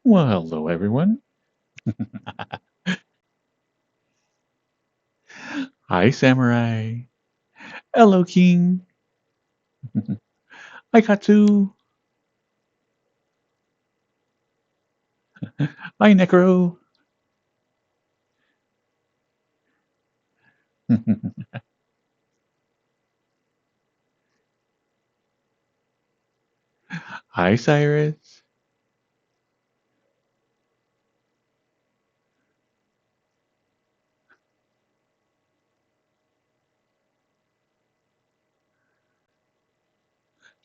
Well, hello, everyone. Hi, Samurai. Hello, King. Hi, Katsu. Hi, Necro. Hi, Cyrus.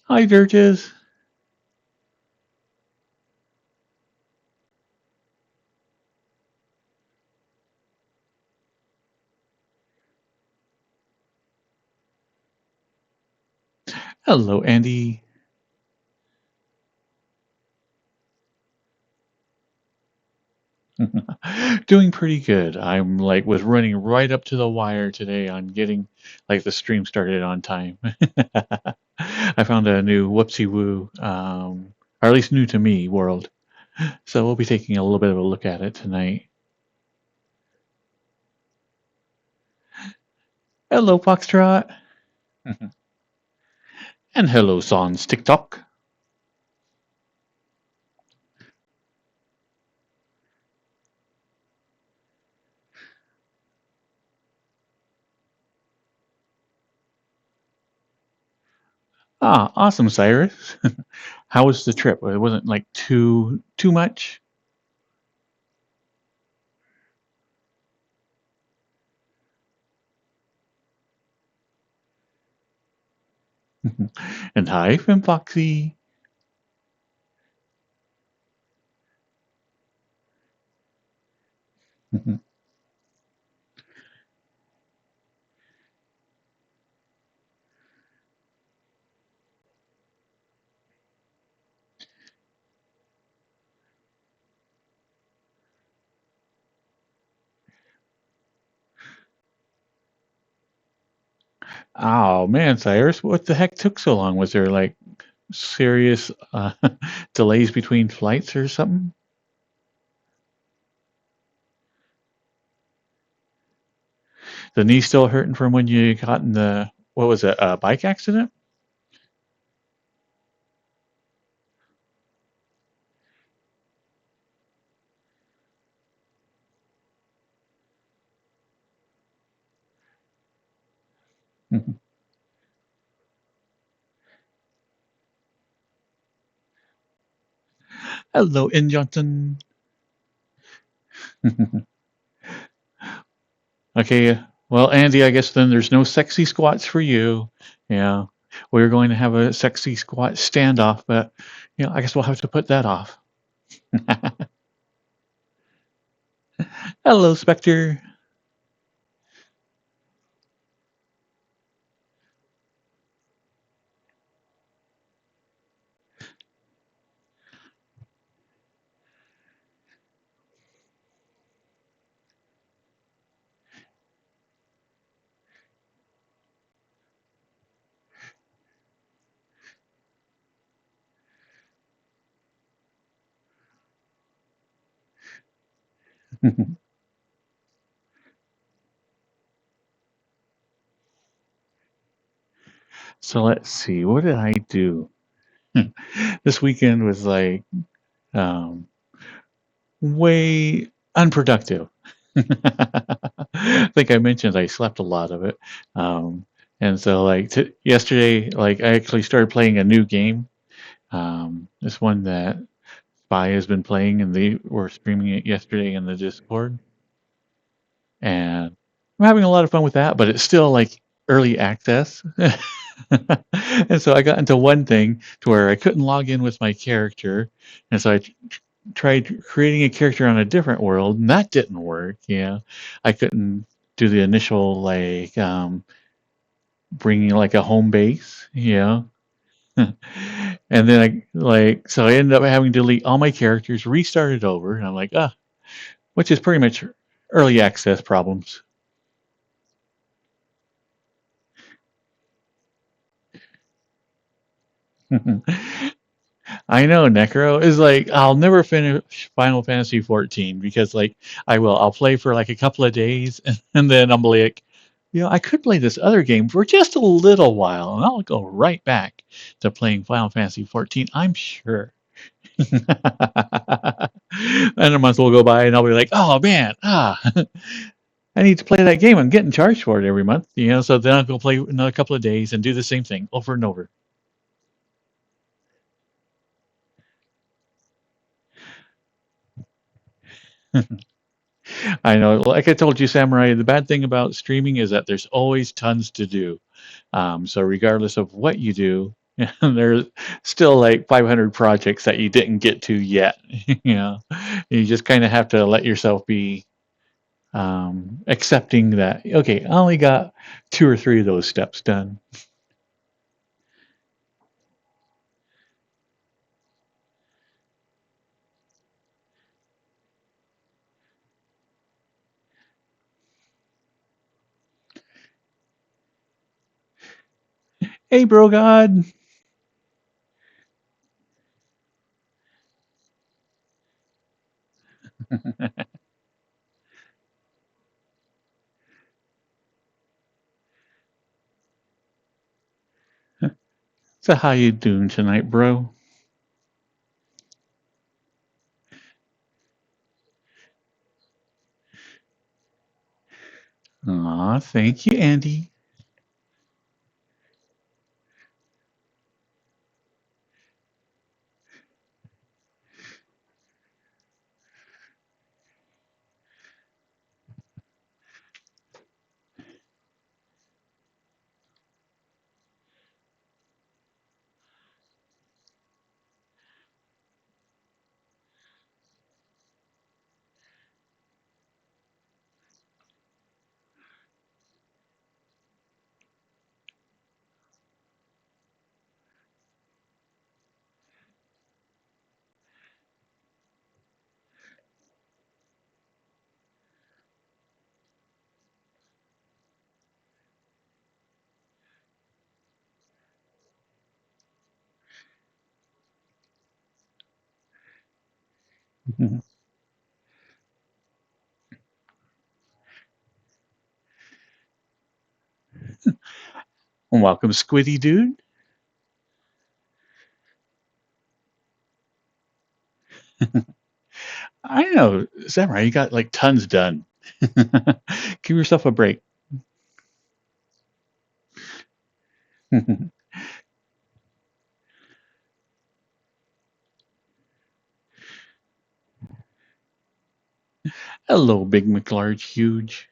Hi, Dirges. Hello, Andy. Doing pretty good. I'm was running right up to the wire today on getting the stream started on time. I found a new whoopsie woo, or at least new to me world. So we'll be taking a little bit of a look at it tonight. Hello, Foxtrot. And hello, Sans TikTok. Ah, awesome, Cyrus. How was the trip? It wasn't too much. And hi, from Foxy. Oh man, Cyrus, what the heck took so long? Was there serious delays between flights or something? The knee still hurting from when you got in the what was it, a bike accident? Hello, In Johnson. Okay, well, Andy, I guess then there's no sexy squats for you. Yeah, we were going to have a sexy squat standoff, but I guess we'll have to put that off. Hello, Spectre. So let's see, what did I do? This weekend was um, way unproductive. I think I mentioned I slept a lot of it. Um, and so yesterday, I actually started playing a new game. This one that Spy has been playing, and they were streaming it yesterday in the Discord. And I'm having a lot of fun with that, but it's still early access. And so I got into one thing to where I couldn't log in with my character, and so I tried creating a character on a different world, and that didn't work. I couldn't do the initial bringing a home base. And then so I ended up having to delete all my characters, restart it over, and I'm like, which is pretty much early access problems. I know Necro is like I'll never finish Final Fantasy 14 because like I'll play for like a couple of days and then I'm like, I could play this other game for just a little while and I'll go right back to playing Final Fantasy 14. I'm sure. And a month will go by and I'll be like, oh man, I need to play that game. I'm getting charged for it every month, so then I'll go play another couple of days and do the same thing over and over. I know, like I told you, Samurai, the bad thing about streaming is that there's always tons to do. So regardless of what you do, there's still like 500 projects that you didn't get to yet. You just kind of have to let yourself be accepting that, okay, I only got 2 or 3 of those steps done. Hey, bro, God. So how you doing tonight, bro? Aw, thank you, Andy. Welcome, Squiddy dude. I know, Samurai, you got like tons done. Give yourself a break. Hello, Big McLarge Huge.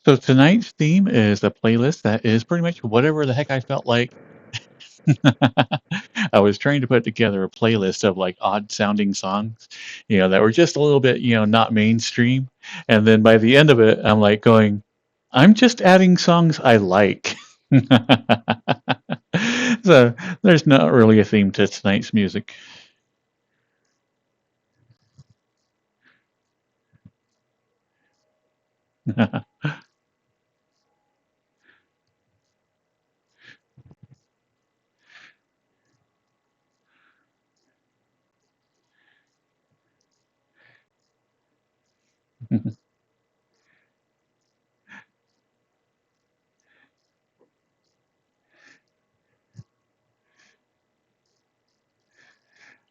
So tonight's theme is a playlist that is pretty much whatever the heck I felt like. I was trying to put together a playlist of like odd sounding songs, that were just a little bit, not mainstream. And then by the end of it, I'm like going, I'm just adding songs I like. So there's not really a theme to tonight's music.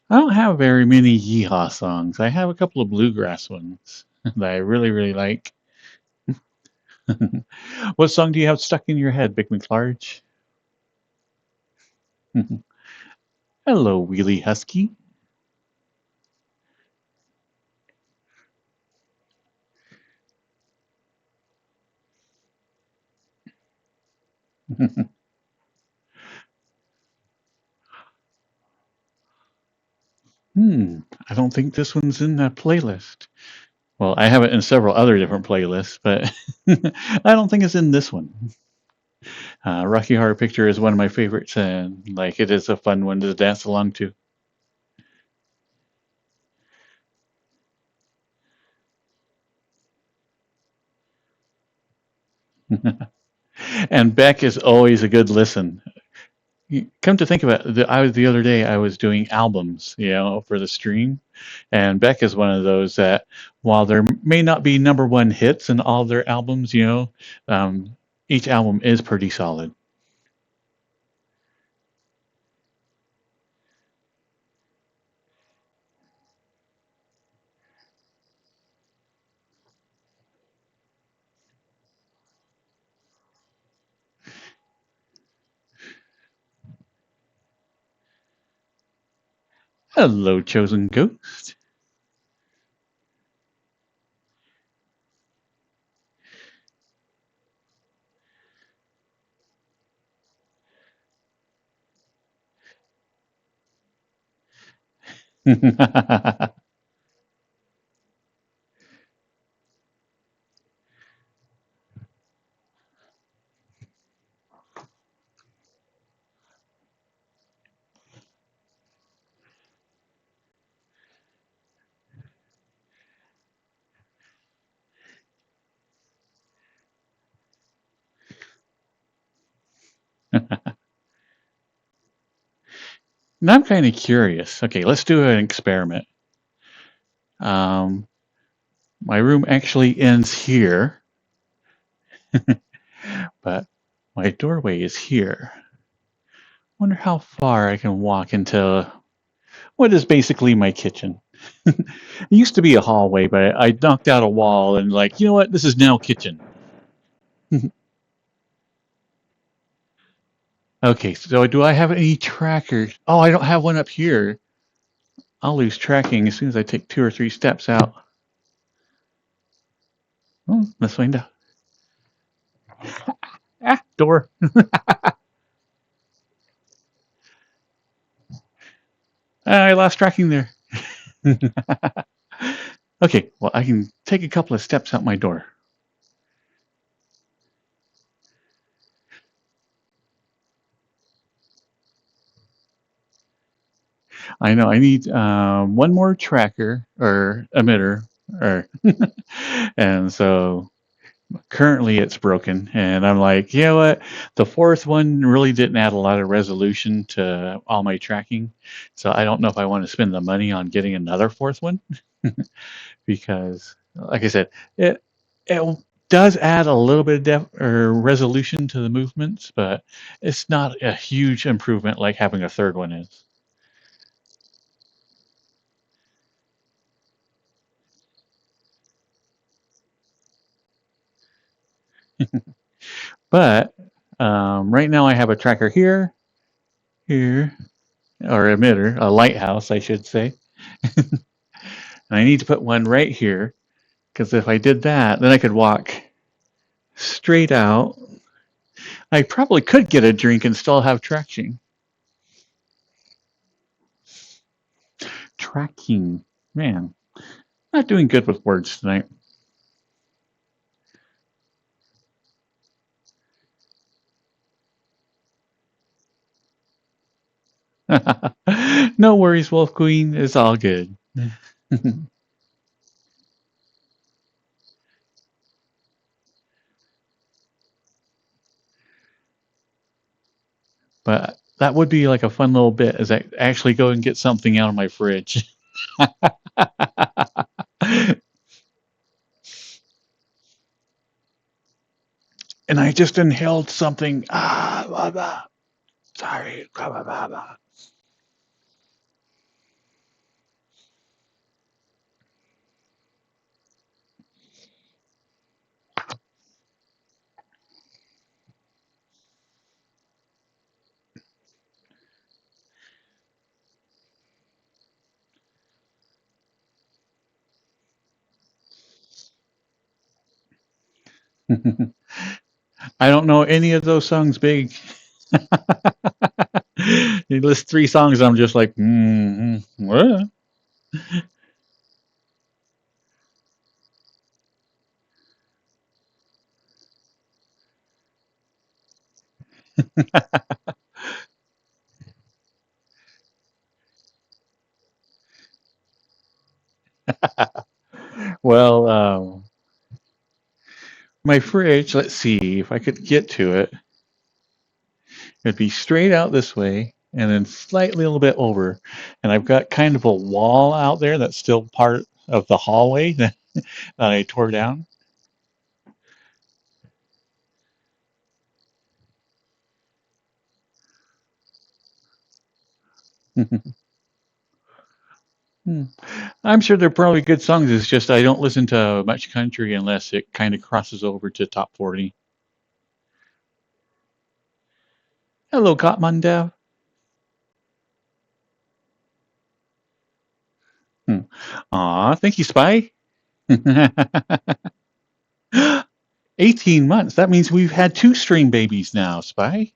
I don't have very many yeehaw songs. I have a couple of bluegrass ones that I really, really like. What song do you have stuck in your head, Big McLarge? Hello, Wheelie Husky. I don't think this one's in that playlist. Well, I have it in several other different playlists, but I don't think it's in this one. Rocky Horror Picture is one of my favorites, and like it is a fun one to dance along to. And Beck is always a good listen. Come to think of it, the other day I was doing albums, for the stream, and Beck is one of those that, while there may not be number one hits in all their albums, um, each album is pretty solid. Hello, Chosen Ghost. Now I'm kind of curious. Okay, let's do an experiment. Um, my room actually ends here, but my doorway is here. Wonder how far I can walk into what is basically my kitchen. It used to be a hallway, but I knocked out a wall and like, you know what? This is now kitchen. Okay, so do I have any trackers? Oh, I don't have one up here. I'll lose tracking as soon as I take 2 or 3 steps out. Oh, let's find out. Ah, door. I lost tracking there. Okay, well, I can take a couple of steps out my door. I know I need one more tracker or emitter, or and so currently it's broken. And I'm like, you know what? The fourth one really didn't add a lot of resolution to all my tracking, so I don't know if I want to spend the money on getting another fourth one because, like I said, it does add a little bit of depth or resolution to the movements, but it's not a huge improvement like having a third one is. But right now I have a tracker here, here, or emitter, a lighthouse, I should say. And I need to put one right here because if I did that, then I could walk straight out. I probably could get a drink and still have traction. Tracking. Man, not doing good with words tonight. No worries, Wolf Queen. It's all good. But that would be like a fun little bit is I actually go and get something out of my fridge. And I just inhaled something. Blah, blah. Sorry. Blah, blah, blah, blah. I don't know any of those songs big. You list 3 songs, I'm just like, what? Well, my fridge, let's see if I could get to it. It'd be straight out this way and then slightly a little bit over. And I've got kind of a wall out there that's still part of the hallway that I tore down. Hmm. I'm sure they're probably good songs. It's just I don't listen to much country unless it kind of crosses over to top 40. Hello, Kathmandu. Hmm. Aw, thank you, Spy. 18 months. That means we've had two stream babies now, Spy.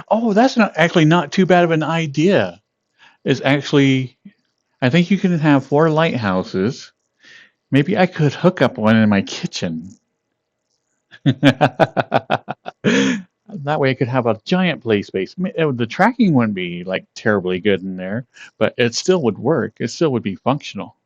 Oh, that's not actually not too bad of an idea. It's actually, I think you can have four lighthouses. Maybe I could hook up one in my kitchen. That way I could have a giant play space. The tracking wouldn't be like terribly good in there, but it still would work. It still would be functional.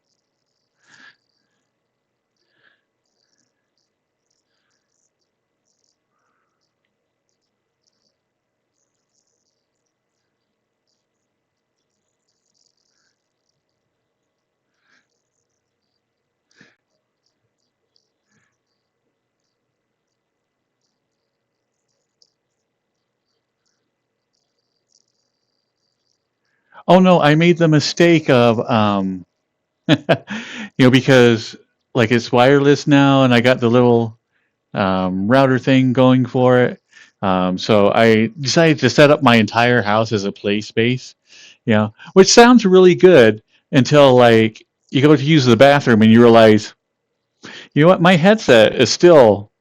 Oh no, I made the mistake of because like it's wireless now and I got the little router thing going for it. So I decided to set up my entire house as a play space, which sounds really good until like you go to use the bathroom and you realize, you know what, my headset is still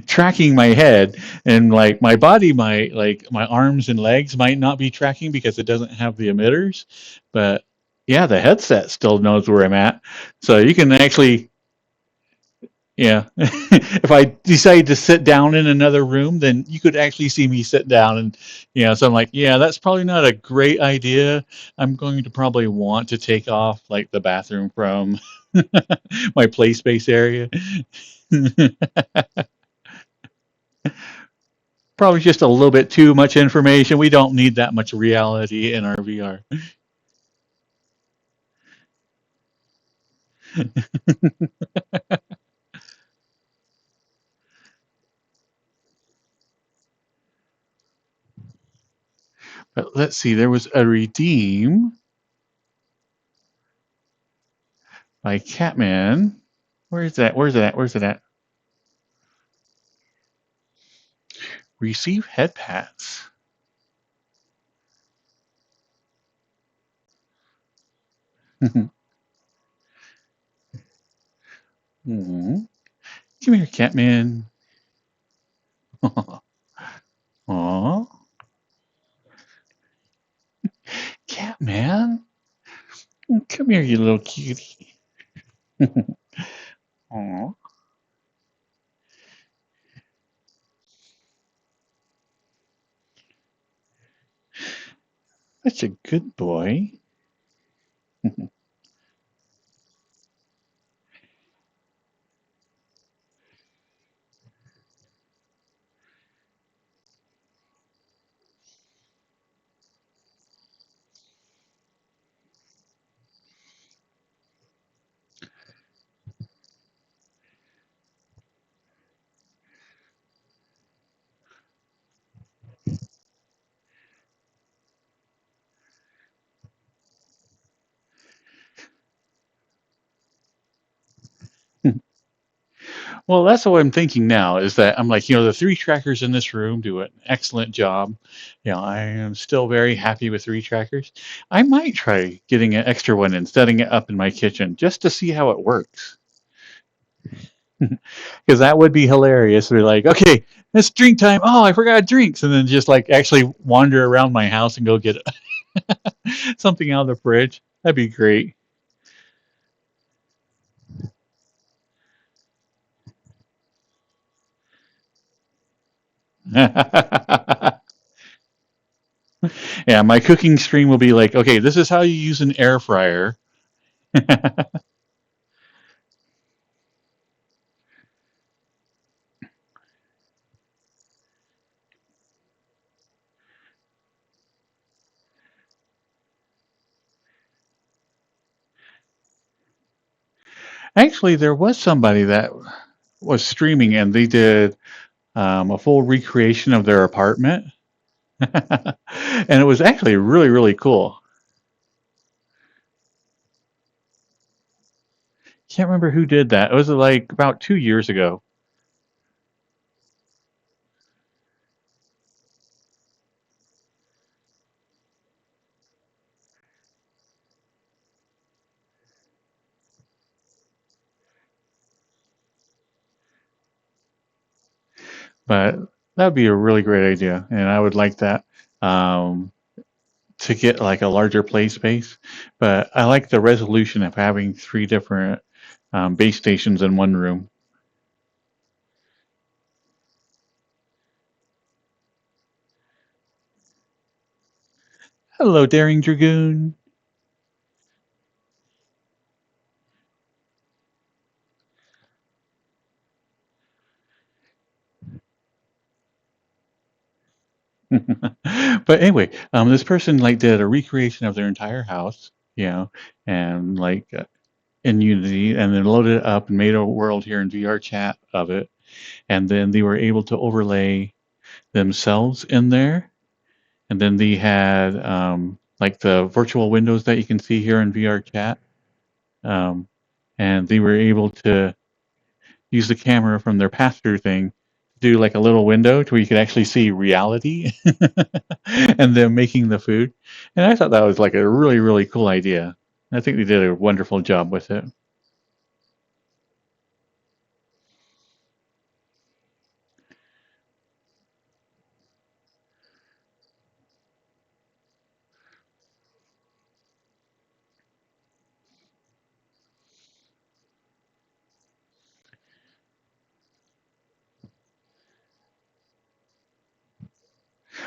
tracking my head, and like my body might, like my arms and legs might not be tracking because it doesn't have the emitters, but yeah, the headset still knows where I'm at. So you can actually, yeah. If I decide to sit down in another room, then you could actually see me sit down and, so I'm like, yeah, that's probably not a great idea. I'm going to probably want to take off like the bathroom from my play space area. Probably just a little bit too much information. We don't need that much reality in our VR. But let's see, there was a redeem by Catman. Where is that? Where's it at? Where's it at? Receive headpats. Hmm. Come here, Catman. Aw, Catman. Come here, you little cutie. Aw, that's a good boy. Well, that's what I'm thinking now is that I'm like, the three trackers in this room do an excellent job. I am still very happy with three trackers. I might try getting an extra one and setting it up in my kitchen just to see how it works. Because that would be hilarious. We're like, okay, it's drink time. Oh, I forgot drinks. And then just like actually wander around my house and go get something out of the fridge. That'd be great. Yeah, my cooking stream will be like, okay, this is how you use an air fryer. Actually, there was somebody that was streaming and they did a full recreation of their apartment. And it was actually really, really cool. Can't remember who did that. It was like about 2 years ago. But that would be a really great idea. And I would like that um, to get like a larger play space. But I like the resolution of having three different base stations in one room. Hello, Daring Dragoon. But anyway, this person like did a recreation of their entire house, and like in Unity, and then loaded it up and made a world here in VRChat of it, and then they were able to overlay themselves in there, and then they had like the virtual windows that you can see here in VRChat, um, and they were able to use the camera from their pass-through thing to do like a little window to where you could actually see reality and them making the food. And I thought that was like a really, really cool idea. I think they did a wonderful job with it.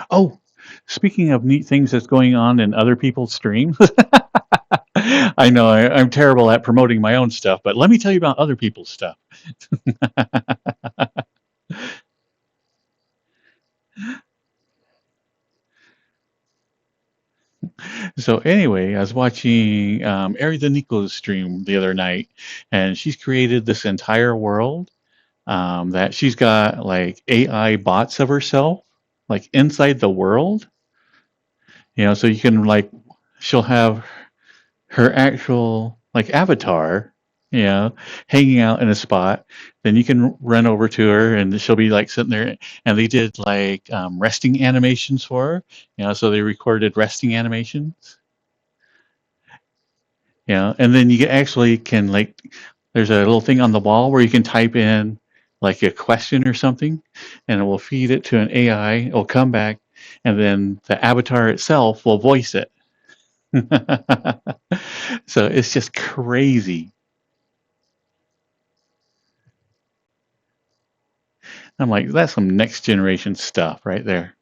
Oh, speaking of neat things that's going on in other people's streams, I know I'm terrible at promoting my own stuff, but let me tell you about other people's stuff. So anyway, I was watching Ari the Nico's stream the other night, and she's created this entire world that she's got like AI bots of herself, like inside the world. So you can like, she'll have her actual like avatar, you know, hanging out in a spot. Then you can run over to her, and she'll be like sitting there. And they did like resting animations for her, so they recorded resting animations. And then you actually can like, there's a little thing on the wall where you can type in like a question or something, and it will feed it to an AI. It'll come back, and then the avatar itself will voice it. So it's just crazy. I'm like, that's some next generation stuff right there.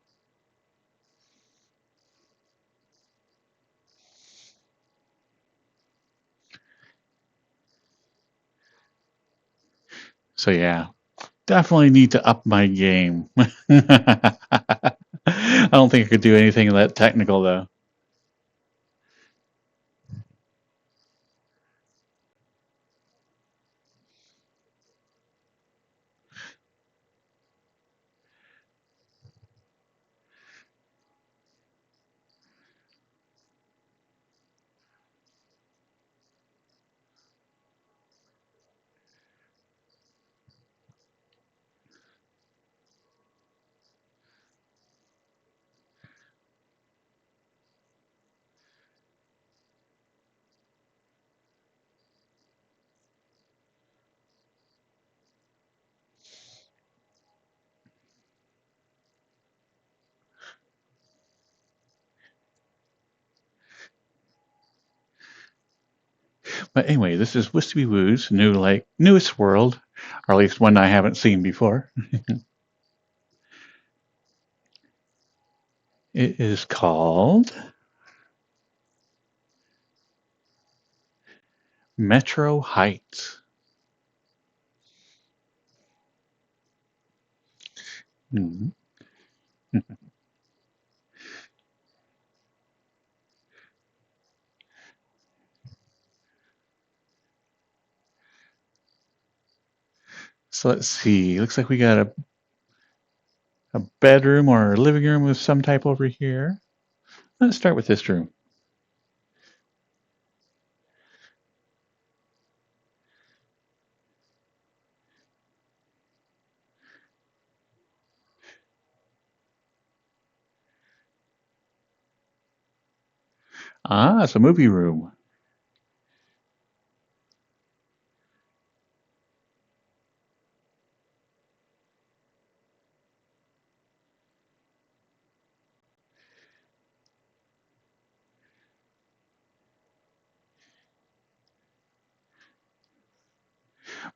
So yeah, definitely need to up my game. I don't think I could do anything that technical though. But anyway, this is Wispy Woo's newest world, or at least one I haven't seen before. It is called Metro Heights. Mhm. So let's see. Looks like we got a bedroom or a living room of some type over here. Let's start with this room. Ah, it's a movie room.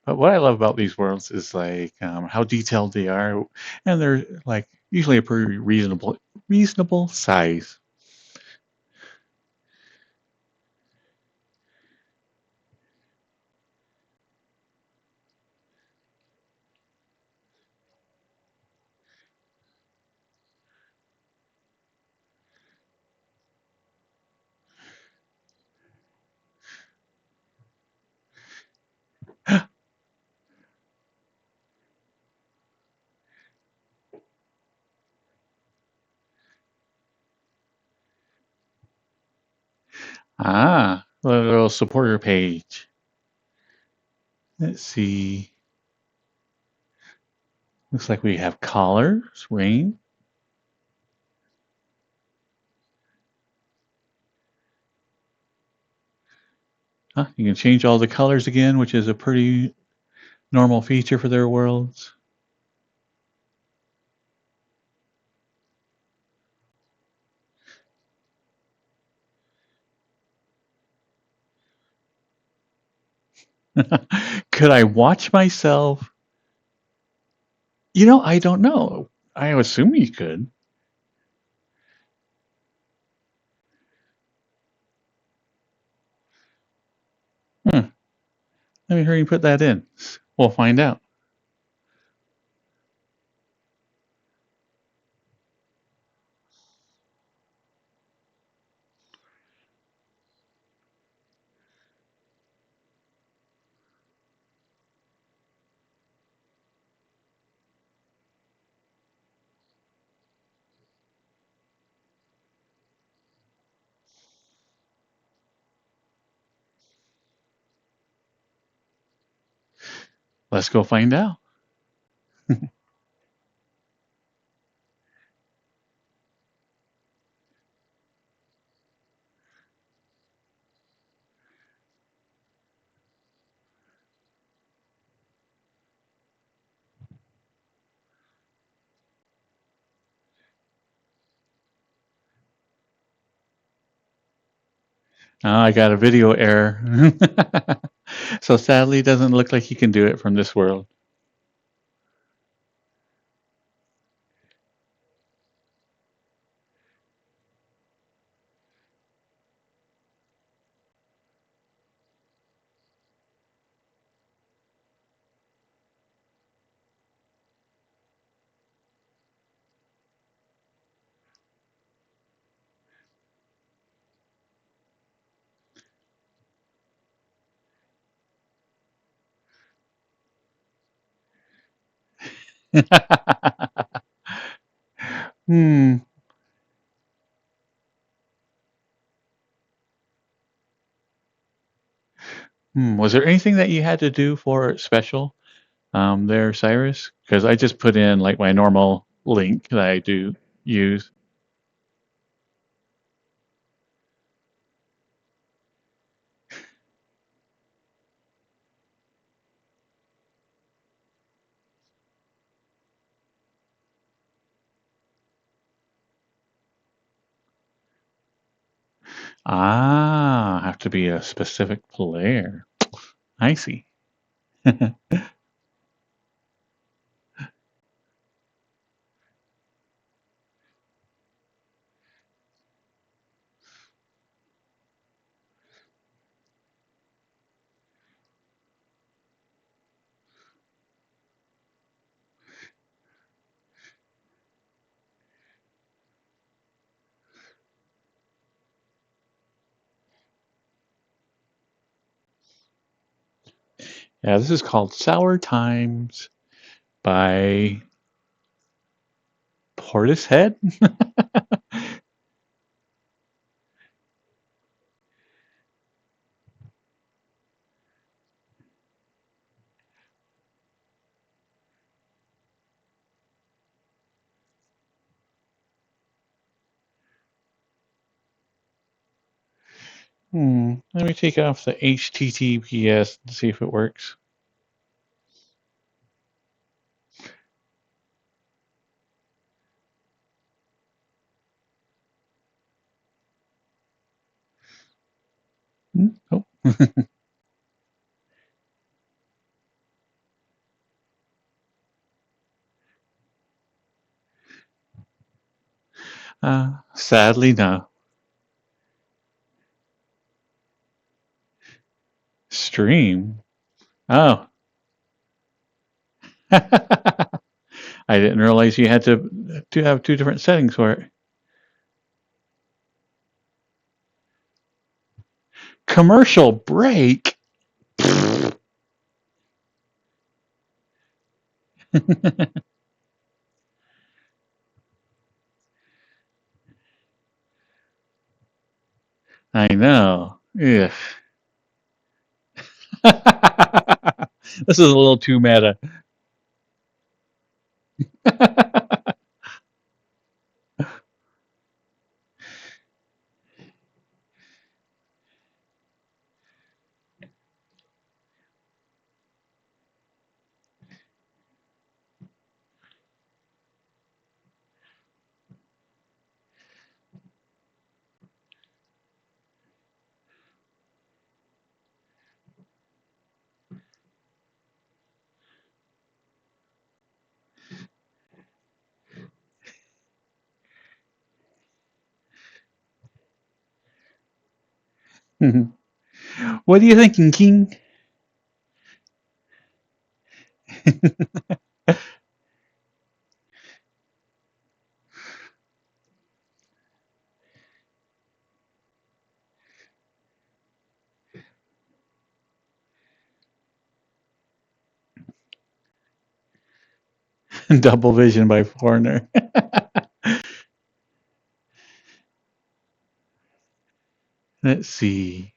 But what I love about these worlds is like how detailed they are, and they're like usually a pretty reasonable size. Ah, a little supporter page. Let's see. Looks like we have collars, rain. Huh, you can change all the colors again, which is a pretty normal feature for their worlds. Could I watch myself? I don't know. I assume you could. Hmm. Let me hurry and put that in. We'll find out. Let's go find out. Oh, I got a video error. So sadly, it doesn't look like you can do it from this world. Hmm. Was there anything that you had to do for it special there, Cyrus? Because I just put in like my normal link that I do use. Ah, have to be a specific player. I see. Yeah, this is called Sour Times by Portishead. Let me take off the HTTPS and see if it works. Oh. Sadly, no. Stream? Oh. I didn't realize you had to have two different settings for it. Commercial break? I know. Ugh. This is a little too meta. What are you thinking, King? Double Vision by Foreigner. Let's see.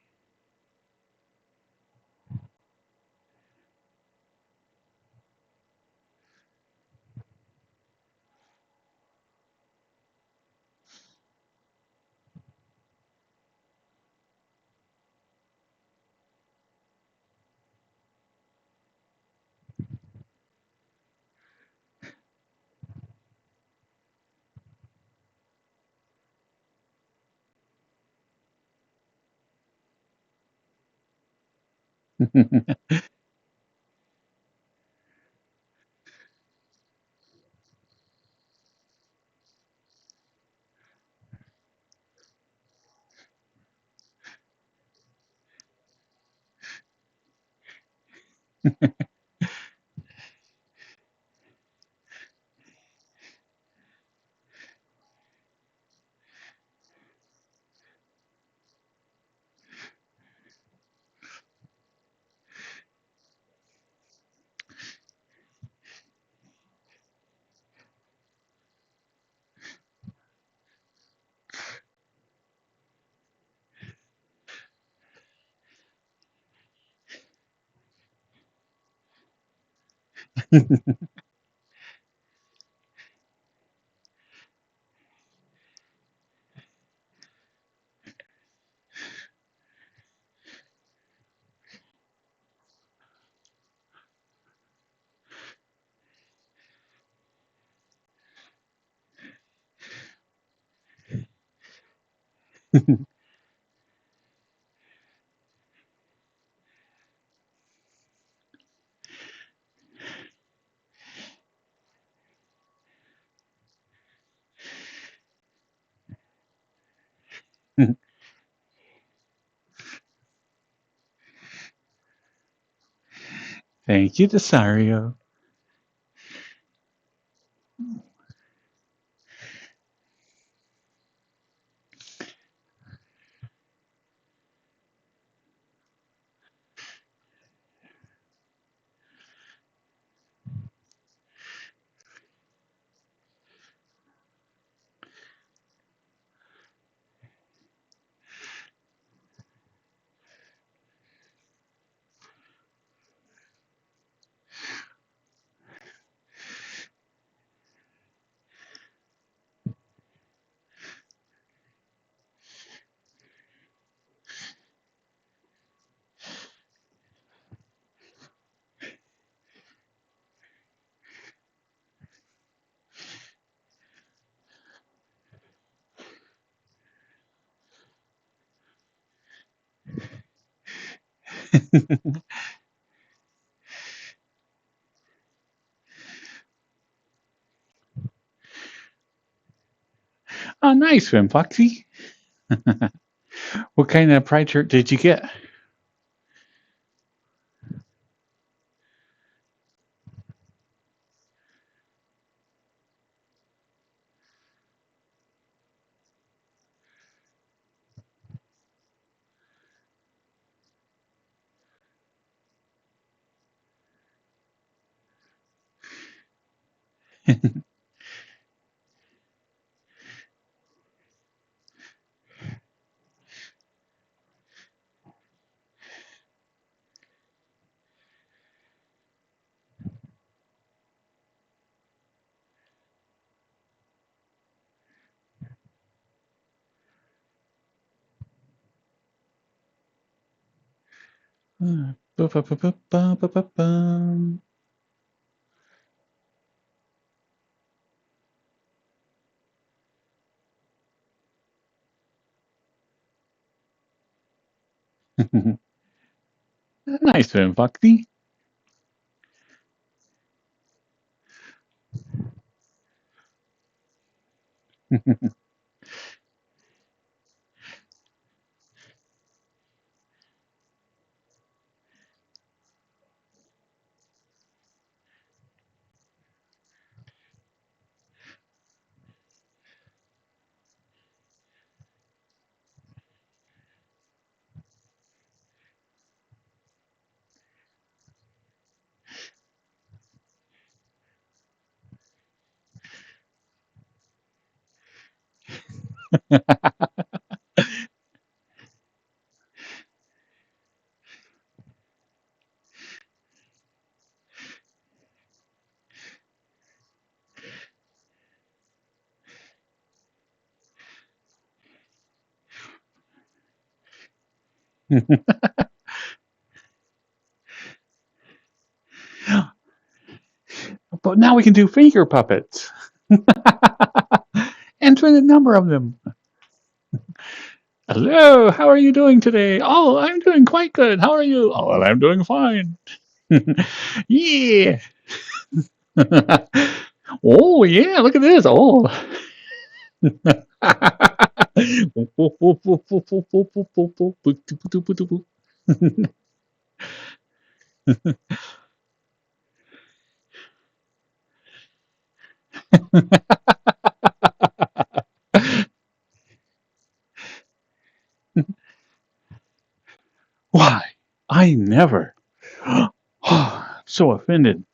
Thank you, Desario. Oh, nice one, Foxy. What kind of pride shirt did you get? Ba-ba-ba-ba-ba-ba-ba. Nice one, Foxy. But now we can do finger puppets. Infinite number of them. Hello, how are you doing today? Oh, I'm doing quite good. How are you? Oh, well, I'm doing fine. Yeah. Oh, yeah, look at this. Oh. Why? I never. Oh, I'm so offended.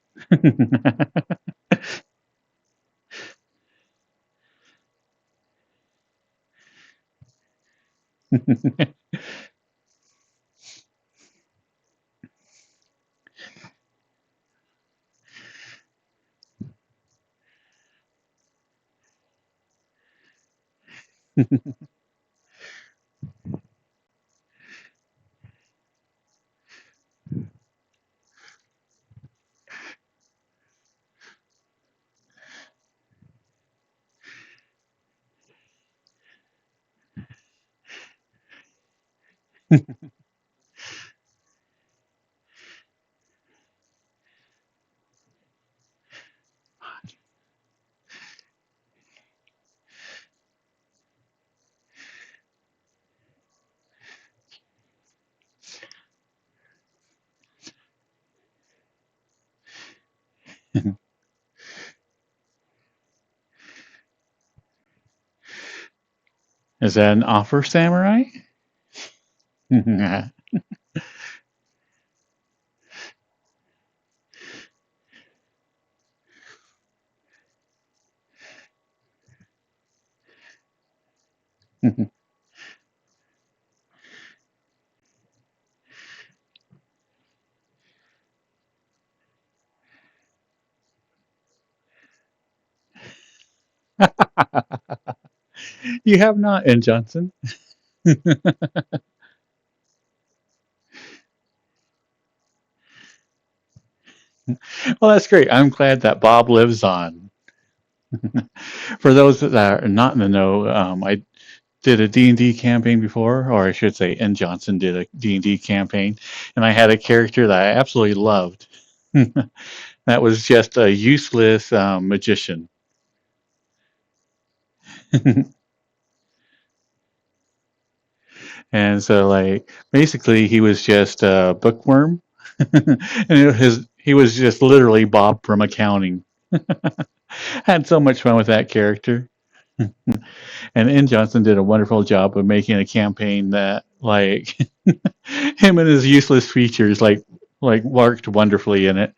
Is that an offer, Samurai? You have not, N. Johnson. Well, that's great. I'm glad that Bob lives on. For those that are not in the know, did a D&D campaign before, or I should say N. Johnson did a D&D campaign, and I had a character that I absolutely loved. That was just a useless magician. And so, like, basically, he was just a bookworm, and he was just literally Bob from accounting. Had so much fun with that character. And N. Johnson did a wonderful job of making a campaign that, like, him and his useless features, like worked wonderfully in it.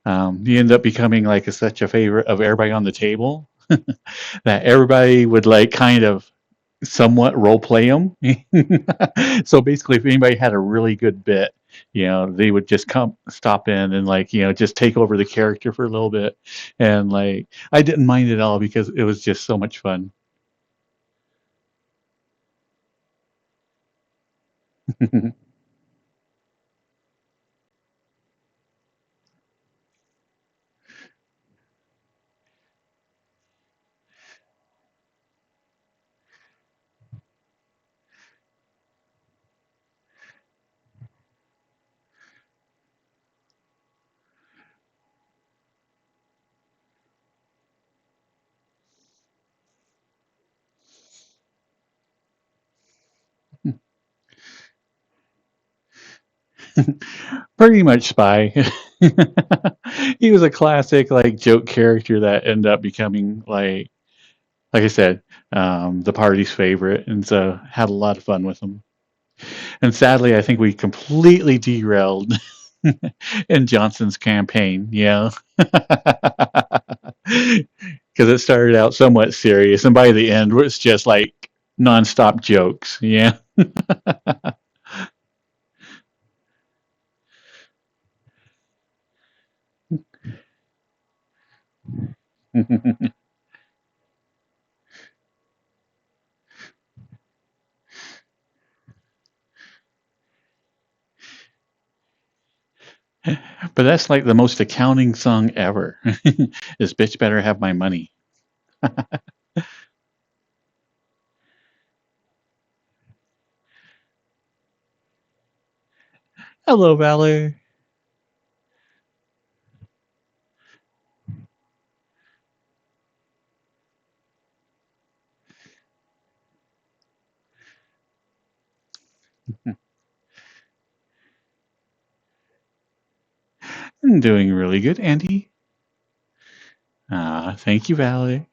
He ended up becoming like such a favorite of everybody on the table that everybody would like kind of somewhat role play him. So basically, if anybody had a really good bit, they would just come stop in and like just take over the character for a little bit, and like I didn't mind it all because it was just so much fun. Pretty much Spy. He was a classic like joke character that ended up becoming like I said, the party's favorite, and so had a lot of fun with him. And sadly, I think we completely derailed in Johnson's campaign. Yeah, because it started out somewhat serious, and by the end, it's just like nonstop jokes. Yeah. But that's like the most accounting song ever. Is "Bitch Better Have My Money." Hello, Valor. I'm doing really good, Andy. Thank you, Valor.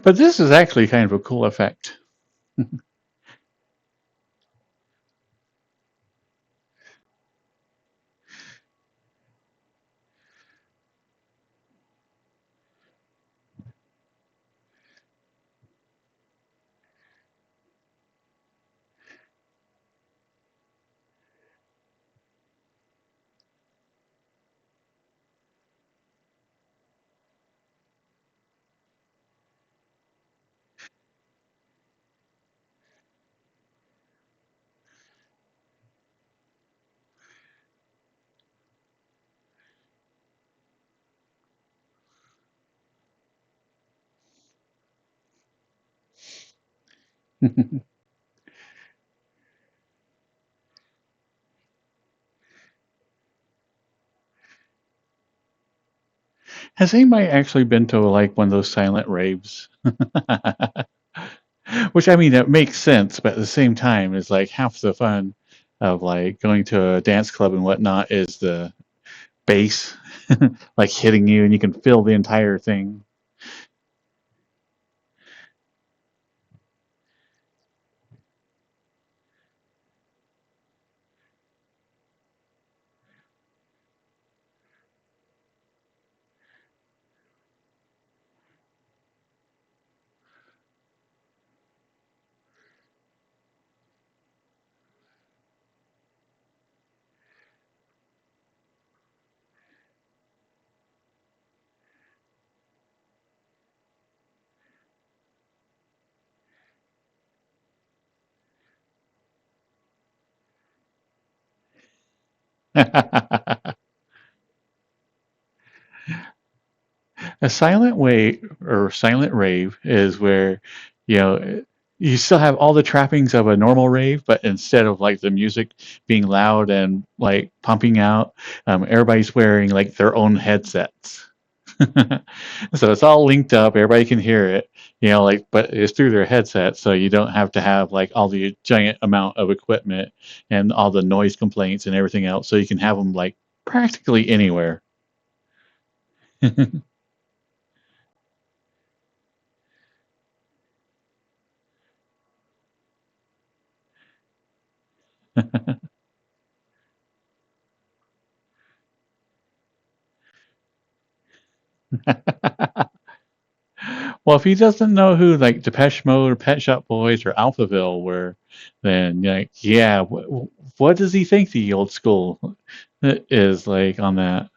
But this is actually kind of a cool effect. Has anybody actually been to like one of those silent raves? Which I mean, it makes sense, but at the same time, it's like half the fun of like going to a dance club and whatnot is the bass like hitting you, and you can feel the entire thing. A silent wave or silent rave is where, you know, you still have all the trappings of a normal rave, but instead of like the music being loud and like pumping out, everybody's wearing like their own headsets. So it's all linked up. Everybody can hear it, like, but it's through their headset. So you don't have to have like all the giant amount of equipment and all the noise complaints and everything else. So you can have them like practically anywhere. Well, if he doesn't know who like Depeche Mode or Pet Shop Boys or Alphaville were, then like, yeah, what does he think the old school is like on that?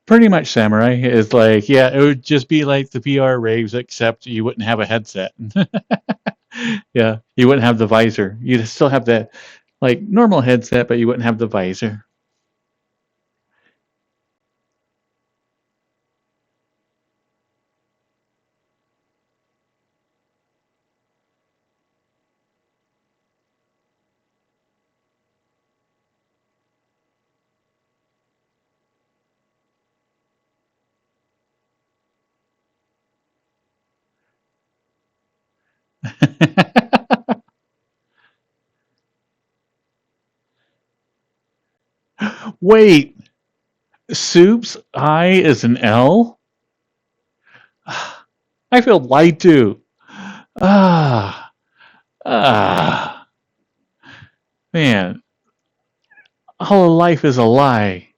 Pretty much Samurai is like, yeah, it would just be like the VR raves, except you wouldn't have a headset. Yeah, you wouldn't have the visor. You'd still have that like normal headset, but you wouldn't have the visor. Wait, Soup's I is an L? I feel lied to. Ah, ah, man, all of life is a lie.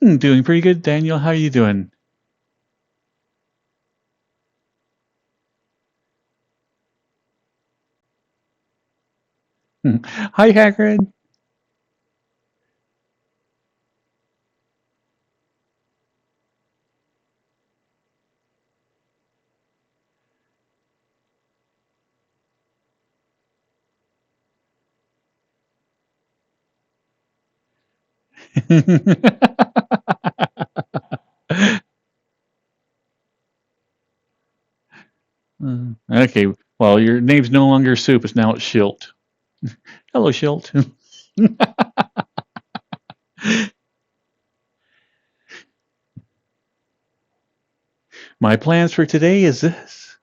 Doing pretty good, Daniel. How you doing? Hi, Hagrid. Okay, well, your name's no longer Soup. It's now Shilt. Hello, Shilt. My plans for today is this.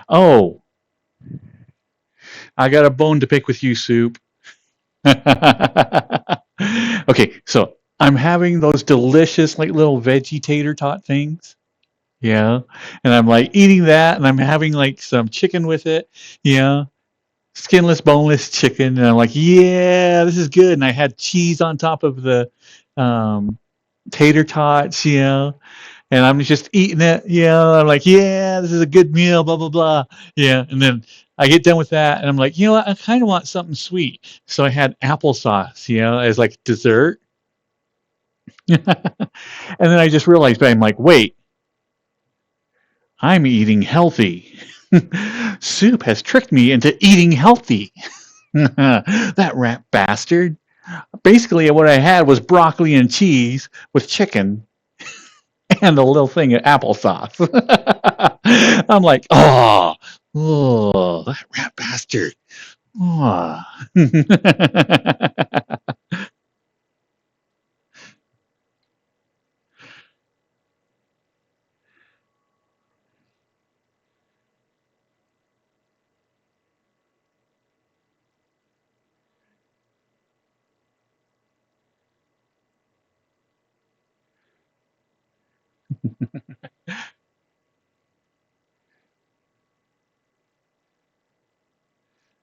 Oh, I got a bone to pick with you, Soup. Okay, so I'm having those delicious, like little veggie tater tot things. Yeah. And I'm like eating that, and I'm having like some chicken with it. Yeah. Skinless, boneless chicken. And I'm like, yeah, this is good. And I had cheese on top of the um, tater tots, and I'm just eating it. I'm like, yeah, this is a good meal, blah, blah, blah. Yeah. And then I get done with that, and I'm like, you know what? I kind of want something sweet. So I had applesauce, as like dessert. And then I just realized, but I'm like, wait, I'm eating healthy. Soup has tricked me into eating healthy. That rat bastard. Basically, what I had was broccoli and cheese with chicken and a little thing of applesauce. I'm like, oh, that rat bastard. Oh.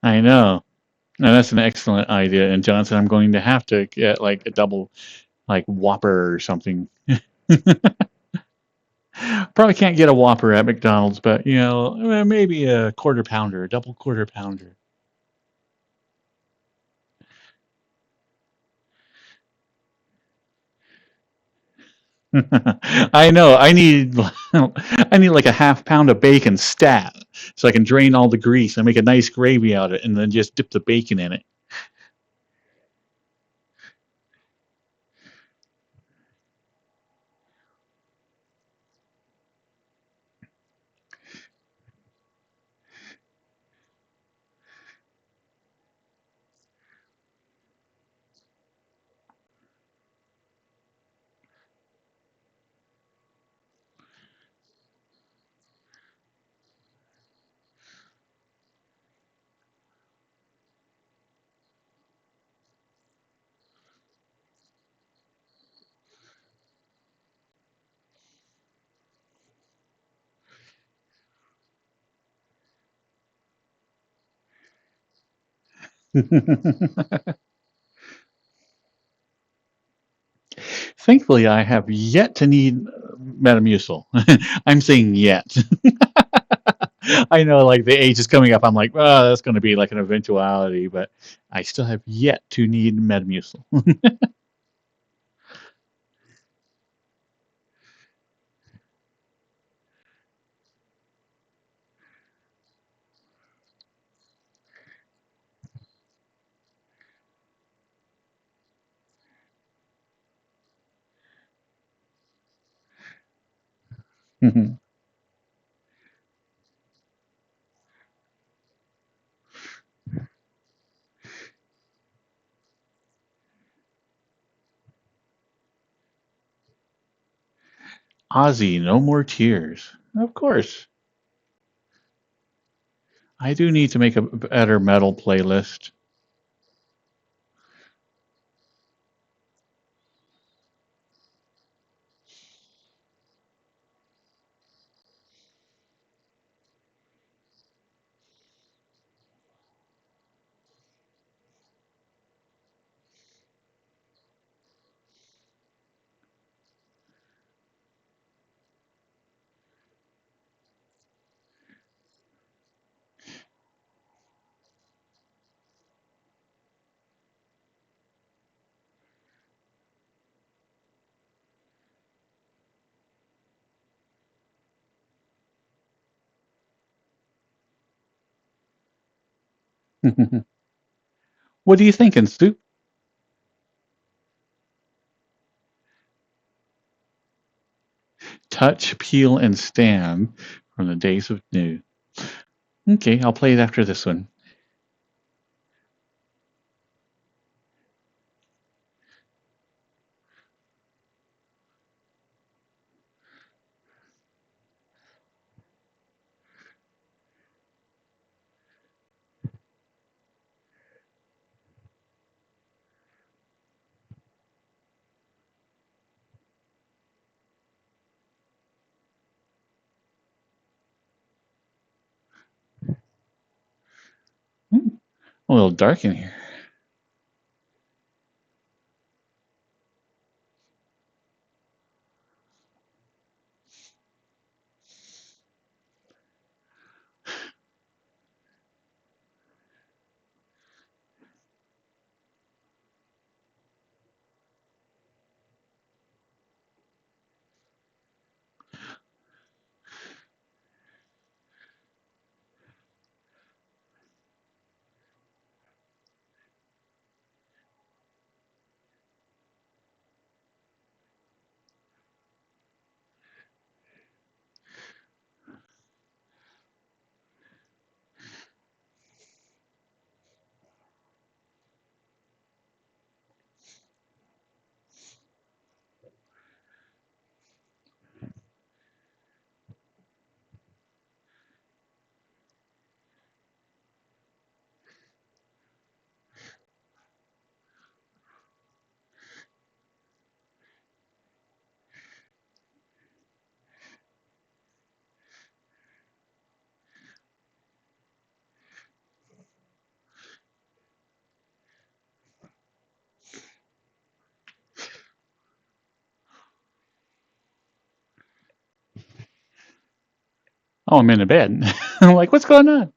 I know. No, that's an excellent idea. And Johnson, I'm going to have to get like a double, like Whopper or something. Probably can't get a Whopper at McDonald's, but maybe a quarter pounder, a double quarter pounder. I know. I need like a half pound of bacon stat, so I can drain all the grease and make a nice gravy out of it, and then just dip the bacon in it. Thankfully, I have yet to need Metamucil. I'm saying yet. I know, like the age is coming up. I'm like, oh, that's going to be like an eventuality, but I still have yet to need Metamucil. Ozzy, no more tears. Of course, I do need to make a better metal playlist. What are you thinking, Stu? Touch, Peel, and Stand from the Days of New. Okay, I'll play it after this one. A little dark in here. Oh, I'm in a bed. I'm like, what's going on?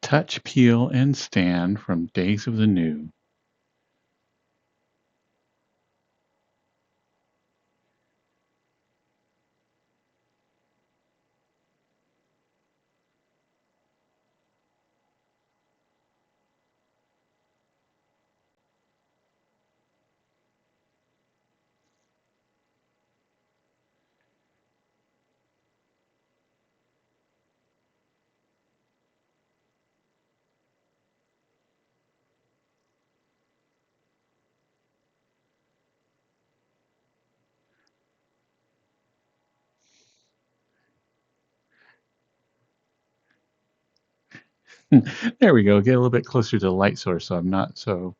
Touch, peel, and stand from Days of the New. There we go. Get a little bit closer to the light source so I'm not so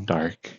dark.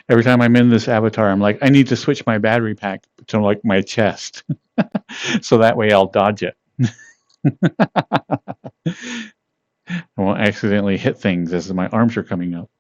Every time I'm in this avatar, I'm like, I need to switch my battery pack to like my chest, so that way I'll dodge it. I won't accidentally hit things as my arms are coming up.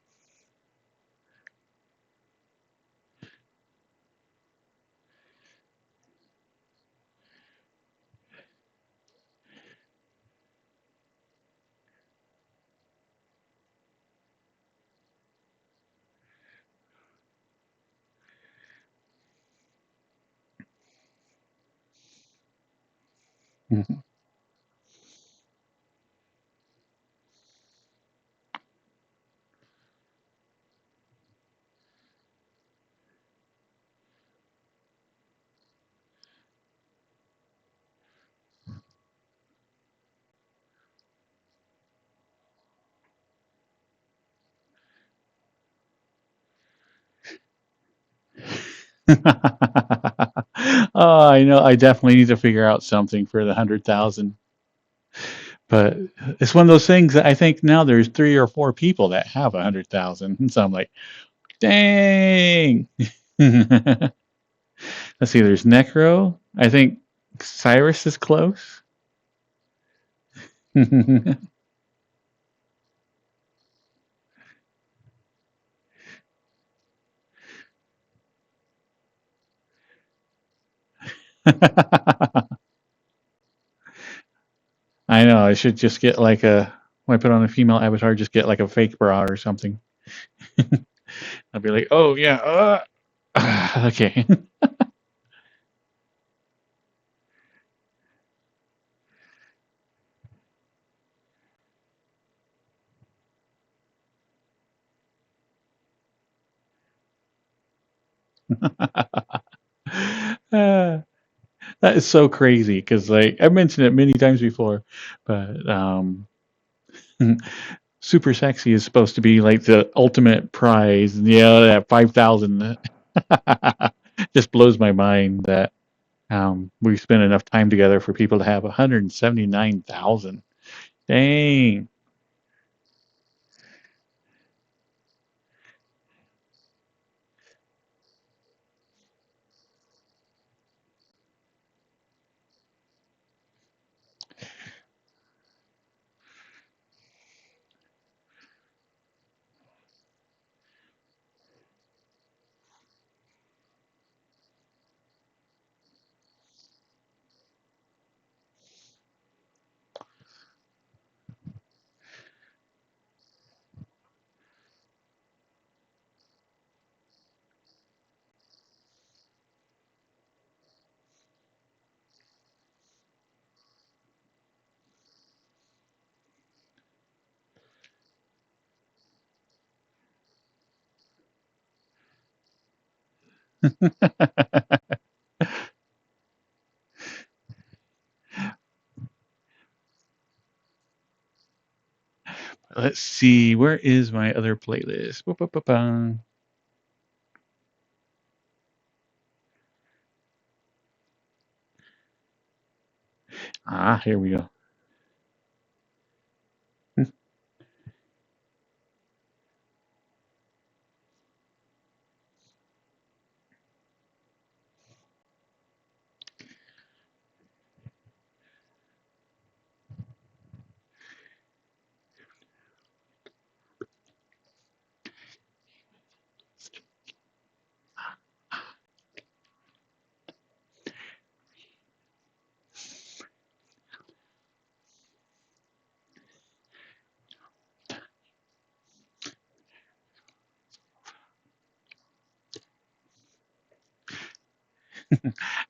Oh, I know. I definitely need to figure out something for the 100,000. But it's one of those things that I think now there's 3 or 4 people that have 100,000. And so I'm like, dang. Let's see. There's Necro. I think Cyrus is close. I know. I should just get like a. When I put on a female avatar, just get like a fake bra or something. I'll be like, oh yeah, okay. uh, that is so crazy because like I've mentioned it many times before, but super sexy is supposed to be like the ultimate prize. Yeah, that 5,000 just blows my mind that we spent enough time together for people to have 179,000. Dang. Let's see, where is my other playlist? Ba-ba-ba-ba. Ah, here we go.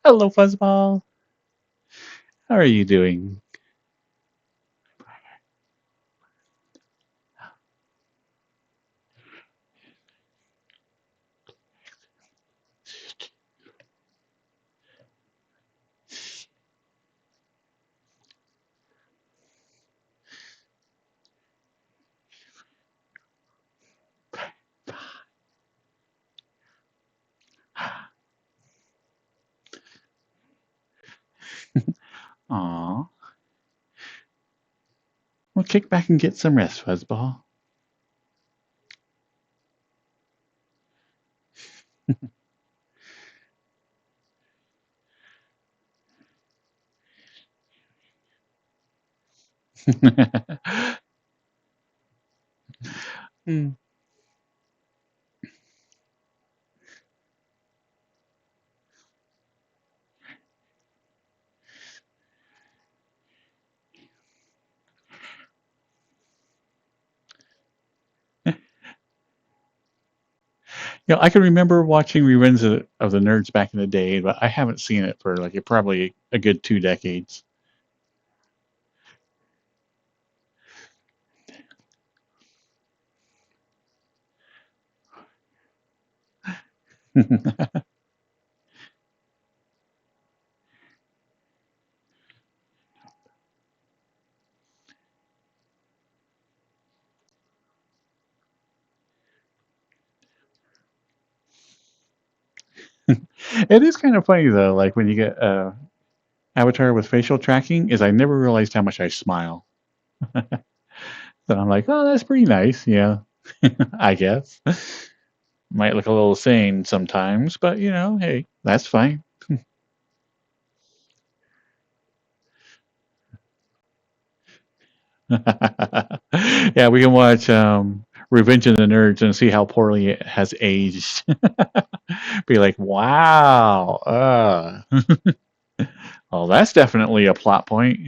Hello, Fuzzball. How are you doing? Aw. Well, kick back and get some rest, Fuzzball. Mm. I can remember watching Revenge of the Nerds back in the day, but I haven't seen it for like probably a good 2 decades. It is kind of funny though, like when you get avatar with facial tracking, is I never realized how much I smile. So I'm like, oh, that's pretty nice. Yeah, I guess. Might look a little sane sometimes, but hey, that's fine. Yeah, we can watch Revenge of the Nerds and see how poorly it has aged. Be like, wow, oh, that's definitely a plot point.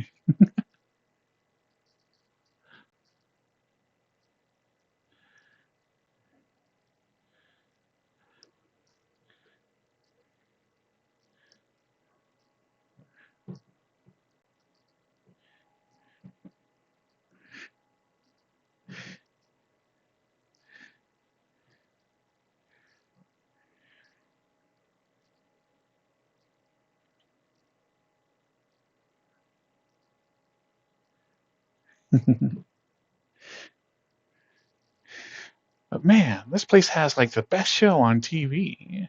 But man, this place has like the best show on TV.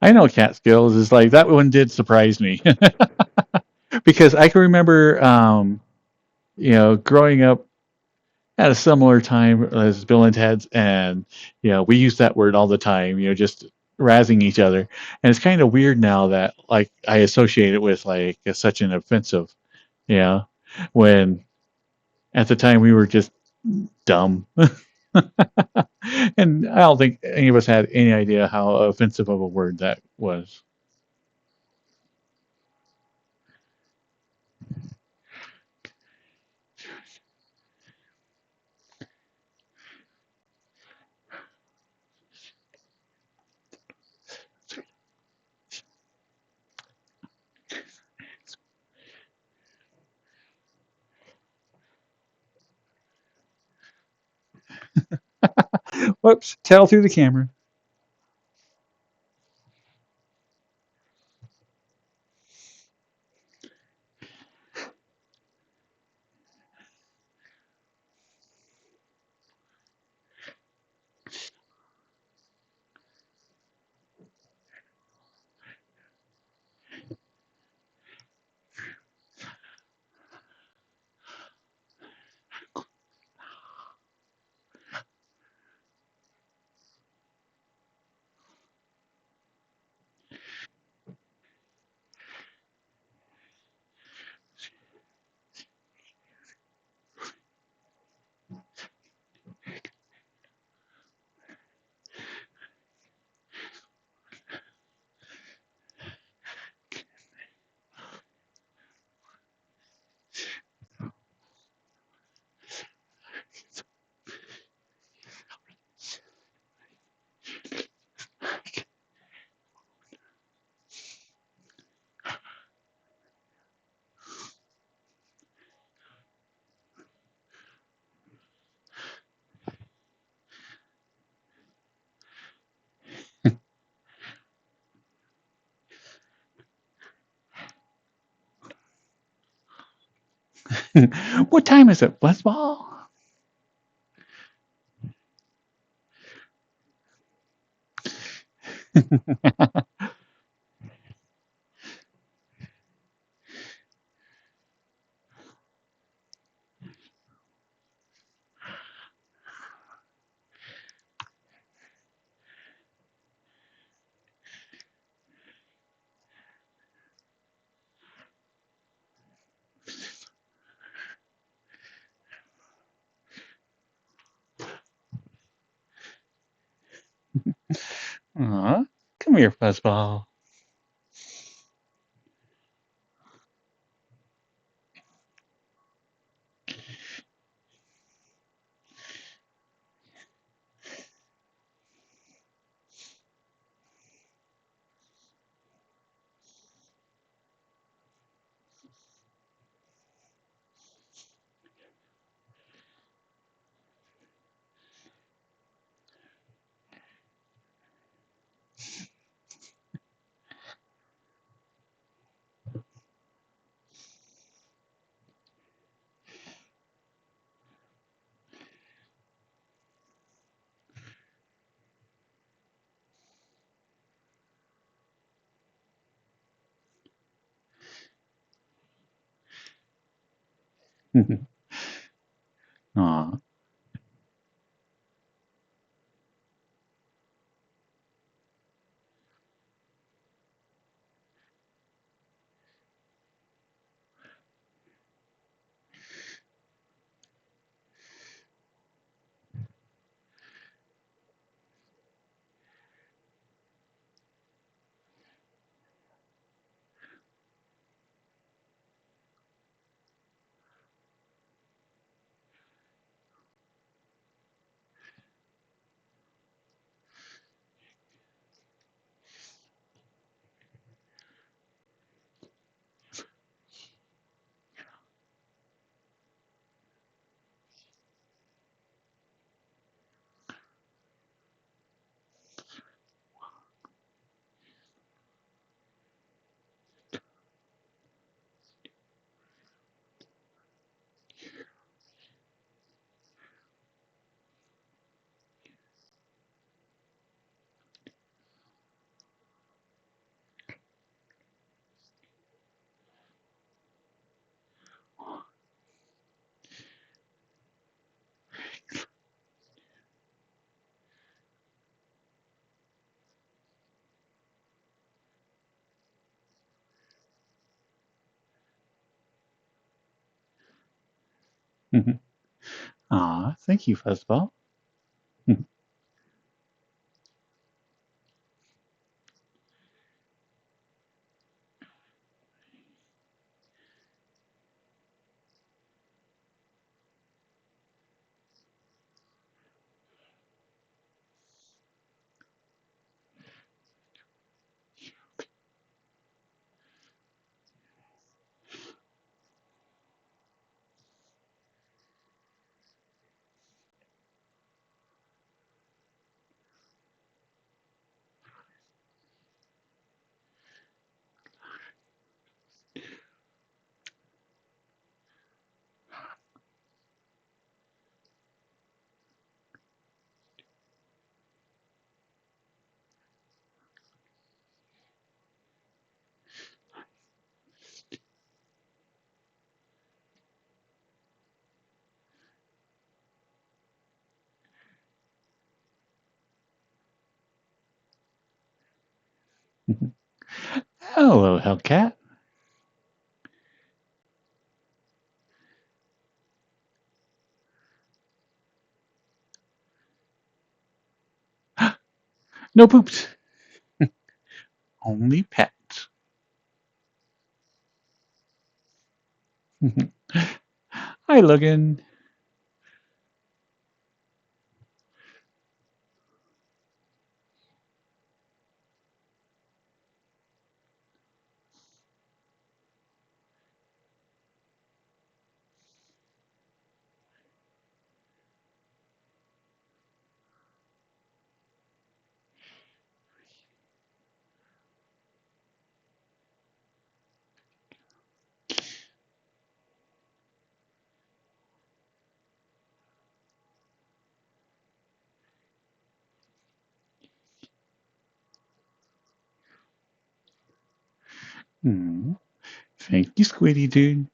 I know Catskills is like that one did surprise me because I can remember, growing up at a similar time as Bill and Ted's, and we use that word all the time, just razzing each other, and it's kind of weird now that like I associate it with like such an offensive, yeah, when at the time we were just dumb, and I don't think any of us had any idea how offensive of a word that was. Whoops! Tell through the camera. What time is it? Blitzball? Aw, come here, Fuzzball. Aw. Aw, thank you, Fuzzball. Hello, Hellcat. No poops. Only pets. Hi, Logan. Hmm. Thank you, Squiddy dude.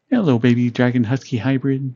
Hello, baby dragon husky hybrid.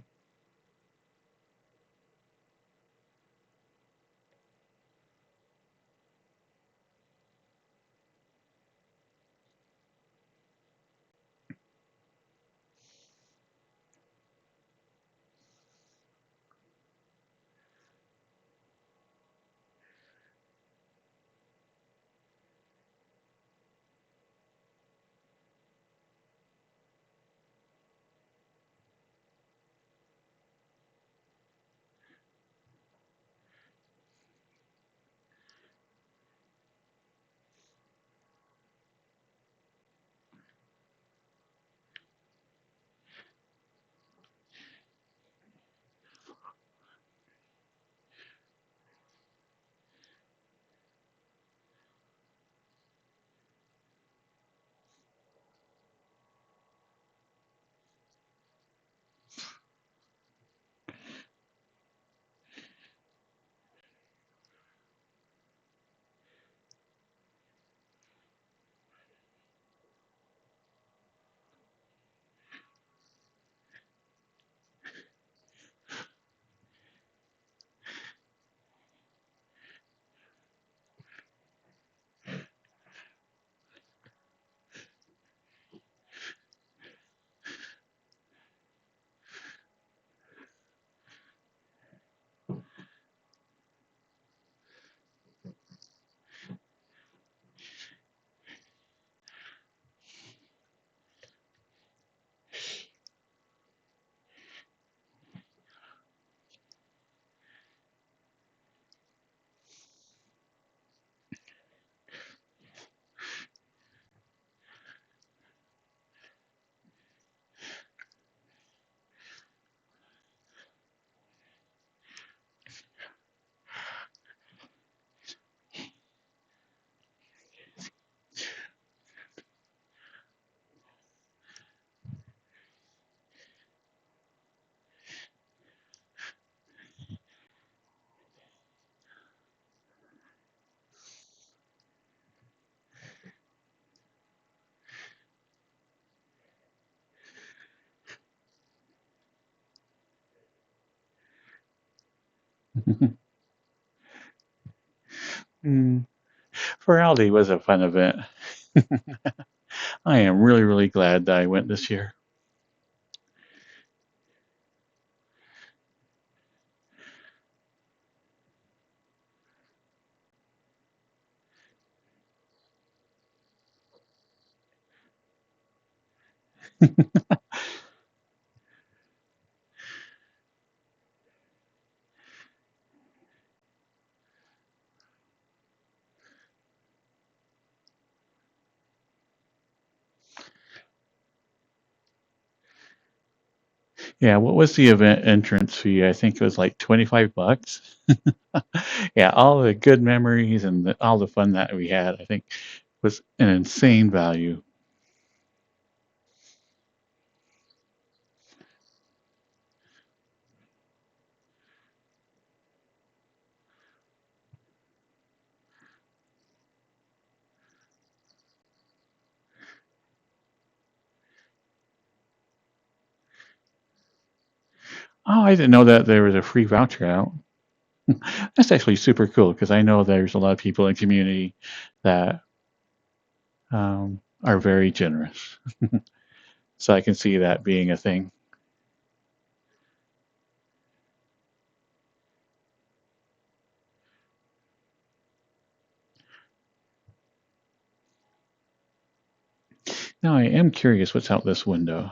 Mm. Feraldi was a fun event. I am really, really glad that I went this year. Yeah, what was the event entrance fee? I think it was like $25. Yeah, all the good memories and all the fun that we had, I think, was an insane value. Oh, I didn't know that there was a free voucher out. That's actually super cool because I know there's a lot of people in the community that are very generous. So I can see that being a thing. Now I am curious what's out this window.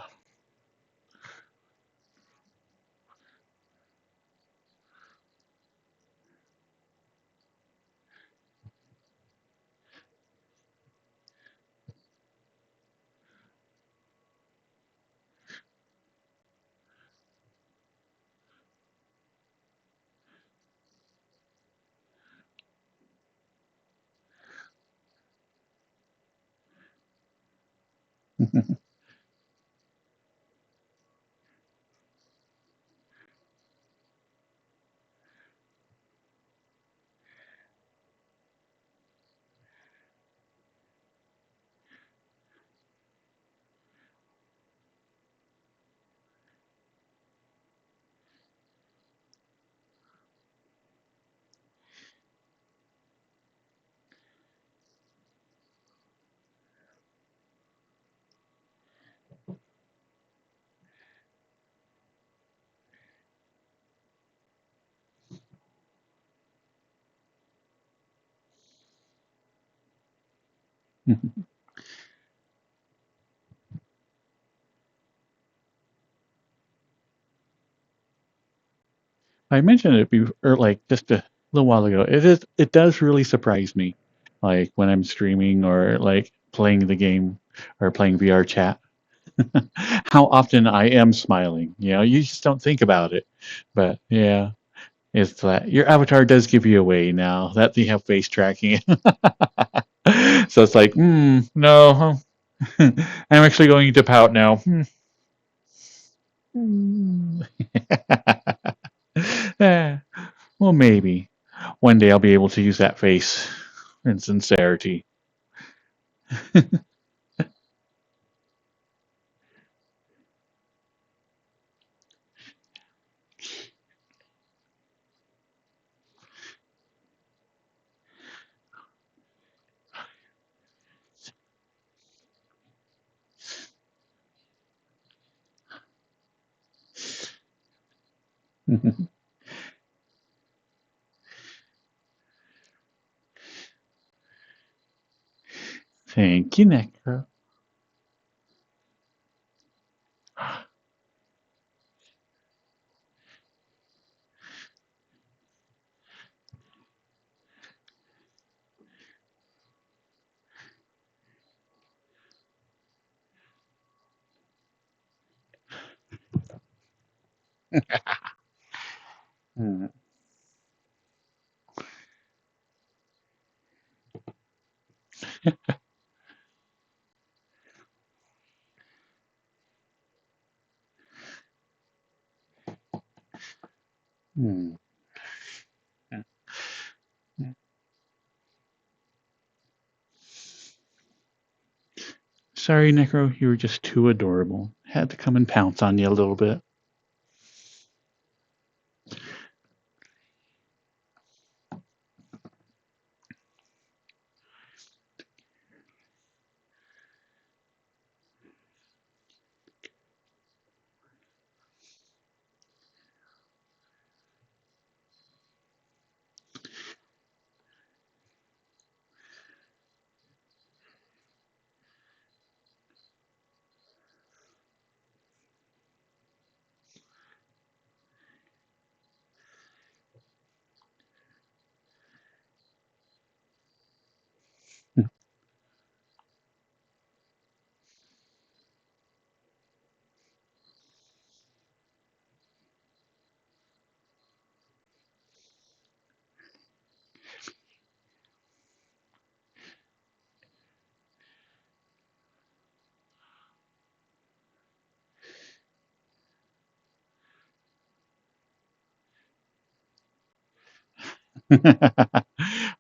I mentioned it before, like just a little while ago. It does really surprise me, like when I'm streaming or like playing the game or playing VR chat, how often I am smiling. You know, you just don't think about it, but yeah, it's that your avatar does give you away now that you have face tracking. So it's like, no, I'm actually going to pout now. Eh, well, maybe one day I'll be able to use that face in sincerity. Thank you, Necro. Mm, mm. Sorry, Necro, you were just too adorable. Had to come and pounce on you a little bit.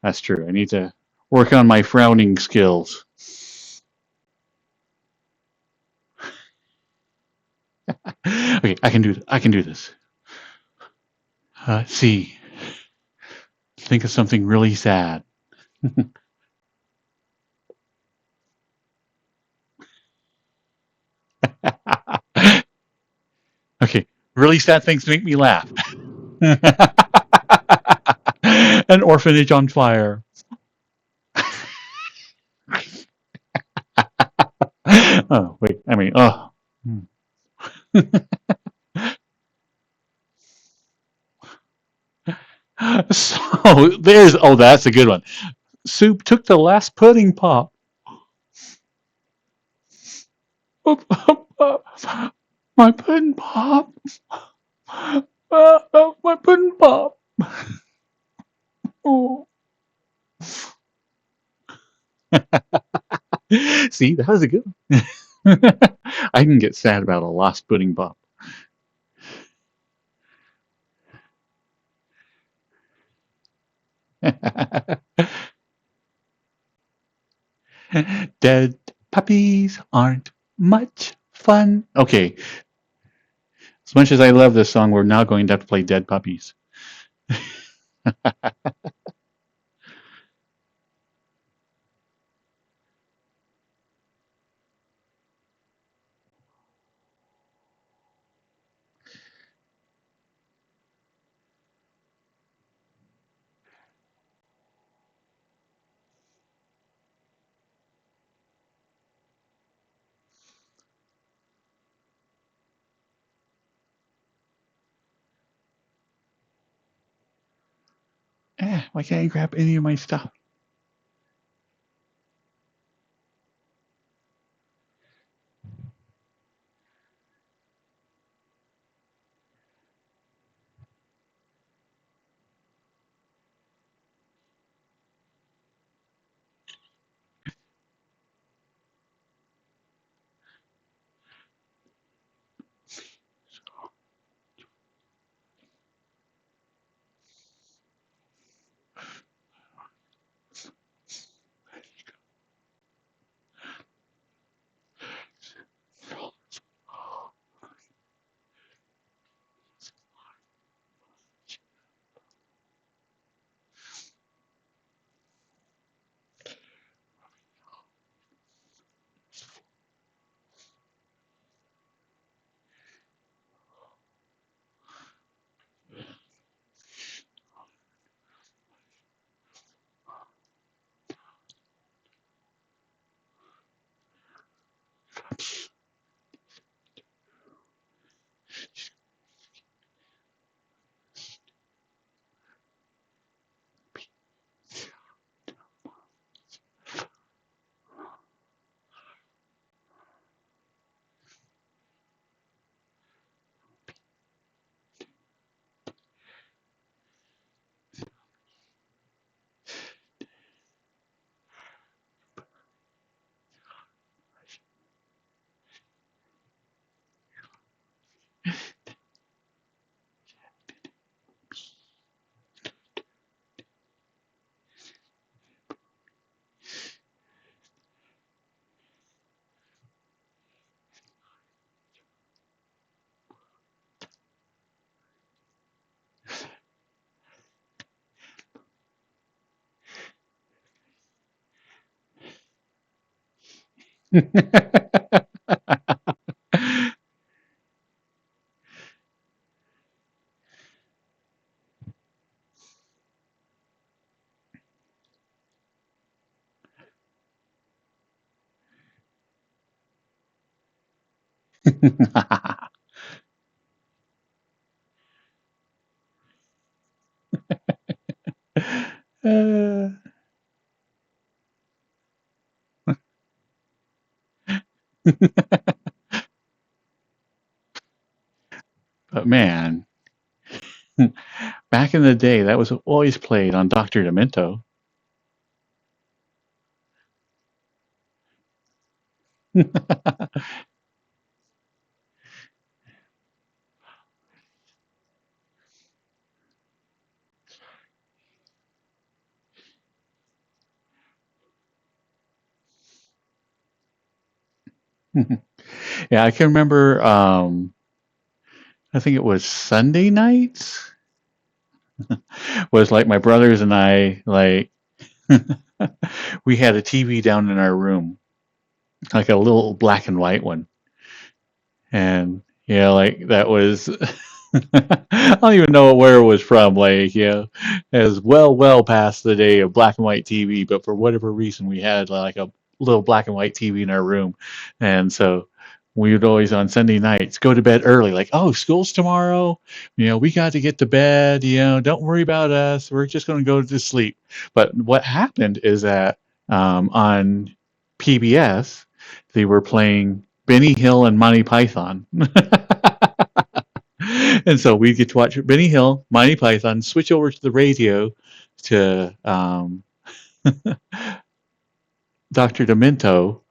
That's true. I need to work on my frowning skills. Okay, I can do this. See, Think of something really sad. Okay, really sad things make me laugh. An orphanage on fire. Oh, wait, I mean, oh. So there's, oh, that's a good one. Soup took the last pudding pop. My pudding pop. My pudding pop. Oh. See, that was a good one. I can get sad about a lost pudding pop. Dead puppies aren't much fun. Okay, as much as I love this song, we're now going to have to play Dead Puppies. Why can't I grab any of my stuff? Uh, but man, back in the day, that was always played on Dr. Demento. Yeah, I can remember. I think it was Sunday nights. was like my brothers and I, like, we had a TV down in our room, like a little black and white one. And yeah, like that was I don't even know where it was from. Like, it was well past the day of black and white TV, but for whatever reason, we had like a little black and white TV in our room, and so we would always on Sunday nights go to bed early. Like, oh, school's tomorrow. We got to get to bed. Don't worry about us. We're just going to go to sleep. But what happened is that on PBS, they were playing Benny Hill and Monty Python. And so we get to watch Benny Hill, Monty Python, switch over to the radio to Dr. Demento,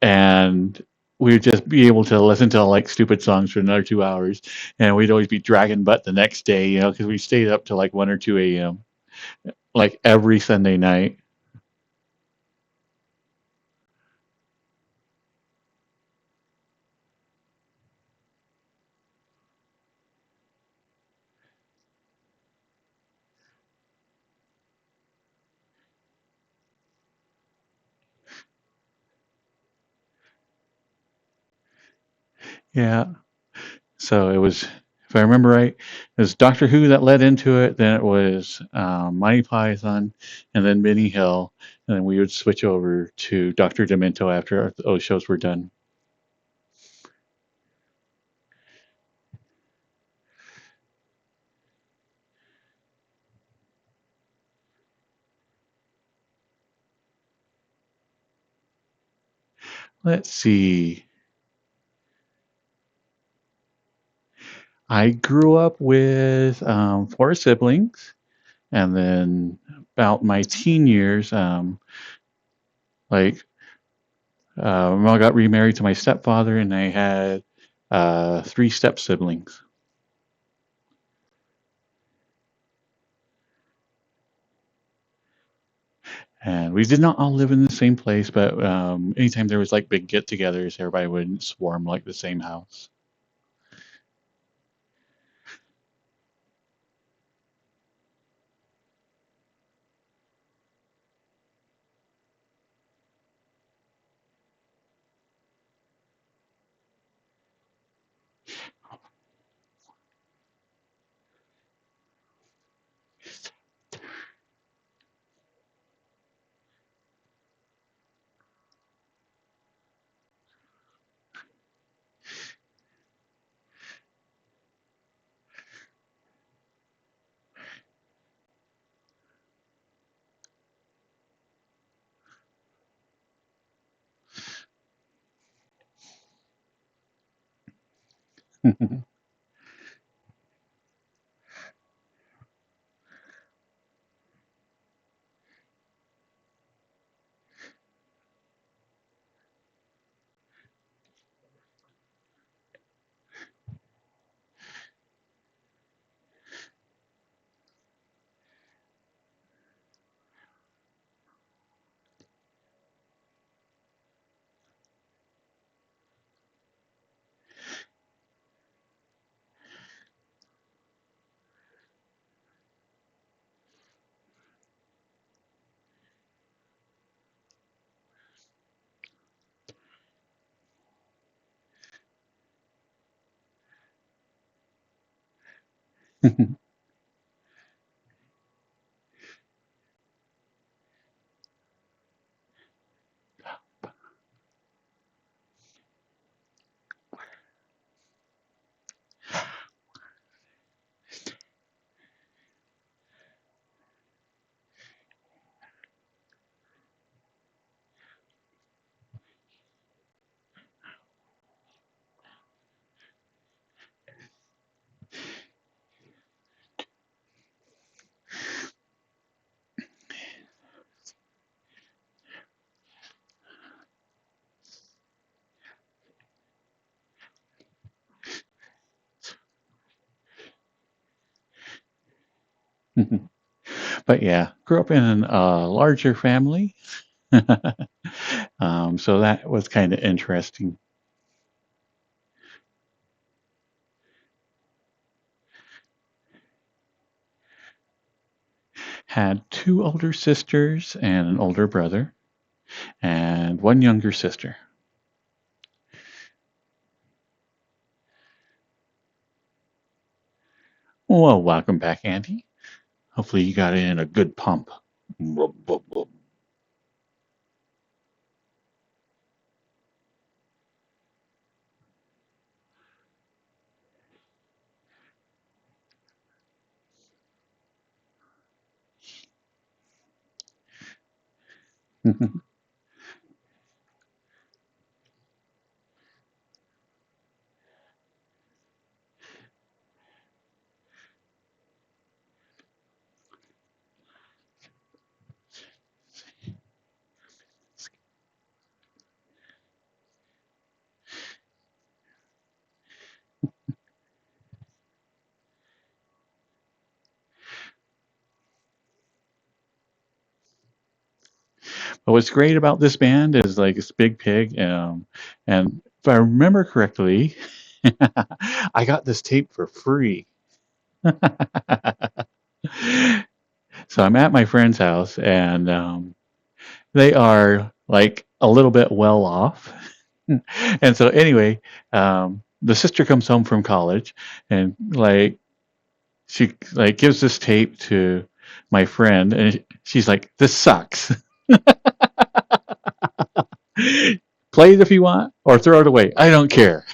and we would just be able to listen to like stupid songs for another 2 hours. And we'd always be dragging butt the next day, because we stayed up to like 1 or 2 a.m., like every Sunday night. Yeah. So it was, if I remember right, it was Doctor Who that led into it. Then it was Monty Python, and then Benny Hill, and then we would switch over to Doctor Demento after those shows were done. Let's see. I grew up with 4 siblings, and then about my teen years, like my mom got remarried to my stepfather, and I had 3 step siblings. And we did not all live in the same place, but anytime there was like big get-togethers, everybody would swarm like the same house. But yeah, grew up in a larger family. So that was kind of interesting. had 2 older sisters and an older brother, and 1 younger sister. Well, welcome back, Andy. Hopefully you got in a good pump. But what's great about this band is like it's Big Pig, and if I remember correctly, I got this tape for free. So I'm at my friend's house, and they are like a little bit well off. And so anyway, the sister comes home from college, and like she like gives this tape to my friend, and she's like, "This sucks. Play it if you want, or throw it away. I don't care."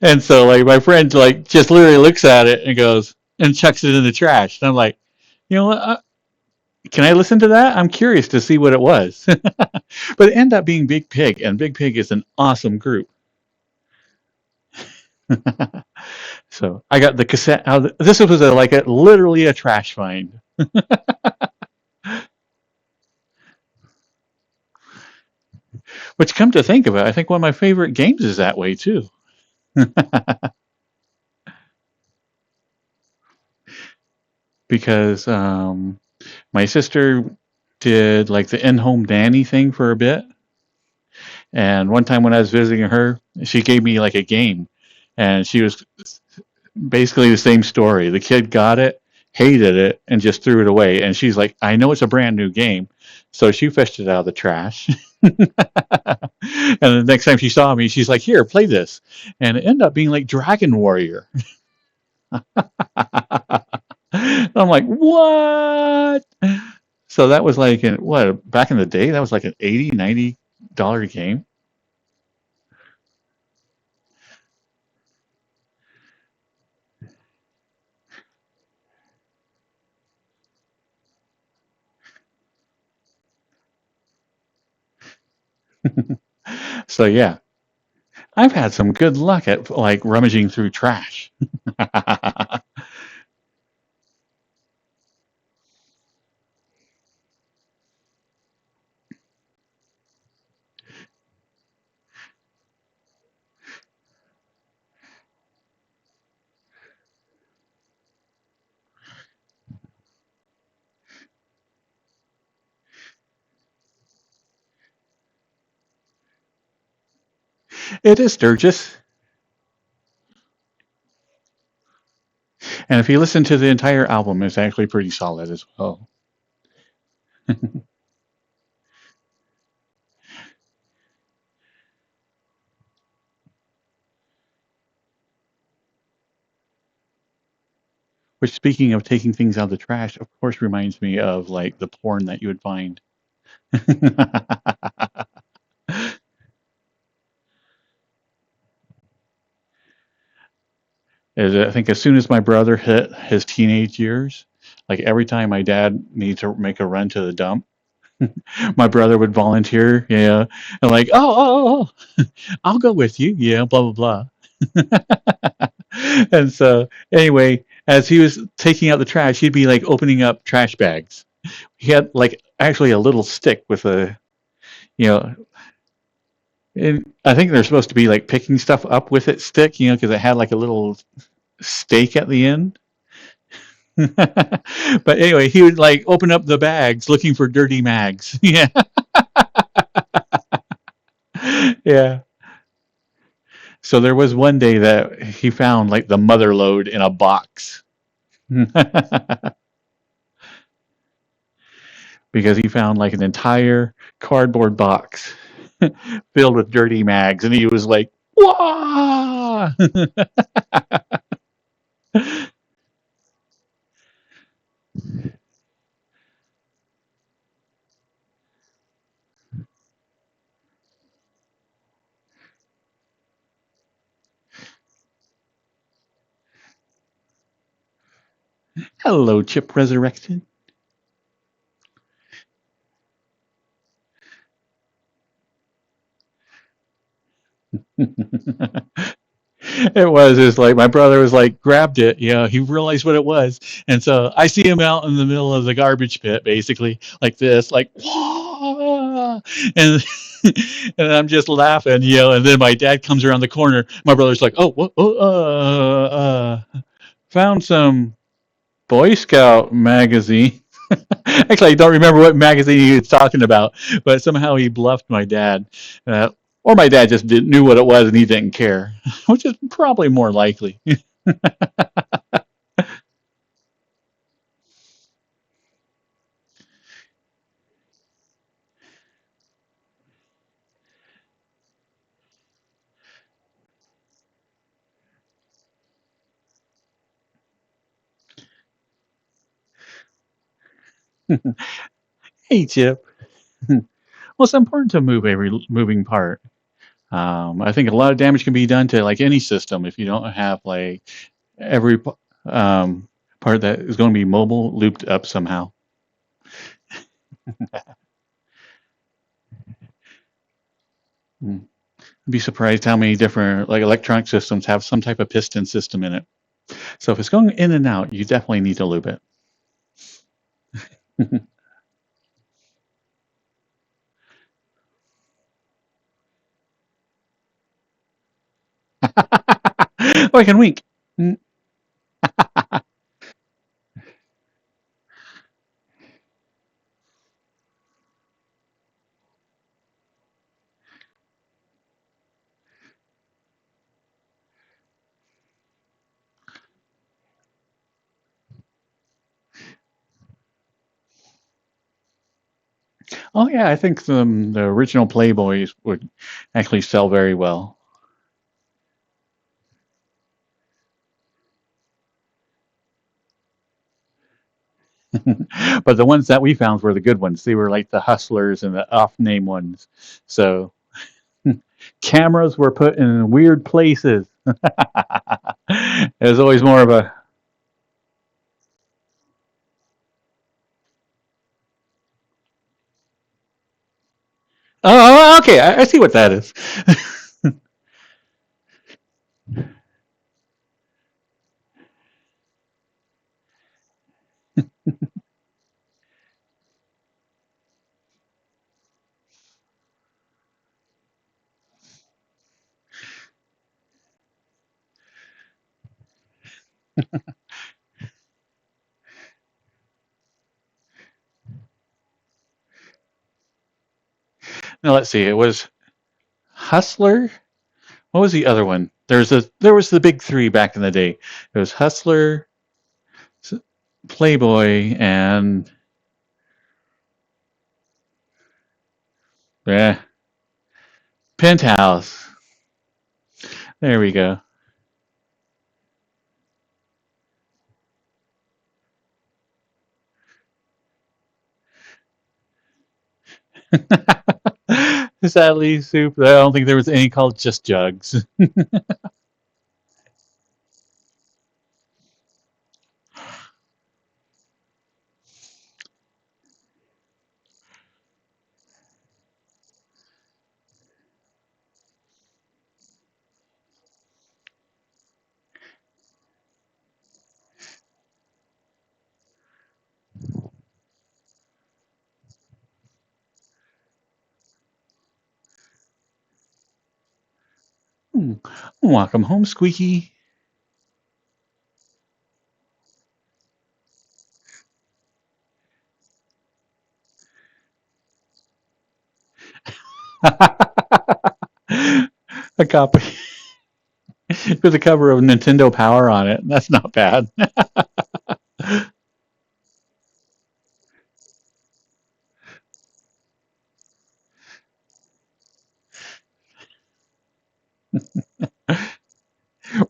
And so like my friend like just literally looks at it and goes and chucks it in the trash. And I'm like, you know what? Can I listen to that? I'm curious to see what it was. But it ended up being Big Pig, and Big Pig is an awesome group. So I got the cassette out. This was literally a trash find. Which, come to think of it, I think one of my favorite games is that way too. Because my sister did like the in-home nanny thing for a bit, and one time when I was visiting her, she gave me like a game, and she was basically the same story. The kid got it, hated it, and just threw it away. And she's like, "I know it's a brand new game," so she fished it out of the trash. And the next time she saw me, she's like, "Here, play this," and it ended up being like Dragon Warrior. I'm like, "What?" So that was like what, back in the day, that was like an $80-$90 game. So yeah, I've had some good luck at like rummaging through trash. It is Sturgis. And if you listen to the entire album, it's actually pretty solid as well. Which, speaking of taking things out of the trash, of course, reminds me of like the porn that you would find. I think as soon as my brother hit his teenage years, like every time my dad needs to make a run to the dump, my brother would volunteer, yeah, and like, I'll go with you, yeah, blah blah blah. And so anyway, as he was taking out the trash, he'd be like opening up trash bags. He had like actually a little stick with a, you know, and I think they're supposed to be like picking stuff up with it stick, because it had like a little stake at the end. But anyway, he would like open up the bags looking for dirty mags. Yeah. Yeah. So there was one day that he found like the mother lode in a box. because he found like an entire cardboard box filled with dirty mags, and he was like, "Wah!" Hello, Chip Resurrected. It was. It's like my brother was like grabbed it. He realized what it was, and so I see him out in the middle of the garbage pit, basically like this, like, "Wah!" and and I'm just laughing, And then my dad comes around the corner. My brother's like, "Oh, what? Found some Boy Scout magazine." Actually, I don't remember what magazine he was talking about, but somehow he bluffed my dad. Or my dad just knew what it was and he didn't care, which is probably more likely. Hey, Chip. Well, it's important to move every moving part. I think a lot of damage can be done to like any system if you don't have like every um, part that is going to be mobile looped up somehow. Mm. I'd be surprised how many different like electronic systems have some type of piston system in it. So if it's going in and out, you definitely need to lube it. Oh, I can wink. Mm. Oh yeah, I think the original Playboys would actually sell very well. But the ones that we found were the good ones. They were like the hustlers and the off-name ones. So cameras were put in weird places. It was always more of a, oh, okay, I see what that is. Now let's see. It was Hustler. What was the other one? There was the big three back in the day. It was Hustler, Playboy, and yeah, Penthouse. There we go. Sadly, soup. I don't think there was any called just jugs. Welcome home, Squeaky. A copy with a cover of Nintendo Power on it. That's not bad.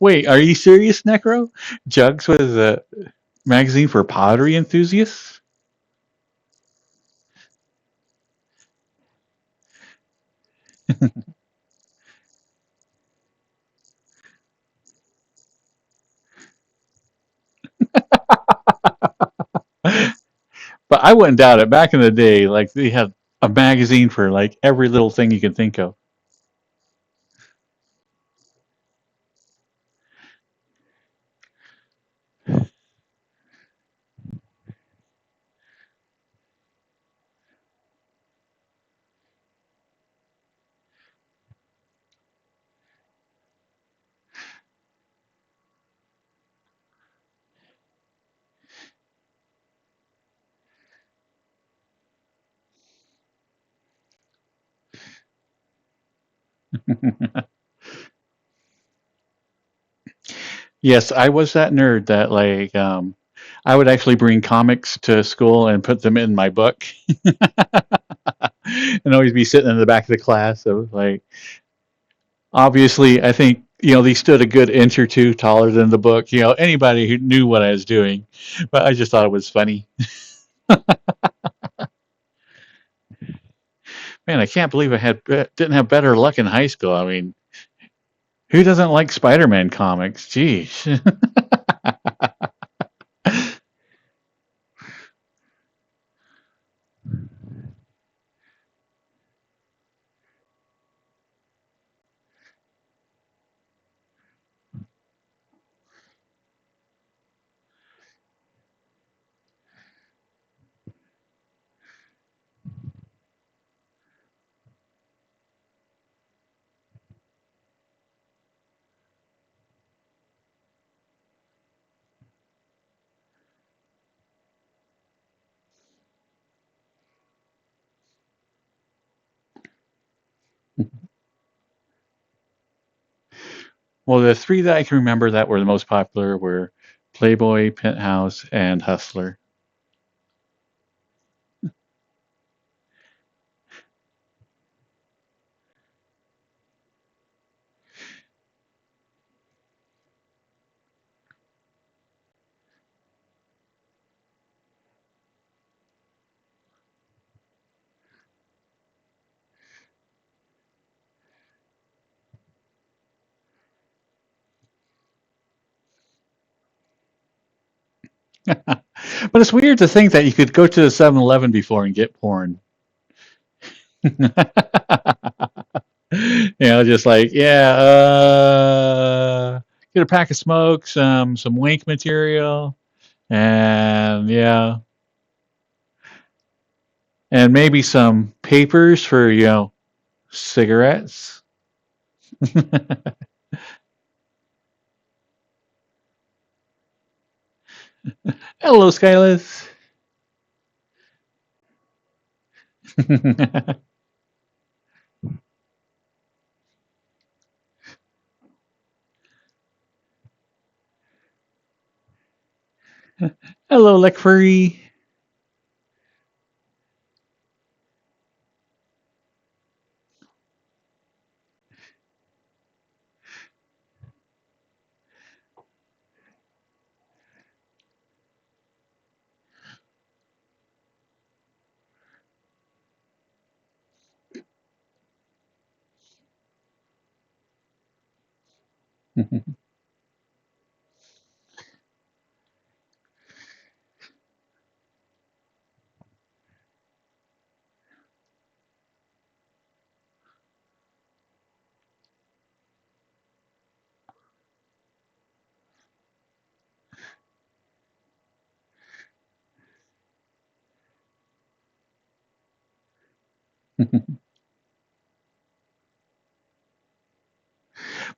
Wait, are you serious, Necro? Jugs was a magazine for pottery enthusiasts? But I wouldn't doubt it. Back in the day, like they had a magazine for like every little thing you can think of. Yes, I was that nerd that like I would actually bring comics to school and put them in my book and always be sitting in the back of the class. So like obviously I think they stood a good inch or two taller than the book. Anybody who knew what I was doing, but I just thought it was funny. Man, I can't believe didn't have better luck in high school. I mean, who doesn't like Spider-Man comics? Jeez. Well, the three that I can remember that were the most popular were Playboy, Penthouse, and Hustler. But it's weird to think that you could go to the 7-Eleven before and get porn. Just like, yeah, get a pack of smokes, some wink material, and yeah, and maybe some papers for, cigarettes. Hello, Skyless. Hello, Lekfurry.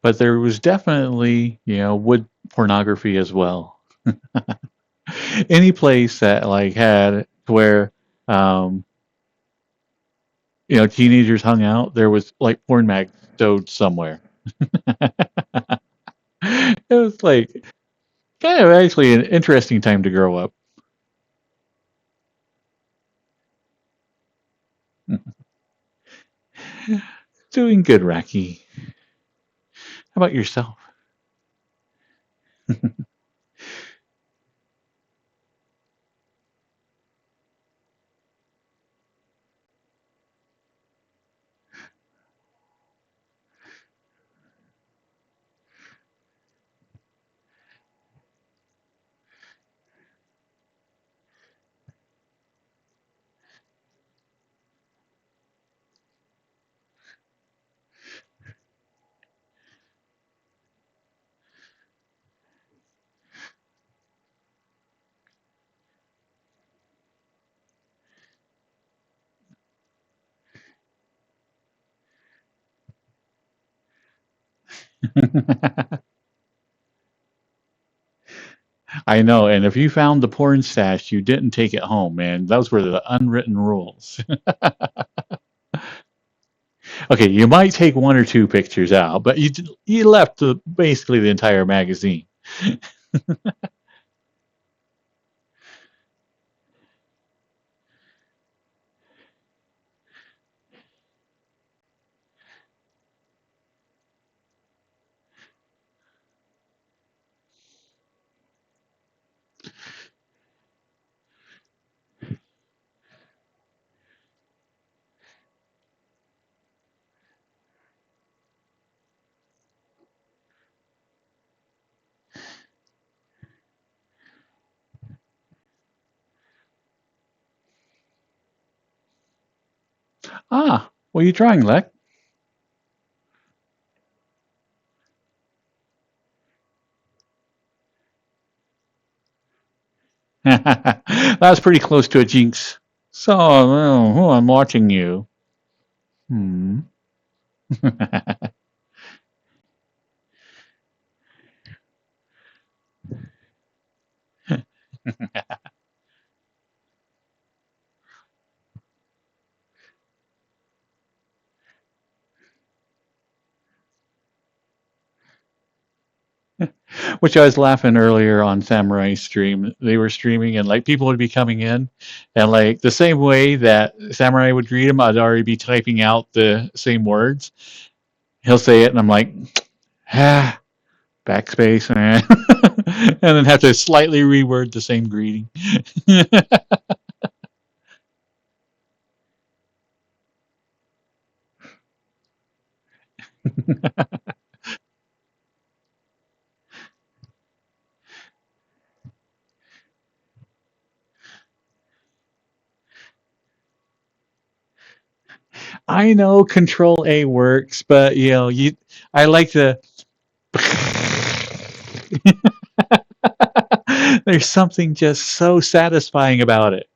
But there was definitely, wood pornography as well. Any place that like had where um, teenagers hung out, there was like porn mag stowed somewhere. It was like kind of actually an interesting time to grow up. Doing good, Racky. How about yourself? I know, and if you found the porn stash, you didn't take it home, man. Those were the unwritten rules. Okay, you might take one or two pictures out, but you left basically the entire magazine. Ah, what are you trying, Lek? That's pretty close to a jinx. So, I'm watching you. Hmm. Which I was laughing earlier on Samurai stream. They were streaming and like people would be coming in and like the same way that Samurai would greet him, I'd already be typing out the same words. He'll say it and I'm like, ah, backspace, man. And then have to slightly reword the same greeting. I know Control A works, but I like the there's something just so satisfying about it.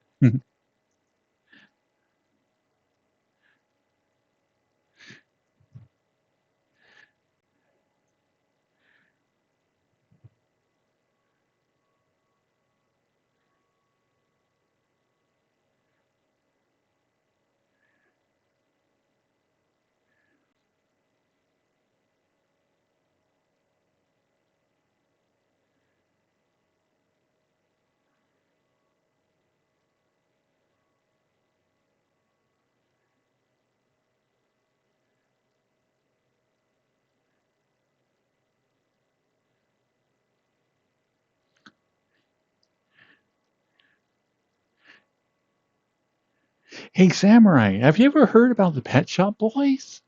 Hey, Samurai, have you ever heard about the Pet Shop Boys?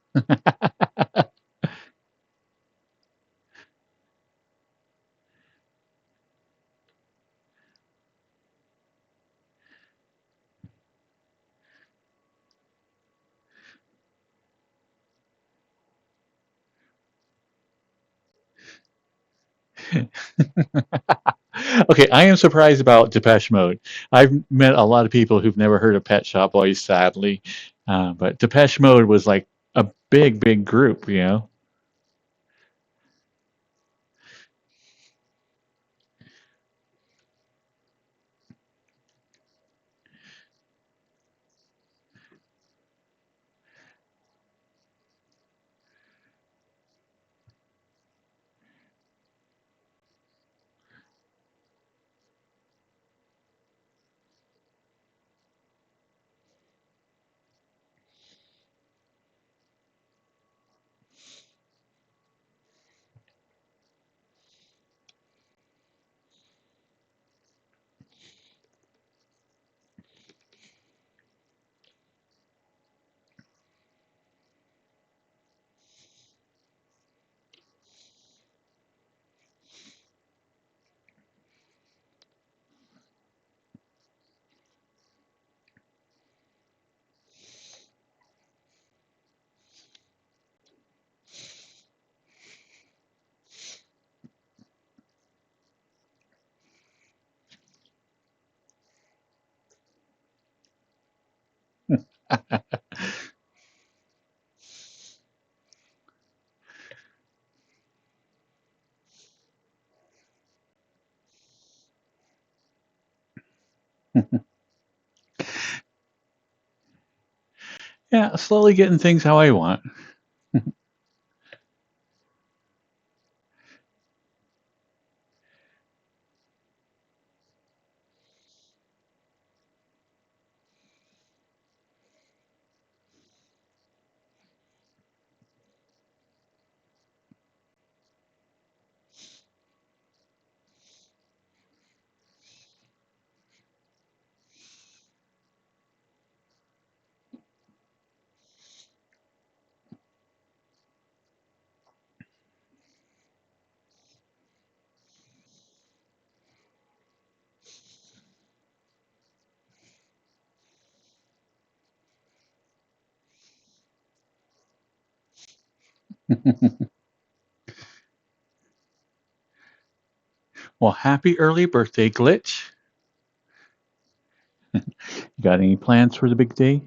Okay, I am surprised about Depeche Mode. I've met a lot of people who've never heard of Pet Shop Boys, sadly, but Depeche Mode was like a big, big group, you know. Yeah, slowly getting things how I want. Well, happy early birthday, Glitch. You got any plans for the big day?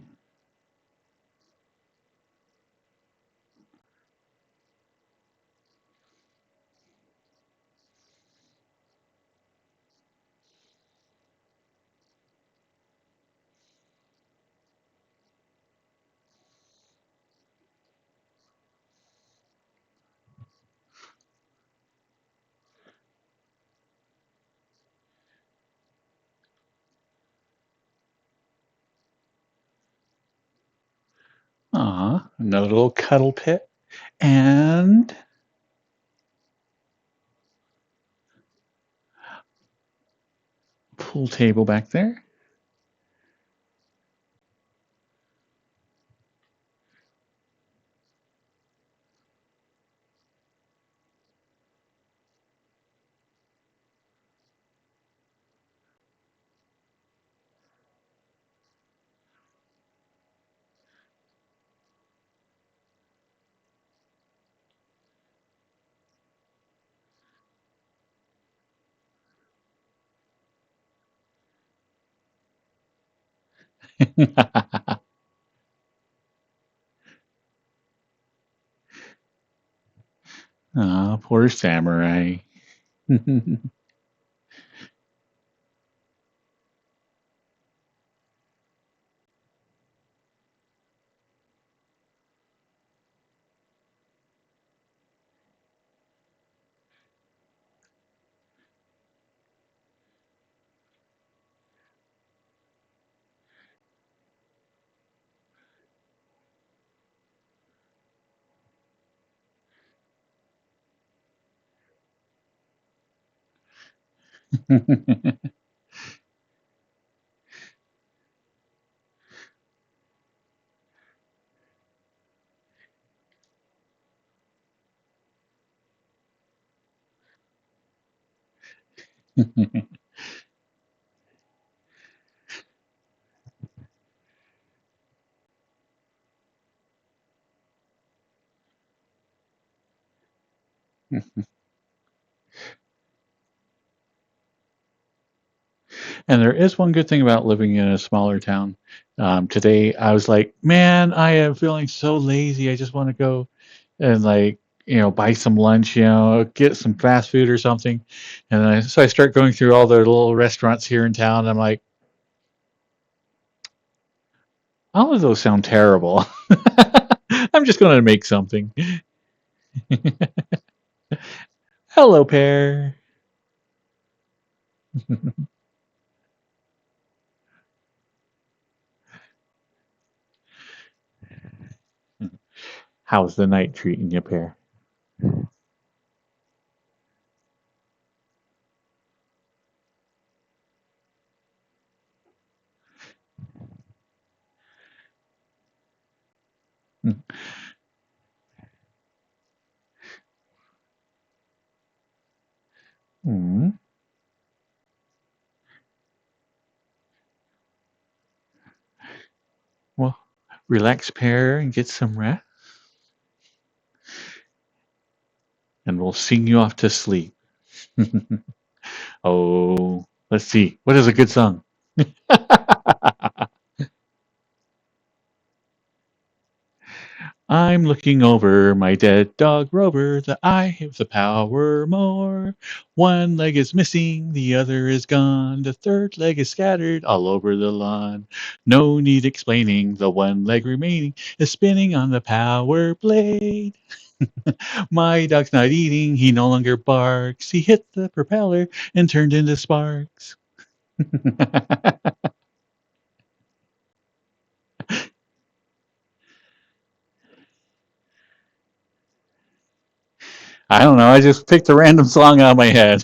Aw, another little cuddle pit. And pool table back there. Aw, poor samurai. And there is one good thing about living in a smaller town. Today, I was like, man, I am feeling so lazy. I just want to go and buy some lunch, get some fast food or something. And so I start going through all the little restaurants here in town. And I'm like, all of those sound terrible. I'm just going to make something. Hello, Pear. How's the night treating you, Pear? Mm. Well, relax, Pear, and get some rest. And we'll sing you off to sleep. Oh, let's see. What is a good song? I'm looking over my dead dog Rover, that I have the power more. One leg is missing, the other is gone, the third leg is scattered all over the lawn. No need explaining, the one leg remaining is spinning on the power blade. My dog's not eating, he no longer barks. He hit the propeller and turned into sparks. I don't know, I just picked a random song out of my head.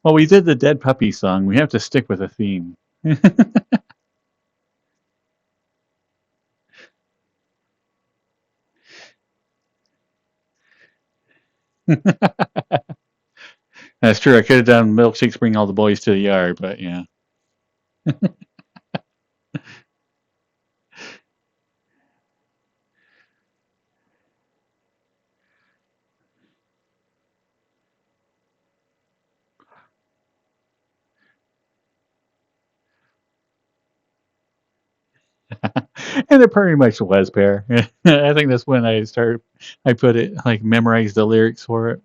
Well, we did the dead puppy song. We have to stick with a theme. That's true. I could have done milkshakes, bring all the boys to the yard, but yeah. And it pretty much was Pear. I think that's when I put it, like, memorized the lyrics for it.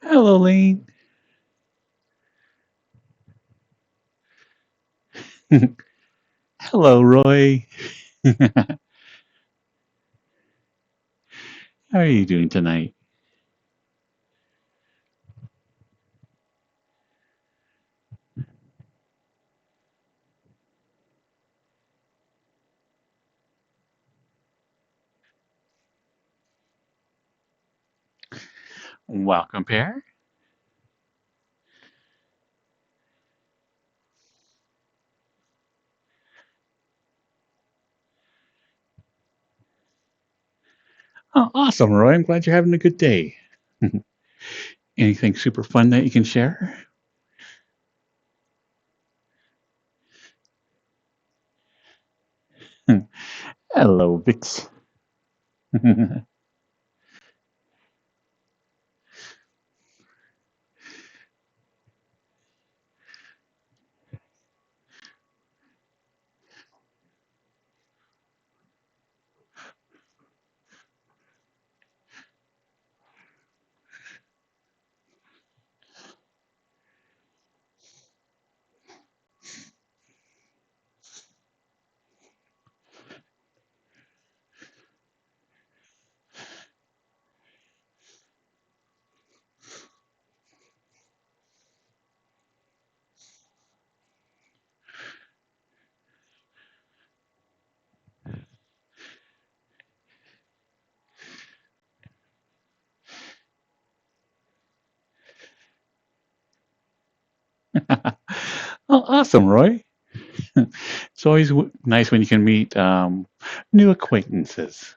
Hello, Lane. Hello, Roy. How are you doing tonight? Welcome, pair. Oh, awesome, Roy. I'm glad you're having a good day. Anything super fun that you can share? Hello, Vix. Oh, awesome, Roy. It's always nice when you can meet new acquaintances.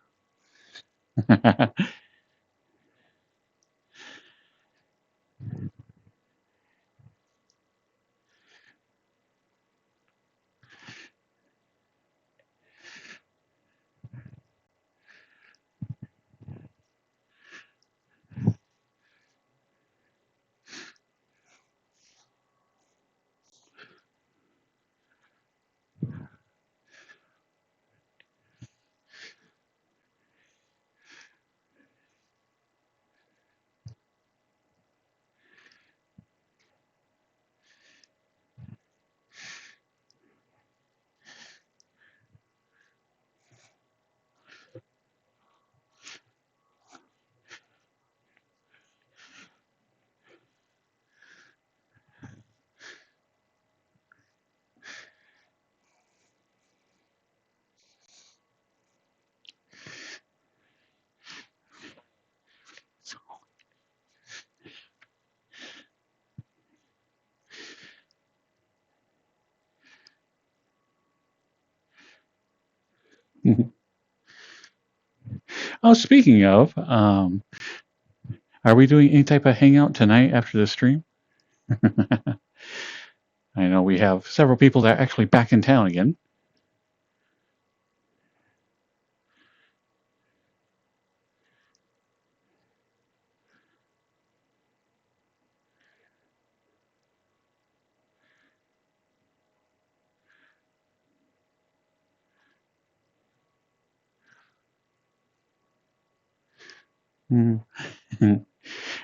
Oh, speaking of, are we doing any type of hangout tonight after the stream? I know we have several people that are actually back in town again. Mm.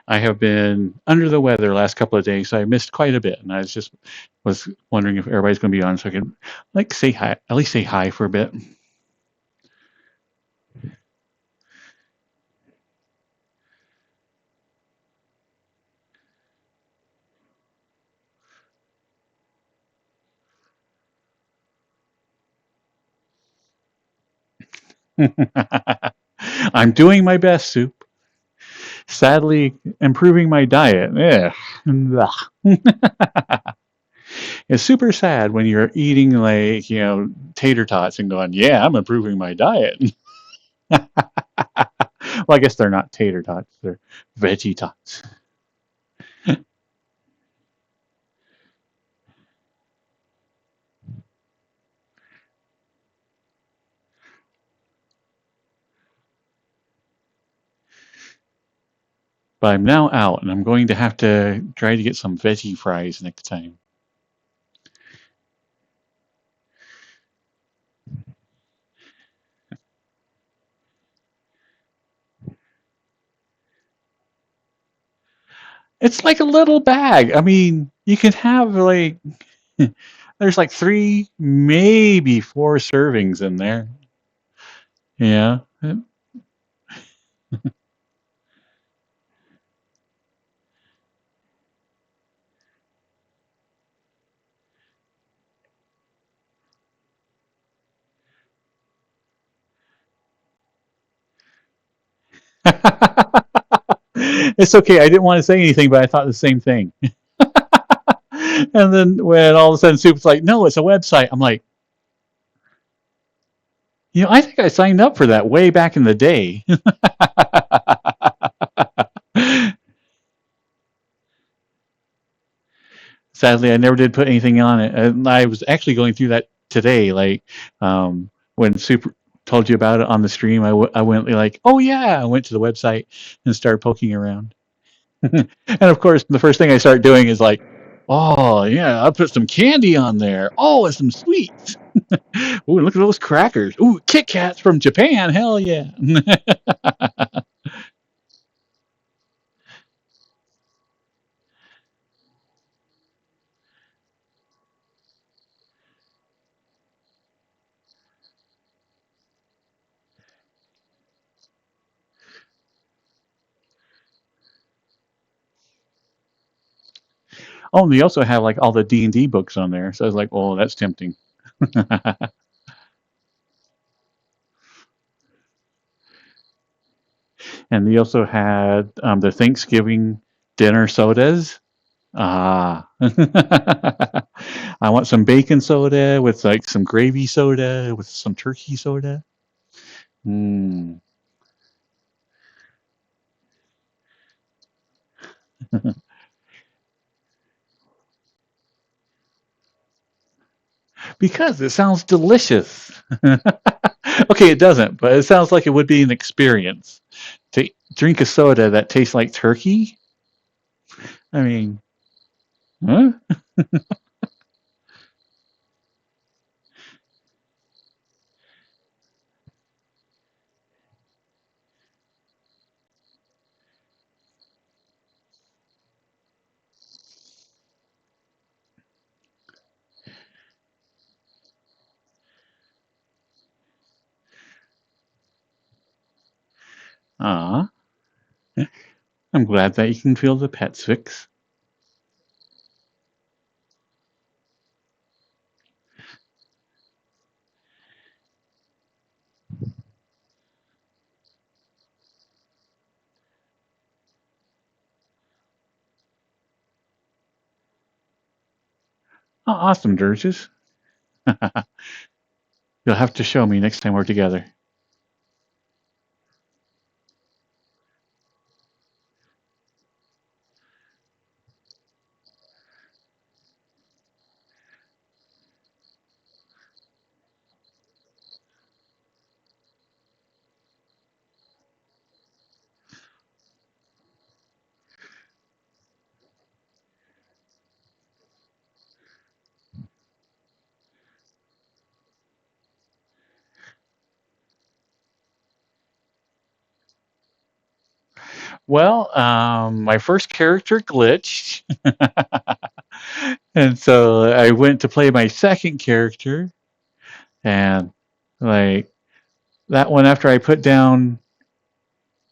I have been under the weather the last couple of days, so I missed quite a bit, and I was wondering if everybody's going to be on, so I could like say hi, at least say hi for a bit. I'm doing my best, Soup. Sadly, improving my diet. It's super sad when you're eating like, tater tots and going, yeah, I'm improving my diet. Well, I guess they're not tater tots, they're veggie tots. But I'm now out and I'm going to have to try to get some veggie fries next time. It's like a little bag. I mean, you can have like, there's like three, maybe four servings in there. Yeah. It's okay. I didn't want to say anything, but I thought the same thing. And then when all of a sudden Soup's like, no, it's a website. I'm like, I think I signed up for that way back in the day. Sadly, I never did put anything on it. And I was actually going through that today. Like, when Soup told you about it on the stream, I went like, oh yeah, I went to the website and started poking around. And of course, the first thing I start doing is like, oh yeah, I'll put some candy on there. Oh, and some sweets. Ooh, look at those crackers. Ooh, Kit Kats from Japan. Hell yeah. Oh, and they also have like all the D&D books on there. So I was like, oh, that's tempting. And they also had the Thanksgiving dinner sodas. Ah. I want some bacon soda with like some gravy soda with some turkey soda. Mm. Because it sounds delicious. Okay, it doesn't, but it sounds like it would be an experience to drink a soda that tastes like turkey. I mean, huh? Ah, I'm glad that you can feel the pets fix. Oh, awesome, Dirges. You'll have to show me next time we're together. Well, my first character glitched, and so I went to play my second character, and like that one after I put down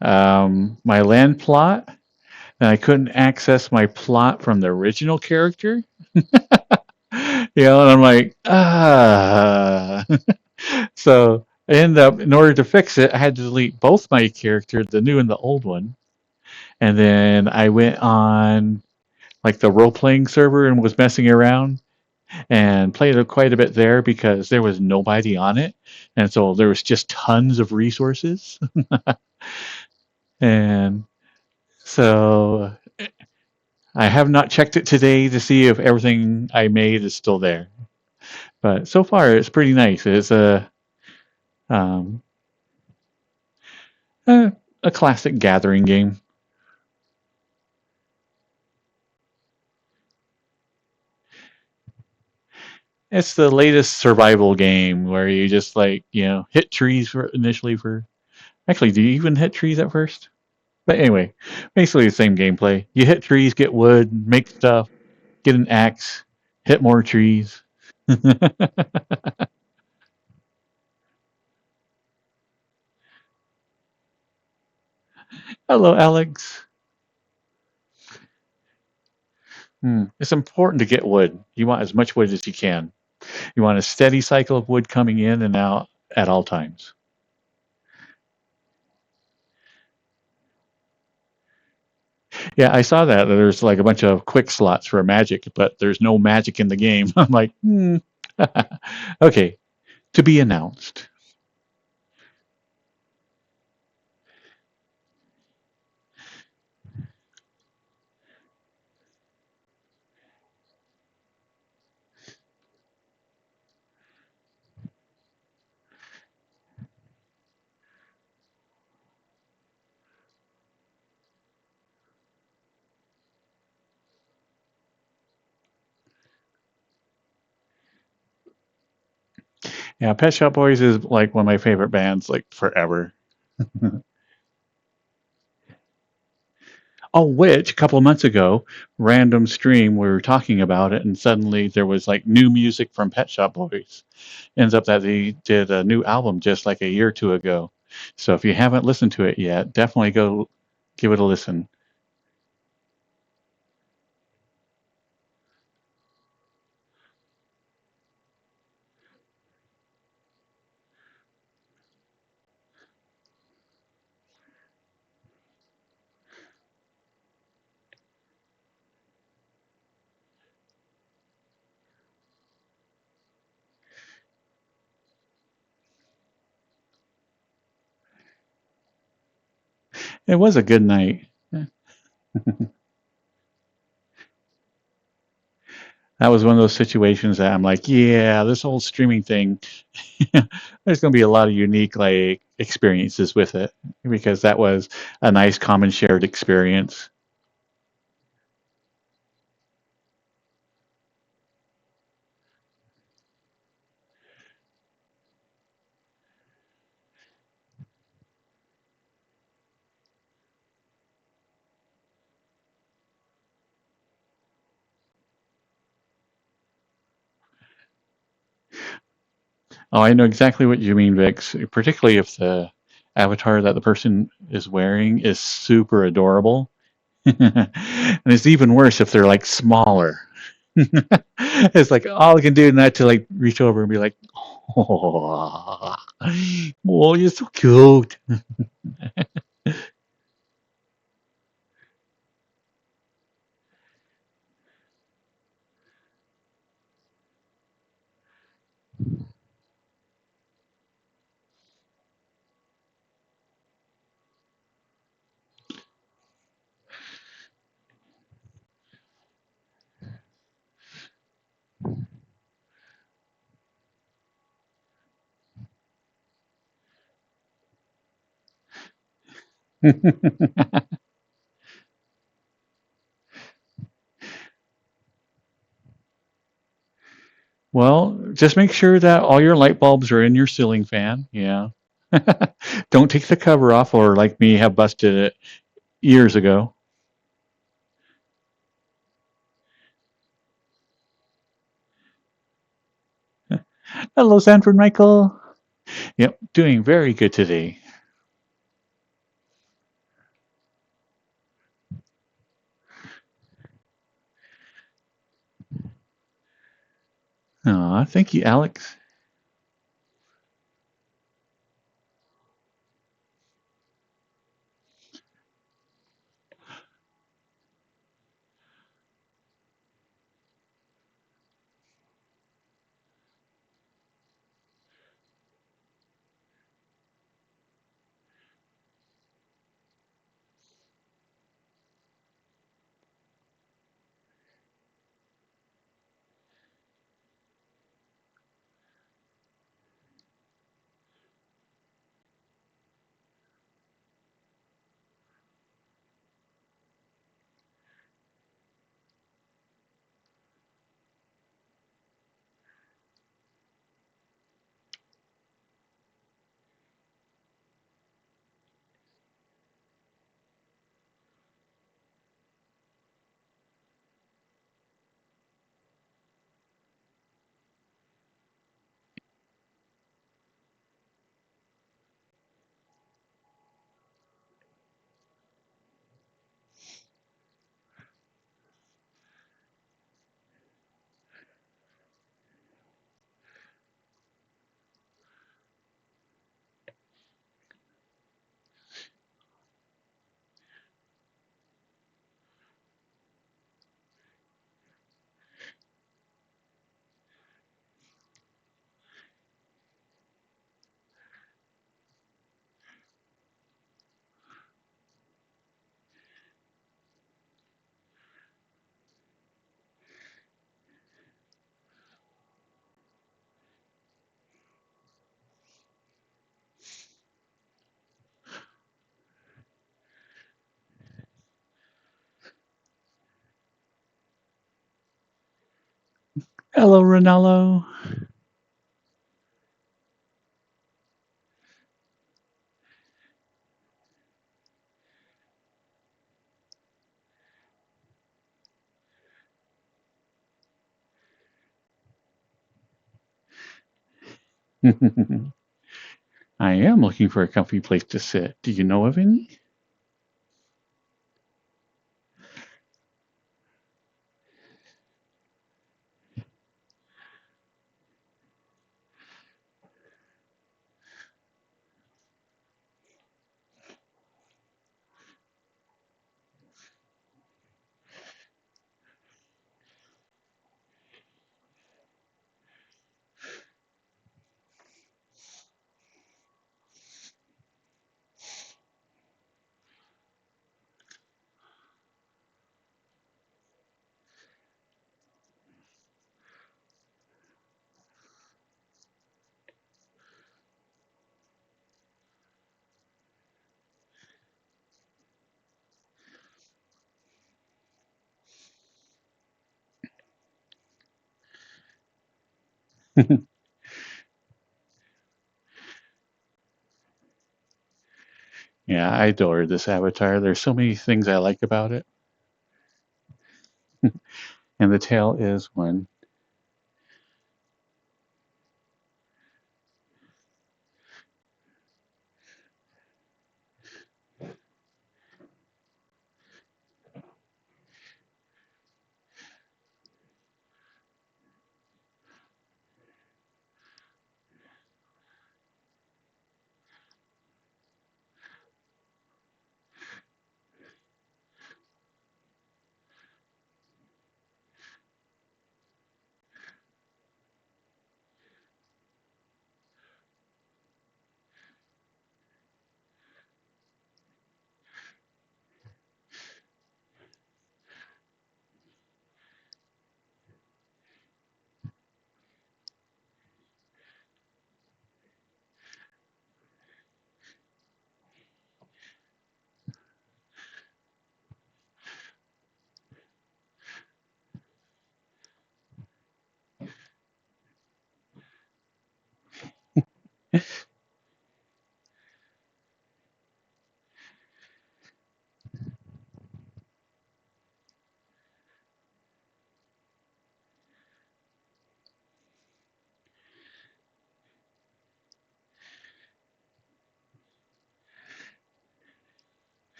my land plot, and I couldn't access my plot from the original character. And I'm like, ah. So I ended up, in order to fix it, I had to delete both my characters, the new and the old one. And then I went on like the role playing server and was messing around and played it quite a bit there because there was nobody on it. And so there was just tons of resources. And so I have not checked it today to see if everything I made is still there. But so far, it's pretty nice. It's um, a classic gathering game. It's the latest survival game where you just like hit trees initially for. Actually, do you even hit trees at first? But anyway, basically the same gameplay. You hit trees, get wood, make stuff, get an axe, hit more trees. Hello, Alex. It's important to get wood. You want as much wood as you can. You want a steady cycle of wood coming in and out at all times. Yeah, I saw that. There's like a bunch of quick slots for magic, but there's no magic in the game. I'm like, okay, to be announced. Yeah, Pet Shop Boys is like one of my favorite bands, like forever. Oh, which a couple of months ago, random stream, we were talking about it, and suddenly there was like new music from Pet Shop Boys. Ends up that they did a new album just like a year or two ago. So if you haven't listened to it yet, definitely go give it a listen. It was a good night. That was one of those situations that I'm like, yeah, this whole streaming thing, there's going to be a lot of unique like experiences with it because that was a nice common shared experience. Oh, I know exactly what you mean, Vix, particularly if the avatar that the person is wearing is super adorable. And it's even worse if they're like smaller. It's like all I can do not to like reach over and be like, oh, oh you're so cute. Well, just make sure that all your light bulbs are in your ceiling fan. Yeah. Don't take the cover off or like me have busted it years ago. Hello, Sanford Michael. Yep, doing very good today. Aw, thank you, Alex. Hello, Ronaldo. I am looking for a comfy place to sit. Do you know of any? Yeah, I adore this avatar. There's so many things I like about it. And the tail is one.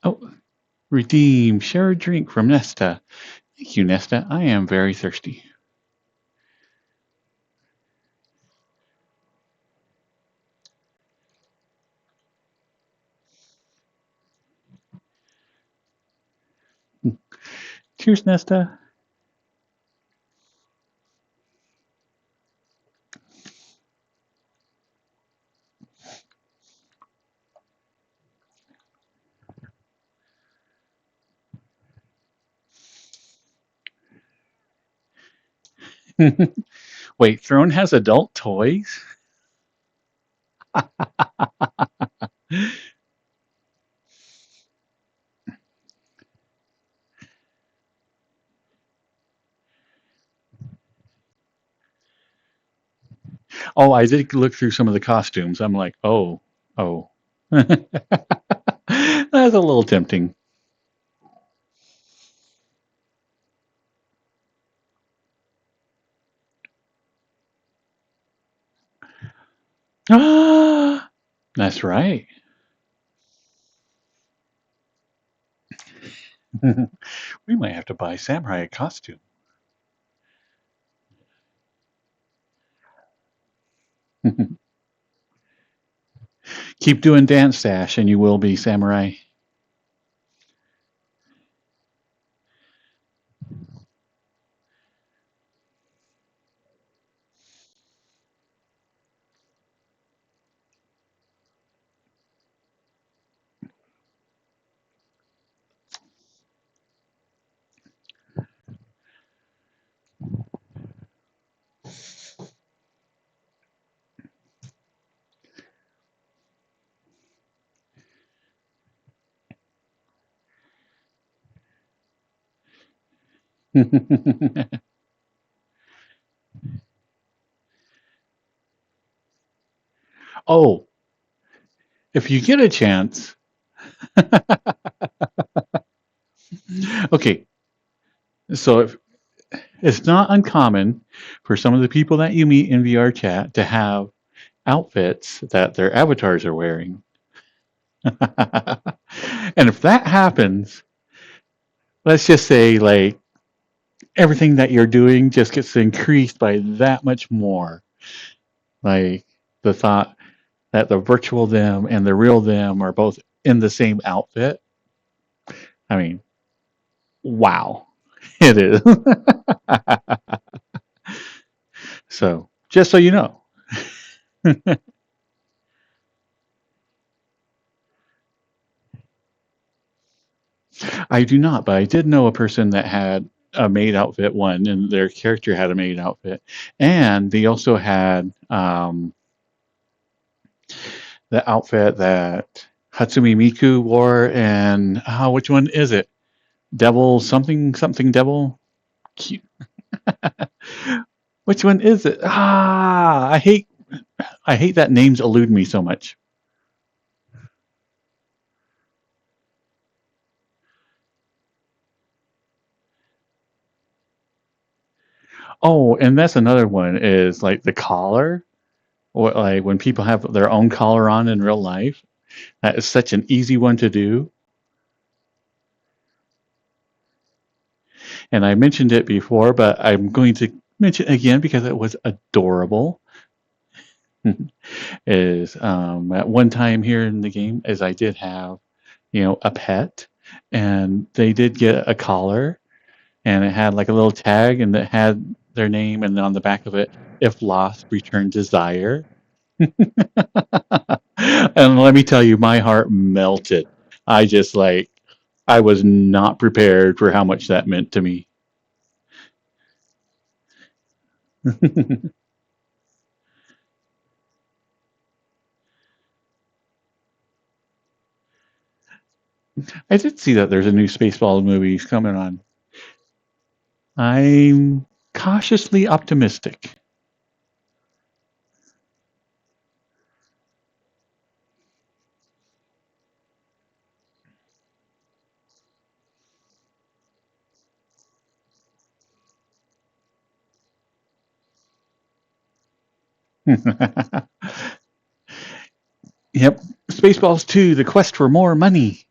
Oh, redeem. Share a drink from Nesta. Thank you, Nesta. I am very thirsty. Cheers, Nesta. Wait, Throne has adult toys? Oh, I did look through some of the costumes. I'm like, oh, oh. That's a little tempting. That's right. We might have to buy Samurai a costume. Keep doing Dance Dash and you will be Samurai. Oh, if you get a chance, okay. So if, it's not uncommon for some of the people that you meet in VR chat to have outfits that their avatars are wearing. And if that happens, let's just say like everything that you're doing just gets increased by that much more. Like the thought that the virtual them and the real them are both in the same outfit. I mean, wow, it is. So just so you know, I do not, but I did know a person that had a maid outfit one, and their character had a maid outfit, and they also had the outfit that Hatsumi Miku wore, and which one is it? Devil something something devil. Which one is it? I hate that names elude me so much. Oh, and that's another one is like the collar, or like when people have their own collar on in real life. That is such an easy one to do. And I mentioned it before, but I'm going to mention it again because it was adorable. Is at one time here in the game, as I did have, a pet, and they did get a collar, and it had like a little tag, and it had their name, and then on the back of it, if lost, return desire. And let me tell you, my heart melted. I just like, I was not prepared for how much that meant to me. I did see that there's a new Spaceballs movie coming on. I'm cautiously optimistic. Yep. Spaceballs 2, The Quest for More Money.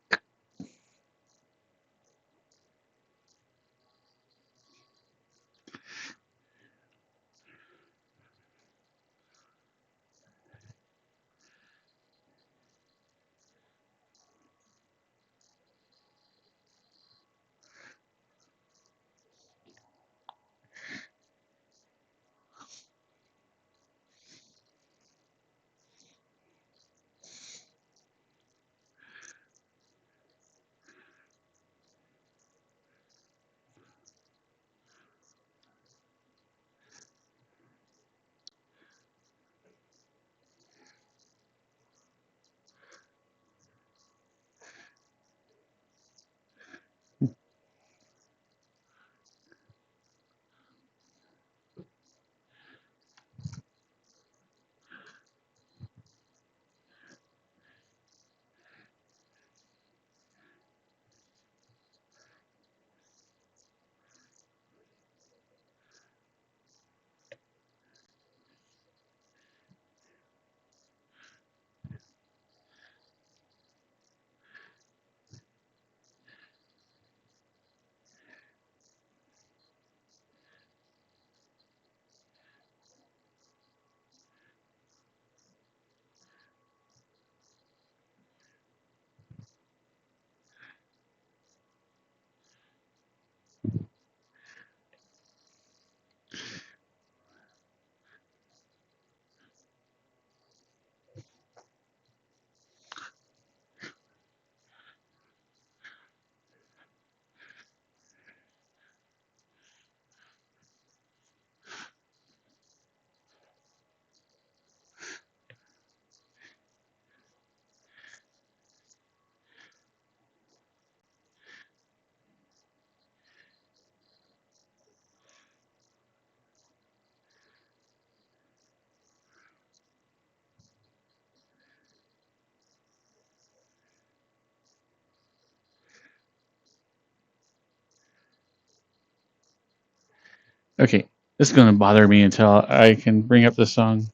Okay, this is going to bother me until I can bring up the song.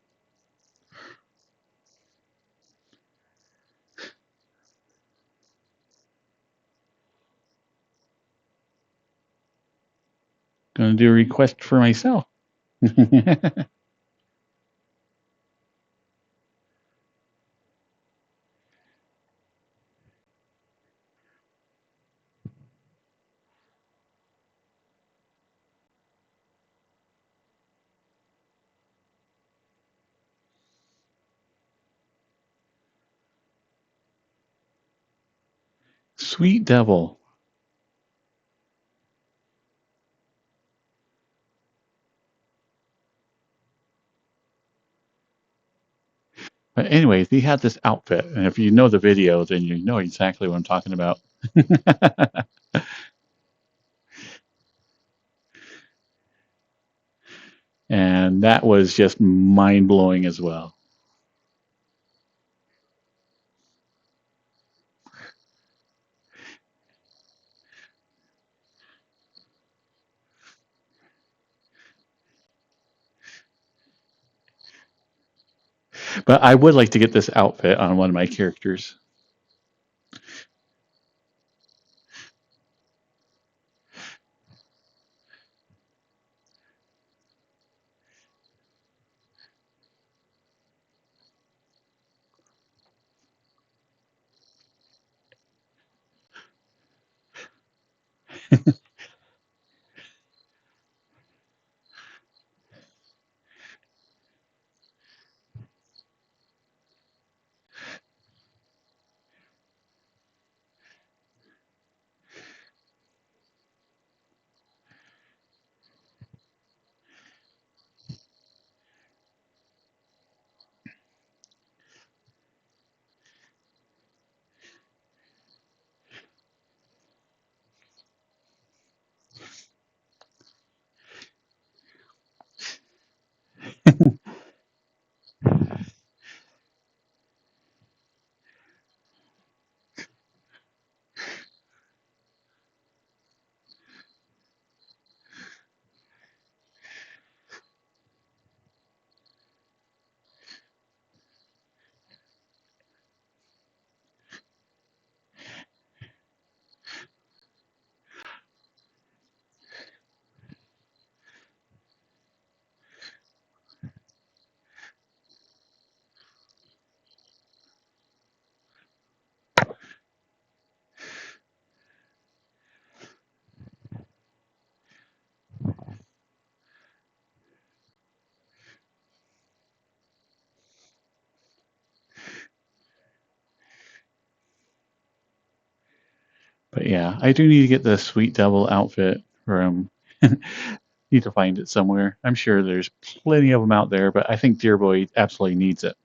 Going to do a request for myself. Sweet Devil. But anyways, he had this outfit, and if you know the video, then you know exactly what I'm talking about. And that was just mind blowing as well. But I would like to get this outfit on one of my characters. But yeah, I do need to get the Sweet Devil outfit from. Need to find it somewhere. I'm sure there's plenty of them out there, but I think Dear Boy absolutely needs it.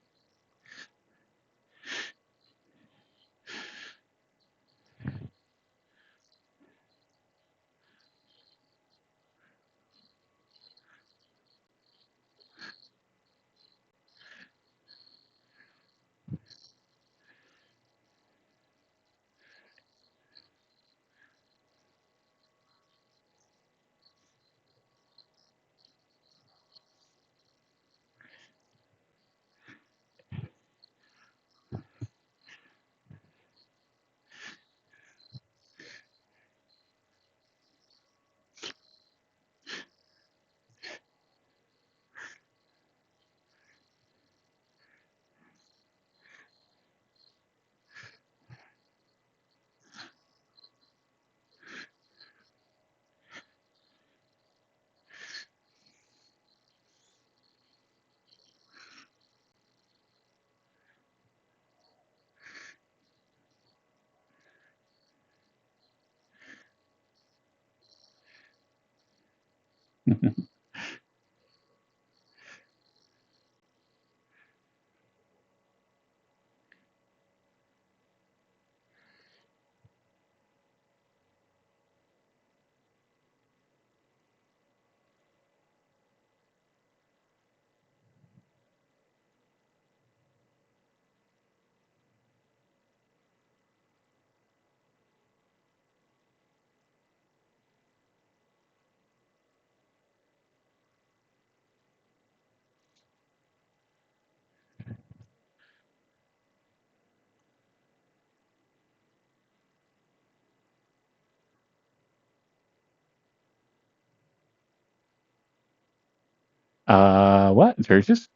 What? Churches?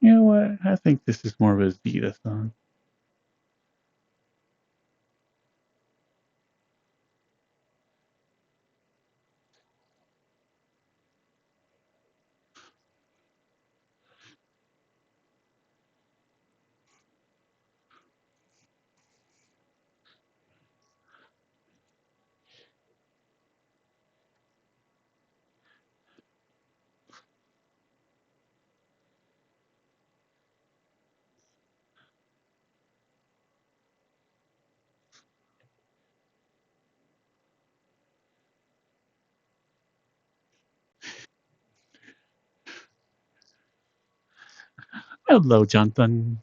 You know what? I think this is more of a Zeta song. Hello, Jonathan.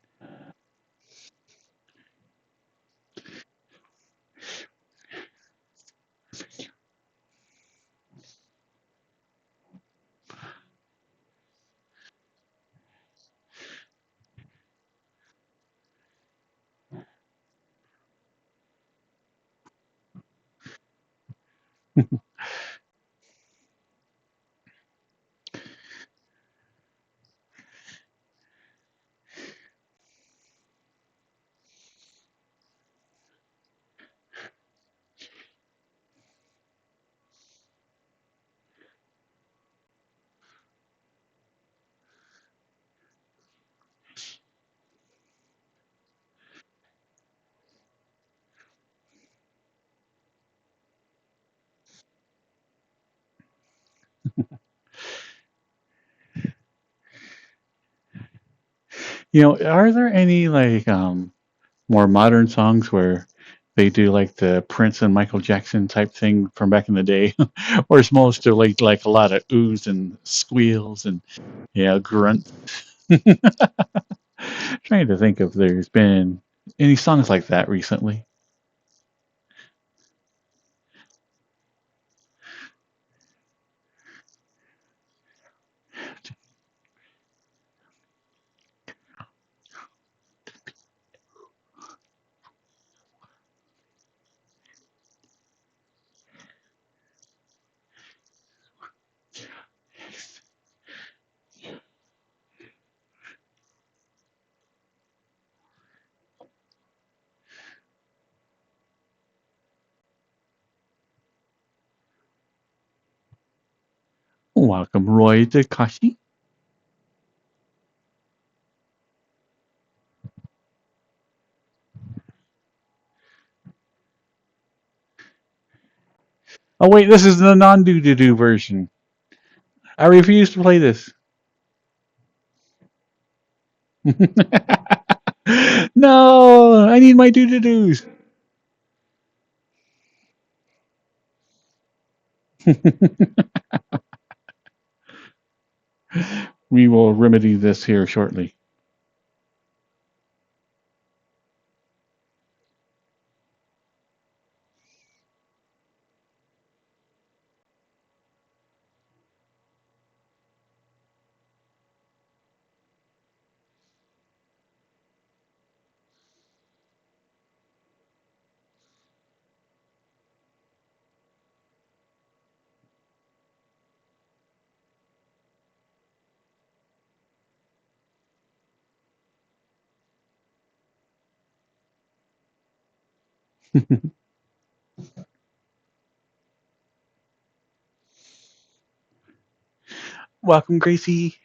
You know, are there any like more modern songs where they do like the Prince and Michael Jackson type thing from back in the day, or is most of like a lot of oohs and squeals and yeah grunts? Trying to think if there's been any songs like that recently. Welcome, Roy Takashi. Oh wait, this is the non-do-do-do version. I refuse to play this. No, I need my do-do-dos. We will remedy this here shortly. Welcome, Gracie.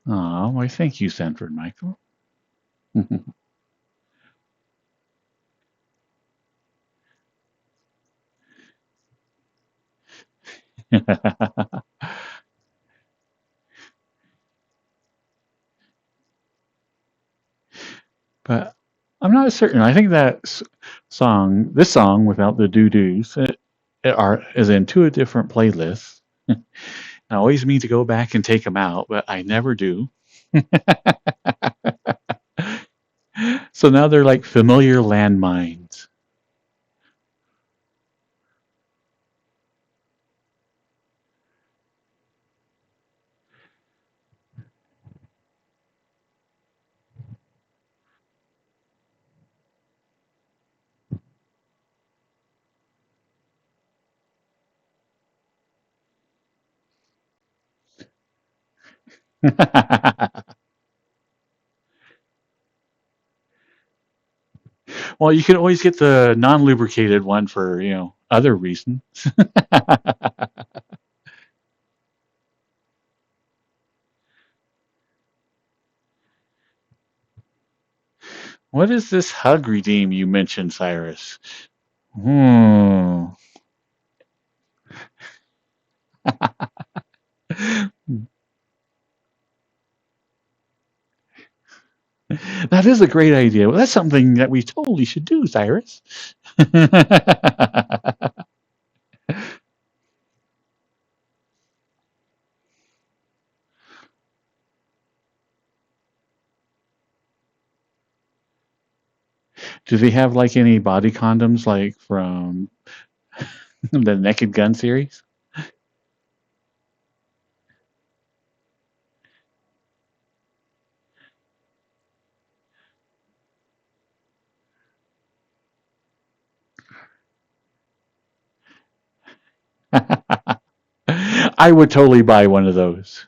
Oh, why thank you, Sanford Michael. But I'm not certain. I think that this song without the doo-doos, is in two different playlists. I always mean to go back and take them out, but I never do. So now they're like familiar landmines. Well, you can always get the non-lubricated one for, other reasons. What is this hug redeem you mentioned, Cyrus? Hmm. That is a great idea. Well, that's something that we totally should do, Cyrus. Do they have like any body condoms like from the Naked Gun series? I would totally buy one of those.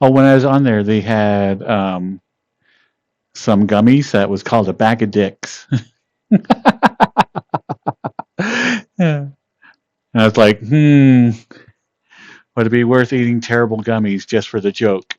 Oh, when I was on there, they had some gummies that was called a bag of dicks. Yeah. And I was like, would it be worth eating terrible gummies just for the joke?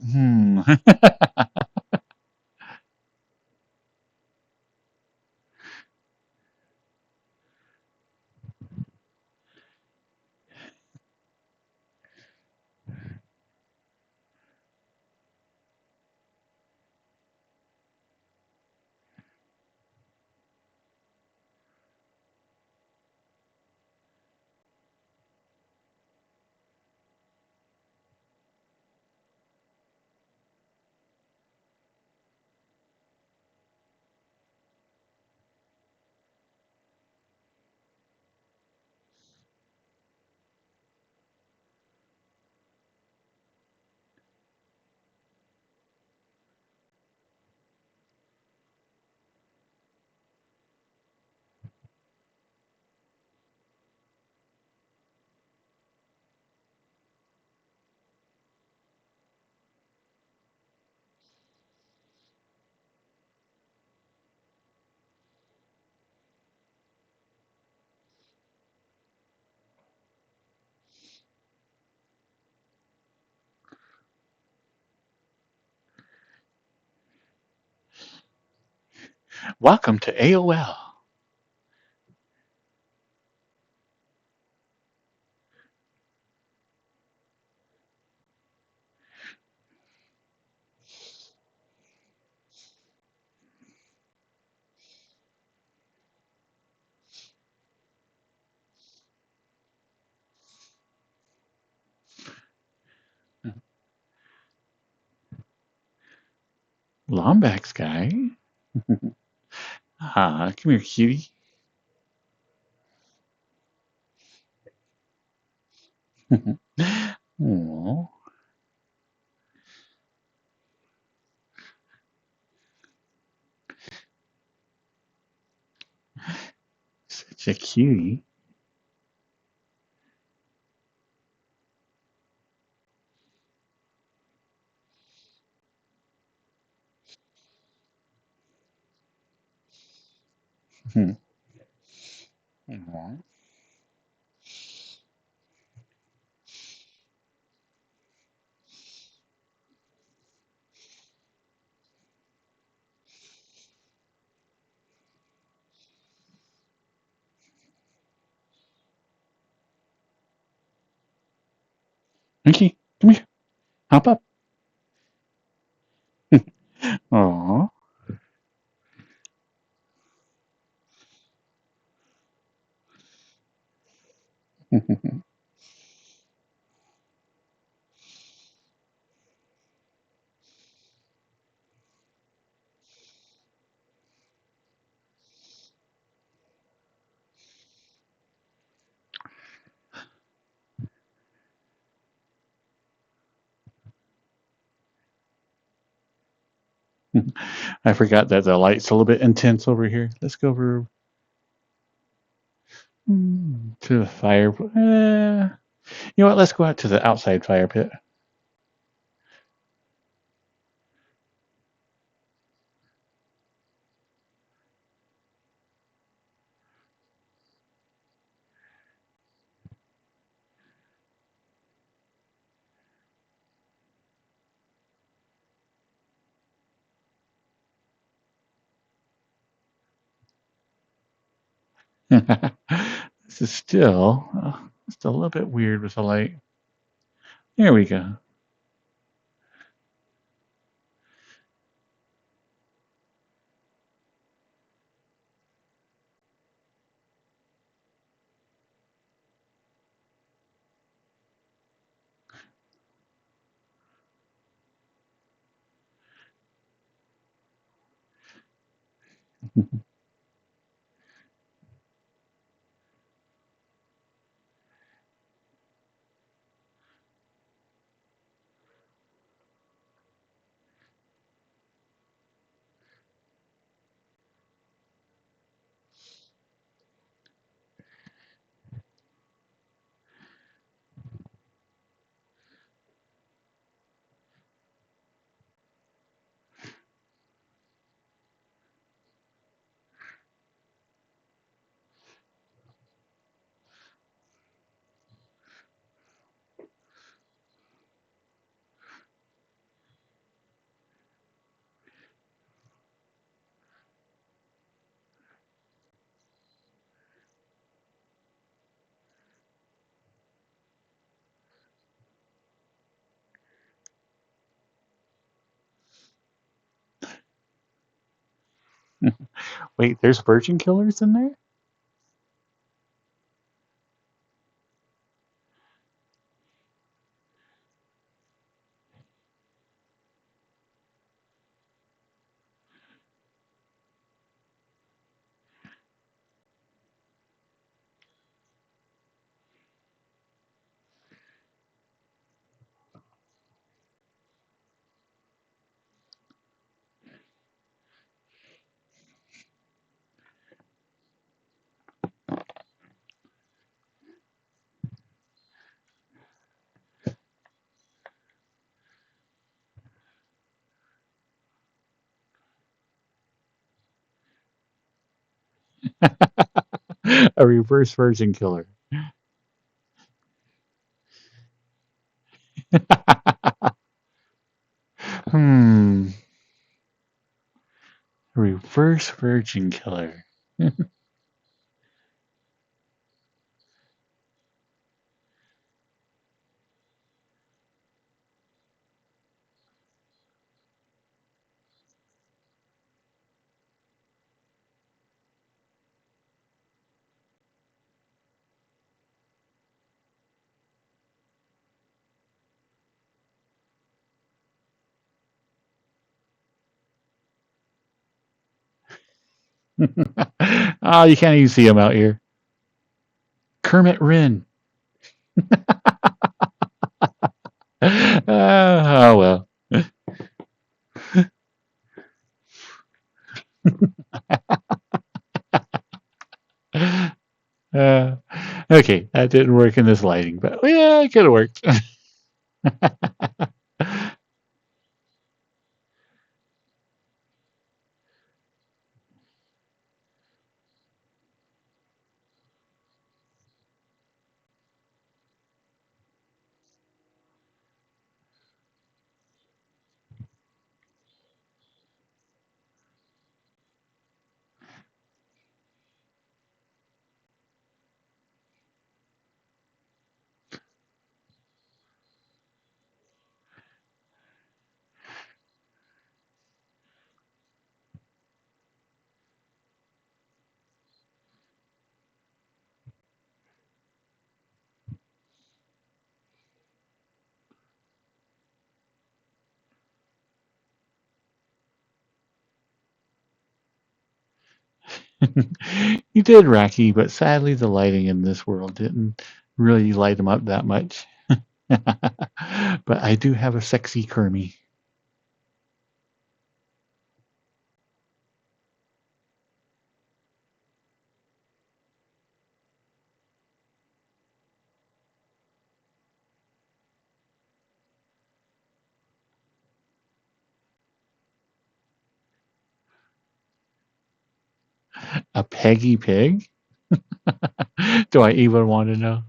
Welcome to AOL. Lombax guy. Ah, come here, cutie. Aww. Such a cutie. Aww. Mickey, come here. Hop up. Aww. I forgot that the light's a little bit intense over here. Let's go over to the fire. You know what? Let's go out to the outside fire pit. This is still just a little bit weird with the light. There we go. Wait, there's virgin killers in there? A reverse virgin killer. Hmm. first virgin killer. Oh, you can't even see him out here. Kermit Wren. Oh well. Uh, okay, that didn't work in this lighting, but yeah, it could have worked. You did, Racky, but sadly the lighting in this world didn't really light him up that much. But I do have a sexy Kermie. A Peggy Pig? Do I even want to know?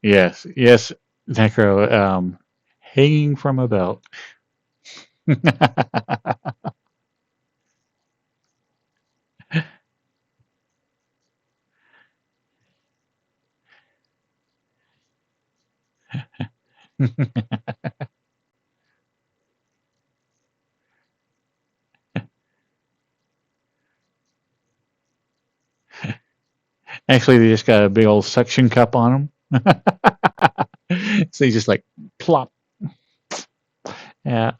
Yes, yes, Necro, hanging from a belt. Actually, they just got a big old suction cup on them. So you just like plop. Yeah.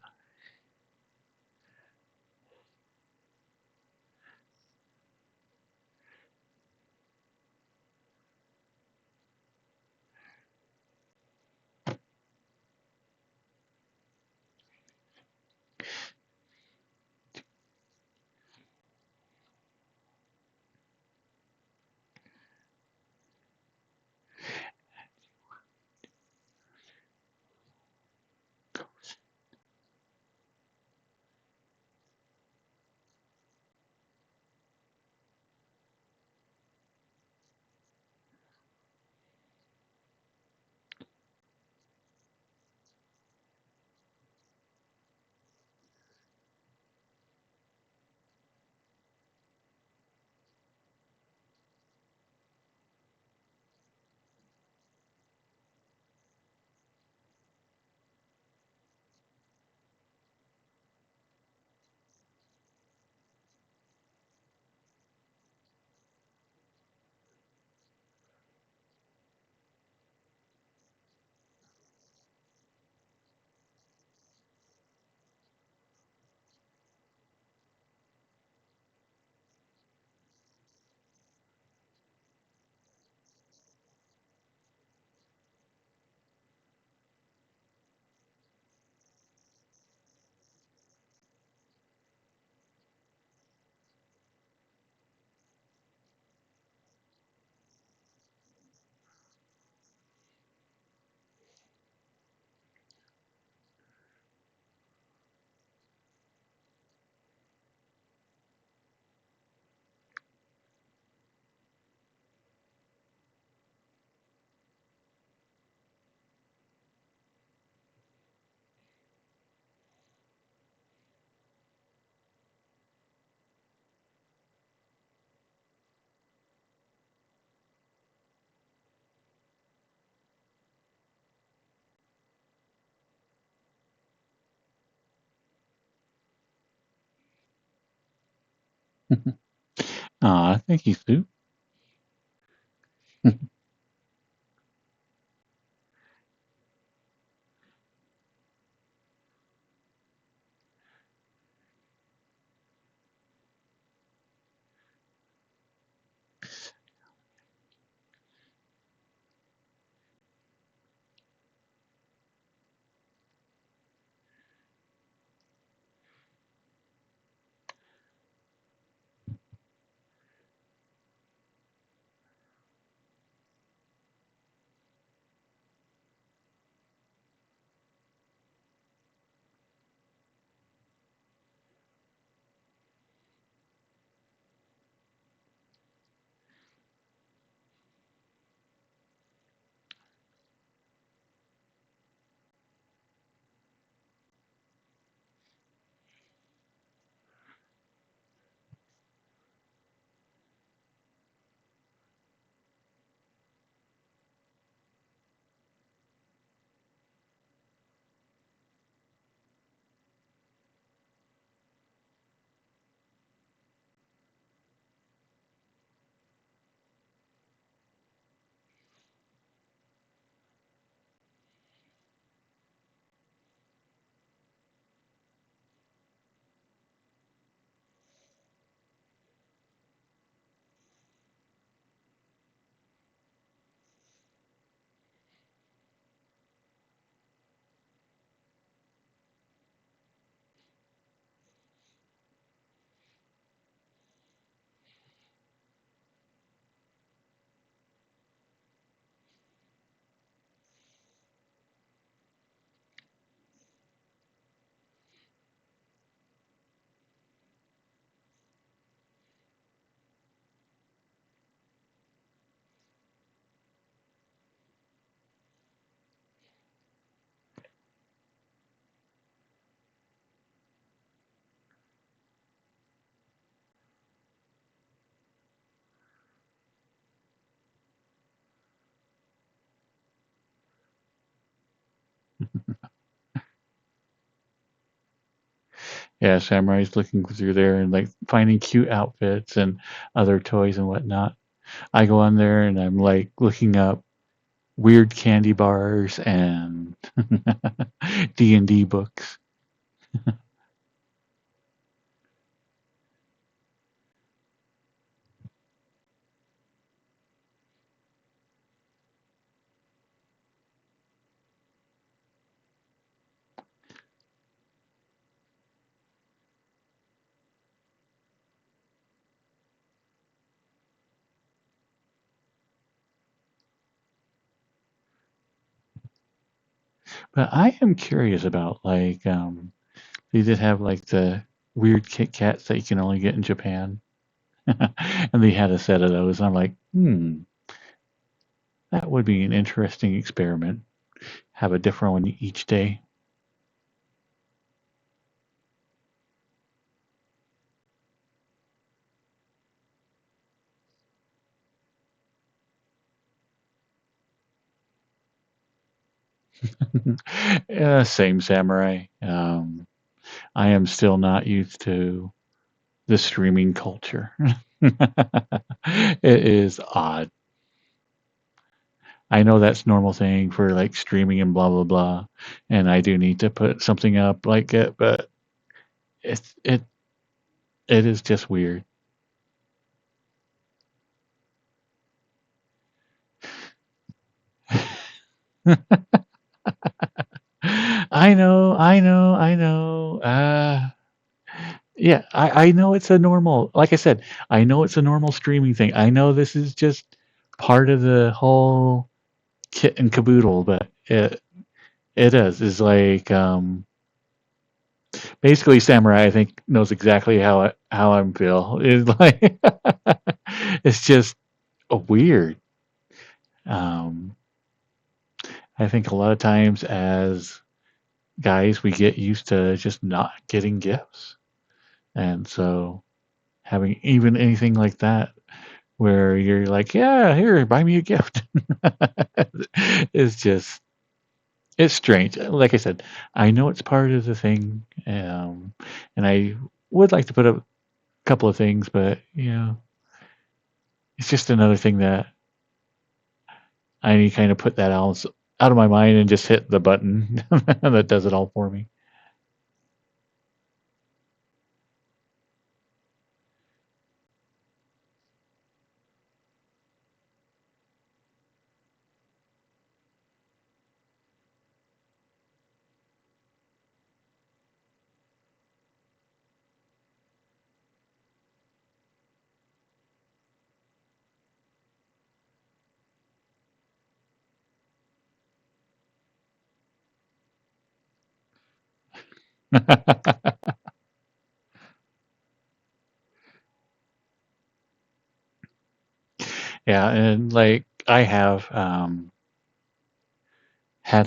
Aw, thank you, Sue. Yeah, Samurai's looking through there and like finding cute outfits and other toys and whatnot. I go on there and I'm like looking up weird candy bars and D&D books. But I am curious about like they did have like the weird Kit Kats that you can only get in Japan. And they had a set of those. I'm like, that would be an interesting experiment. Have a different one each day. Same Samurai. I am still not used to the streaming culture. It is odd. I know that's normal thing for like streaming and blah blah blah, and I do need to put something up like it, but it's it is just weird. I know. Yeah, I know it's a normal. Like I said, I know it's a normal streaming thing. I know this is just part of the whole kit and caboodle, but it is like basically Samurai. I think knows exactly how I'm feel. It's like it's just weird. Um, I think a lot of times as guys, we get used to just not getting gifts, and so having even anything like that where you're like, yeah, here, buy me a gift, is just it's strange. Like I said, I know it's part of the thing, and I would like to put up couple of things, but it's just another thing that I need to kind of put that out of my mind and just hit the button that does it all for me. Yeah, and like I have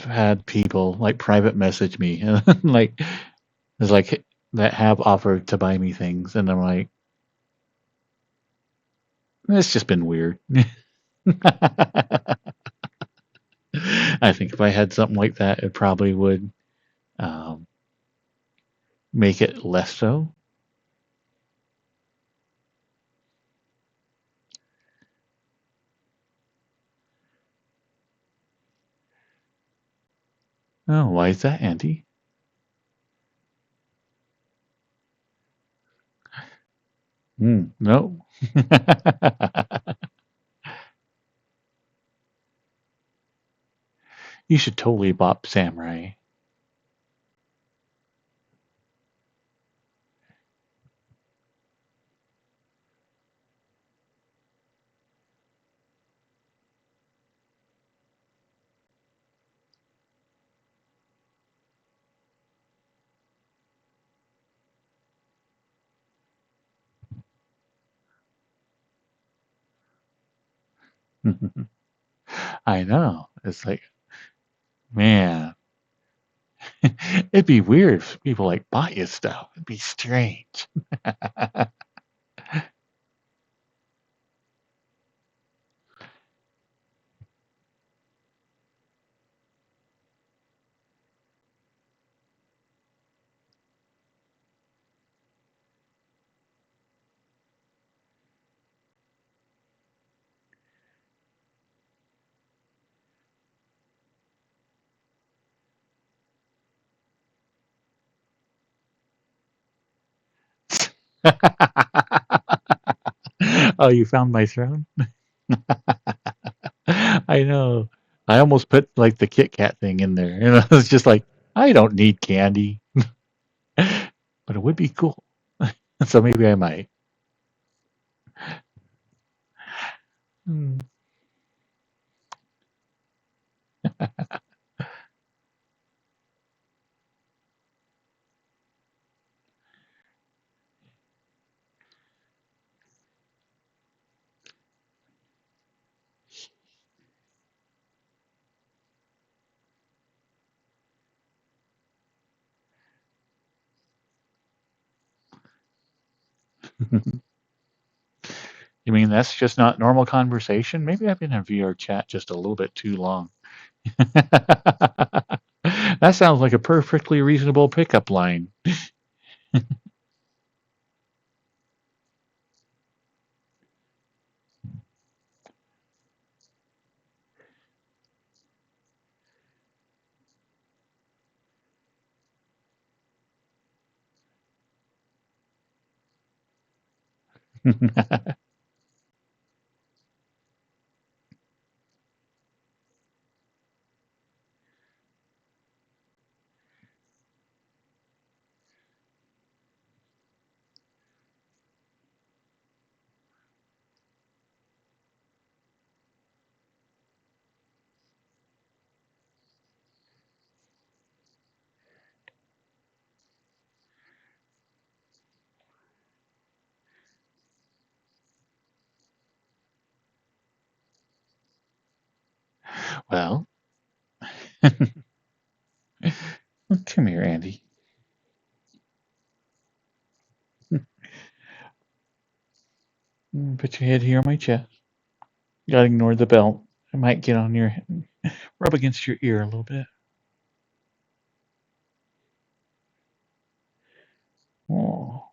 had people like private message me and like it's like that have offered to buy me things, and I'm like, it's just been weird. I think if I had something like that, it probably would um, make it less so. Oh, why is that, Andy? No. You should totally bop Samurai. I know. It's like, man, it'd be weird if people like bought you stuff. It'd be strange. Oh, you found my throne? I know. I almost put like the Kit Kat thing in there. And I was just like, I don't need candy, but it would be cool. So maybe I might. Hmm. You mean that's just not normal conversation? Maybe I've been in VR chat just a little bit too long. That sounds like a perfectly reasonable pickup line. Well, come here, Andy. Put your head here on my chest. You gotta ignore the belt. I might get on your rub against your ear a little bit. Oh,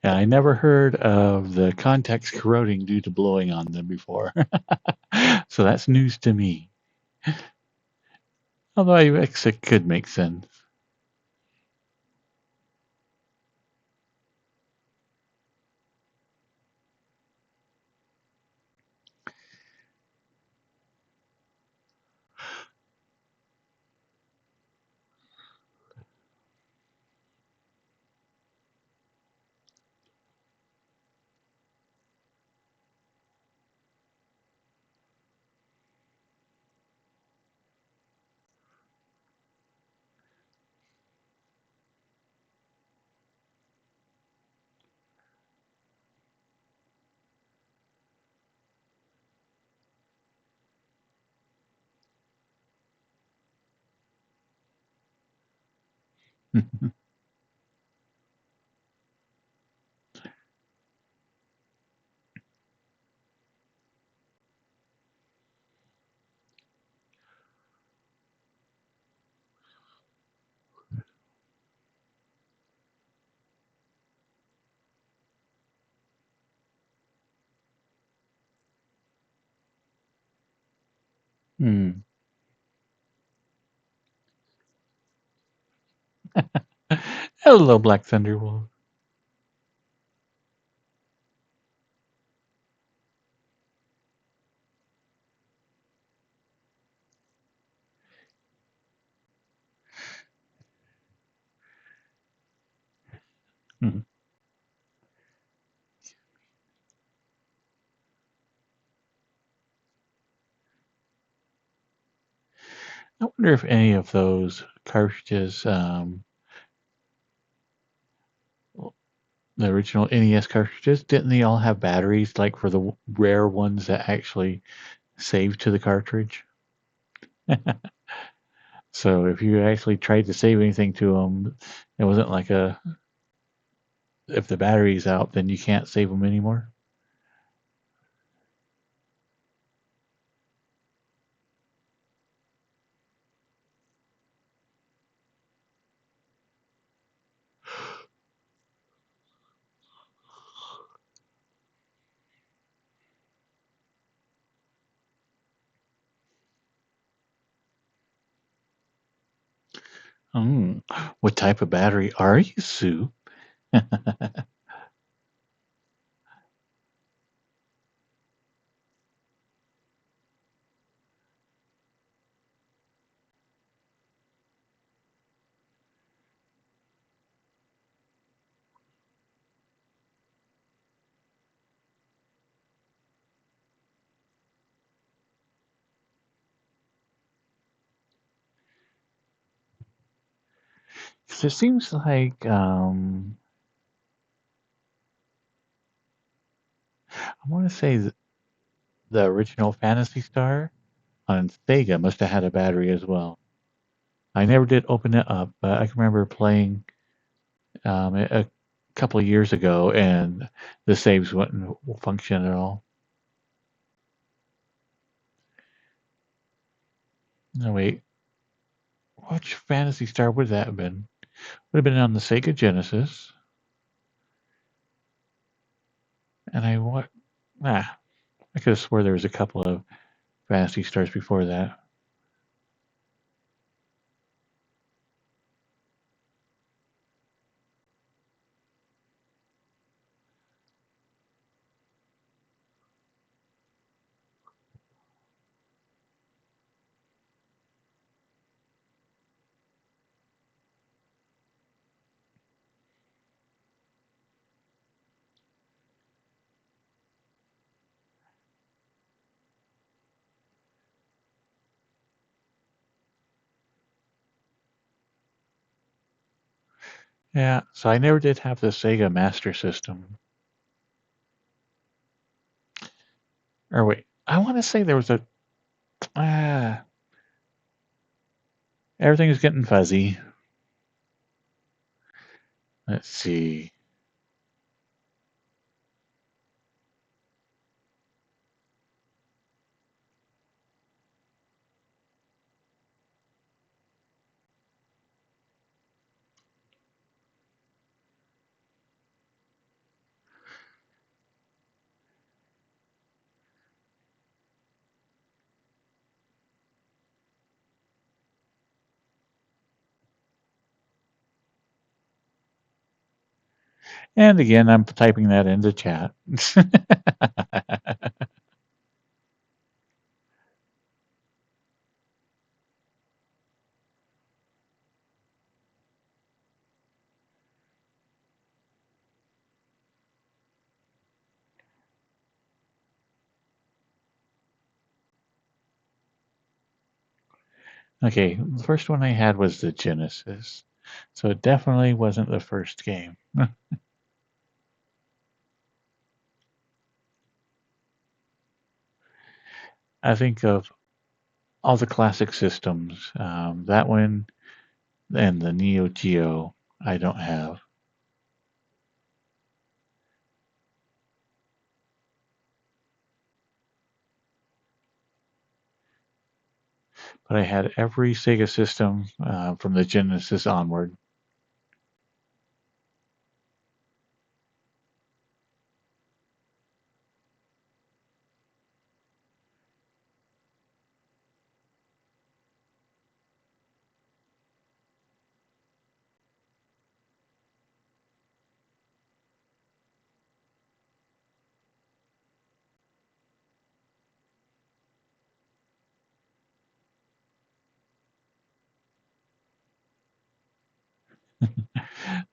Yeah, I never heard of the context corroding due to blowing on them before. So that's news to me. Although I guess it could make sense. Hmm. Hello, Black Thunderwolf. Hmm. I wonder if any of those cartridges, the original NES cartridges, didn't they all have batteries, like for the rare ones that actually save to the cartridge? So if you actually tried to save anything to them, it wasn't like a, if the battery's out, then you can't save them anymore. Mm. What type of battery are you, Sue? It seems like I want to say the original Fantasy Star on Sega must have had a battery as well. I never did open it up, but I can remember playing a couple of years ago, and the saves wouldn't function at all. No, wait, which Fantasy Star would that have been? Would have been on the Sega Genesis, and I could have swore there was a couple of Fantasy Stars before that. Yeah, so I never did have the Sega Master System. Or wait, I want to say there was a. Ah, everything's getting fuzzy. Let's see. And again, I'm typing that into chat. Okay, the first one I had was the Genesis. So it definitely wasn't the first game. I think of all the classic systems. That one and the Neo Geo I don't have. But I had every Sega system from the Genesis onward.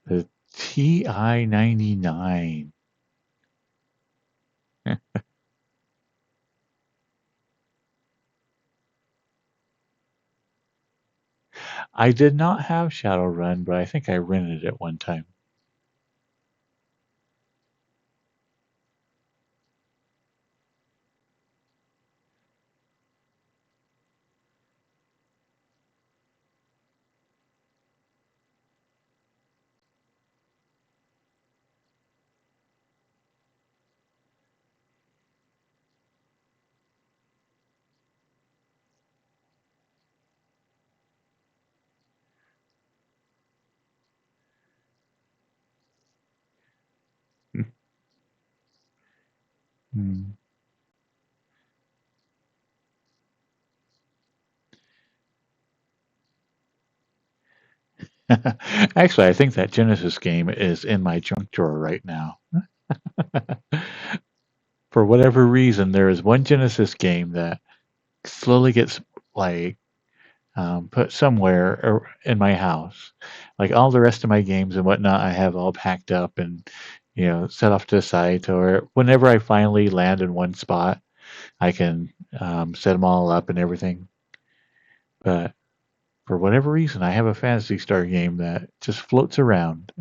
The TI-99. I did not have Shadowrun, but I think I rented it one time. Hmm. Actually, I think that Genesis game is in my junk drawer right now. For whatever reason, there is one Genesis game that slowly gets like put somewhere in my house. Like all the rest of my games and whatnot, I have all packed up and set off to the side. Or whenever I finally land in one spot, I can set them all up and everything. But for whatever reason, I have a Fantasy Star game that just floats around.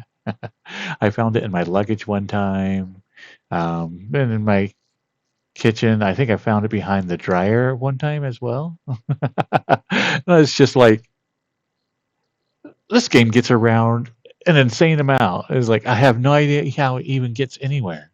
I found it in my luggage one time, and in my kitchen. I think I found it behind the dryer one time as well. It's just like this game gets around an insane amount. It's like I have no idea how it even gets anywhere.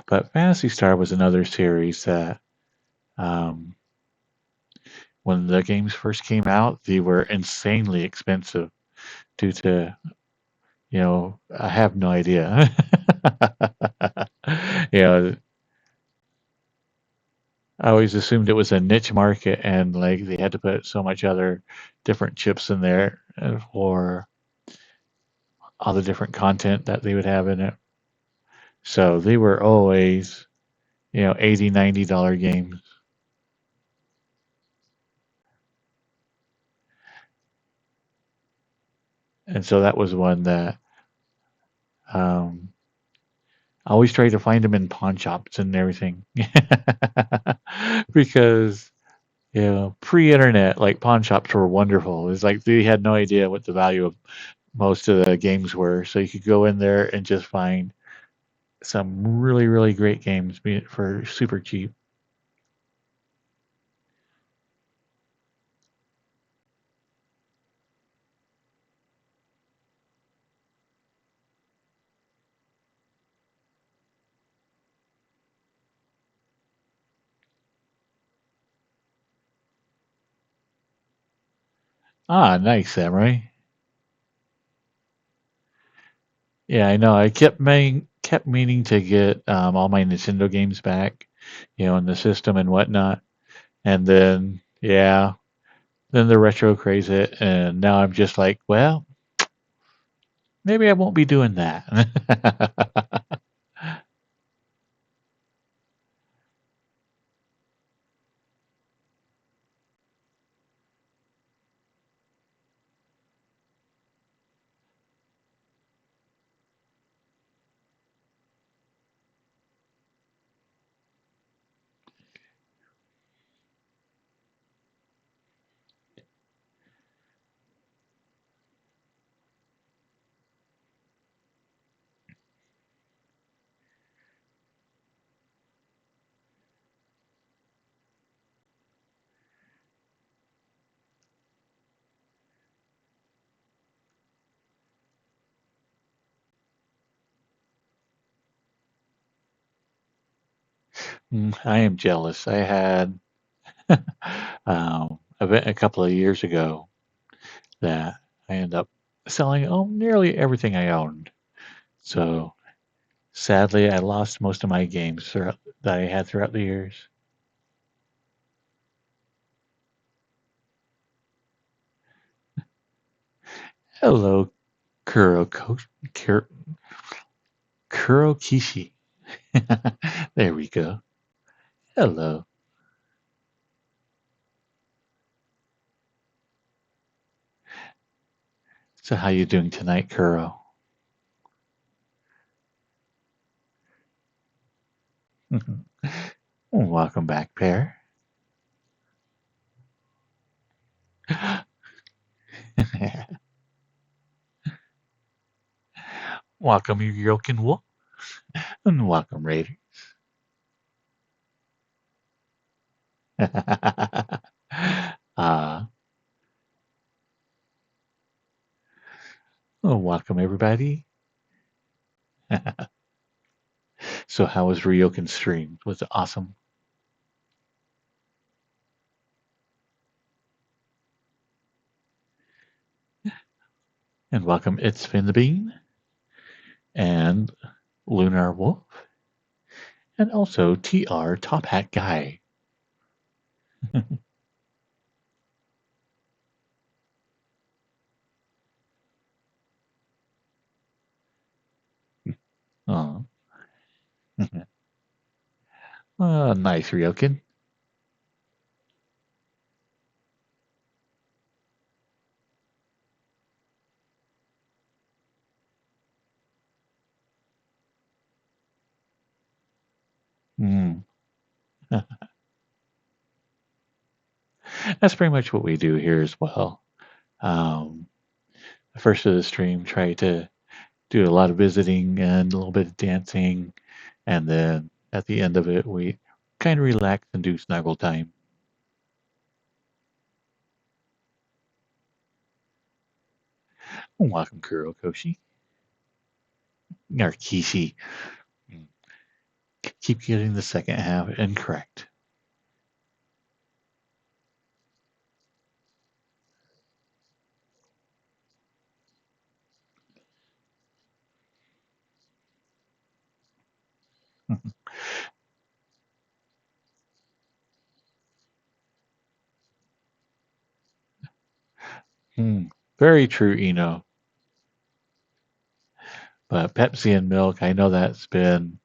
But Fantasy Star was another series that, um, when the games first came out, they were insanely expensive due to, I have no idea. you know, I always assumed it was a niche market and like they had to put so much other different chips in there for all the different content that they would have in it. So they were always, $80, $90 games. And so that was one that um, I always tried to find them in pawn shops and everything. Because, pre-internet, like pawn shops were wonderful. It's like they had no idea what the value of most of the games were. So you could go in there and just find some really, really great games for super cheap. Ah, nice, Samurai. Yeah, I know. I kept meaning to get all my Nintendo games back, in the system and whatnot. And then, yeah, then the retro craze hit, and now I'm just like, well, maybe I won't be doing that. I am jealous. I had a couple of years ago that I ended up selling nearly everything I owned. So Sadly, I lost most of my games that I had throughout the years. Hello, Kuro Kurokishi. There we go. Hello. So how you doing tonight, Kuro? Welcome back, Pear. Welcome, Yokin Wolf. And welcome, Raider. uh, welcome, everybody. So how was Ryokin's stream? Was it awesome? And welcome, It's Finn the Bean. And Lunar Wolf. And also TR Top Hat Guy. Oh. Nice, Ryokin. Mm. That's pretty much what we do here as well. Um, the first of the stream, try to do a lot of visiting and a little bit of dancing, and then at the end of it, we kind of relax and do snuggle time. Welcome, Kurokoshi. Or Kishi. Keep getting the second half incorrect. Very true, Eno. But Pepsi and milk, I know that's been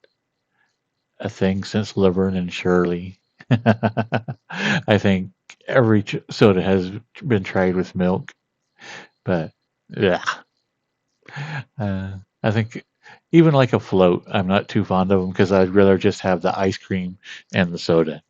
a thing since Laverne and Shirley. I think every soda has been tried with milk, but yeah, I think even like a float, I'm not too fond of them because I'd rather just have the ice cream and the soda.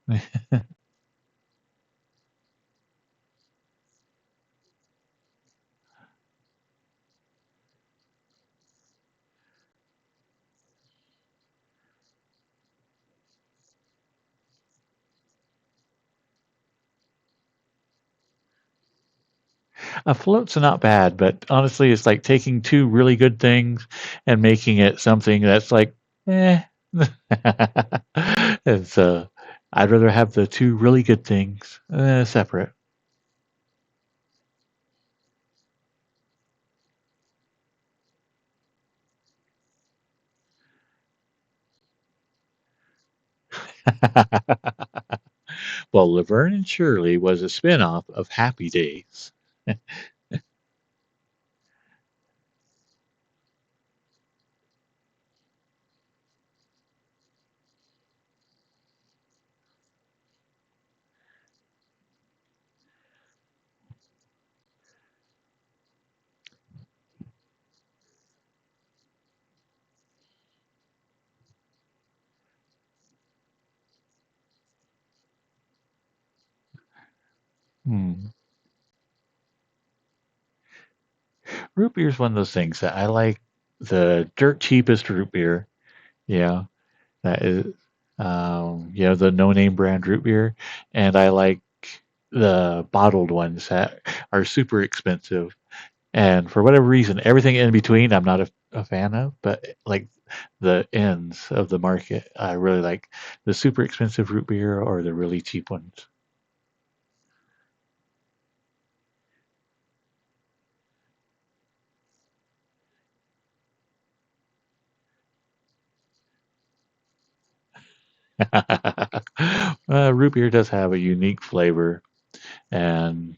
A float's not bad, but honestly, it's like taking two really good things and making it something that's like, eh. And so I'd rather have the two really good things separate. Well, Laverne and Shirley was a spinoff of Happy Days. Hmm. Root beer is one of those things that I like the dirt cheapest root beer. Yeah, that is, the no name brand root beer. And I like the bottled ones that are super expensive. And for whatever reason, everything in between, I'm not a fan of, but like the ends of the market, I really like the super expensive root beer or the really cheap ones. Root beer does have a unique flavor, and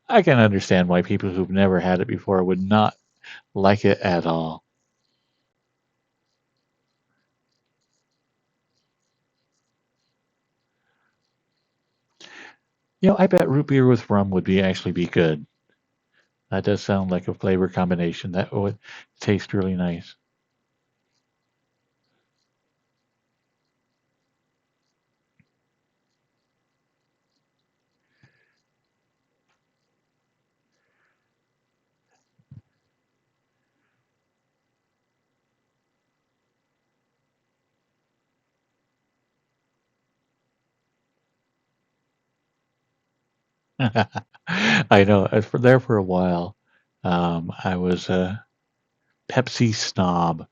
I can understand why people who've never had it before would not like it at all. I bet root beer with rum would actually be good. That does sound like a flavor combination that would taste really nice. I know. There for a while, I was a Pepsi snob.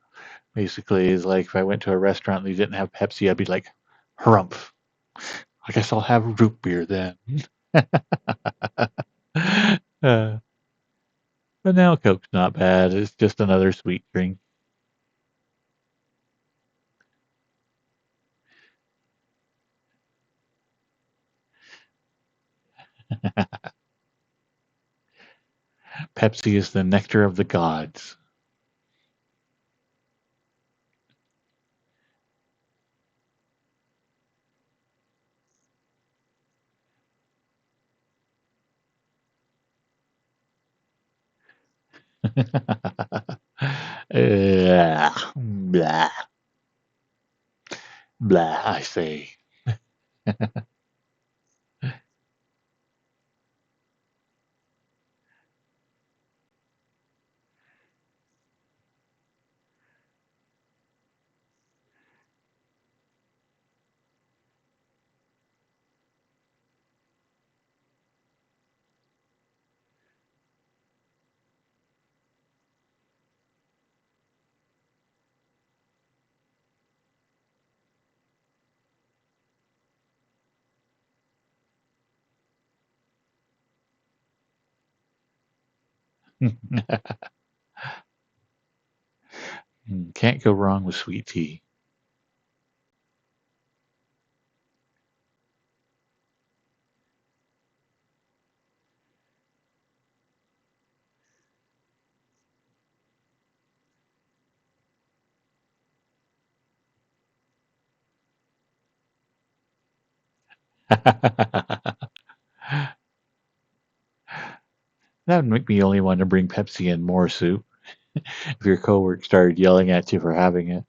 Basically, is like if I went to a restaurant and they didn't have Pepsi, I'd be like, "Harumph! I guess I'll have root beer then." uh, but now Coke's not bad. It's just another sweet drink. Pepsi is the nectar of the gods. Blah, blah, I say. Can't go wrong with sweet tea. That would make me only want to bring Pepsi and more soup if your coworker started yelling at you for having it.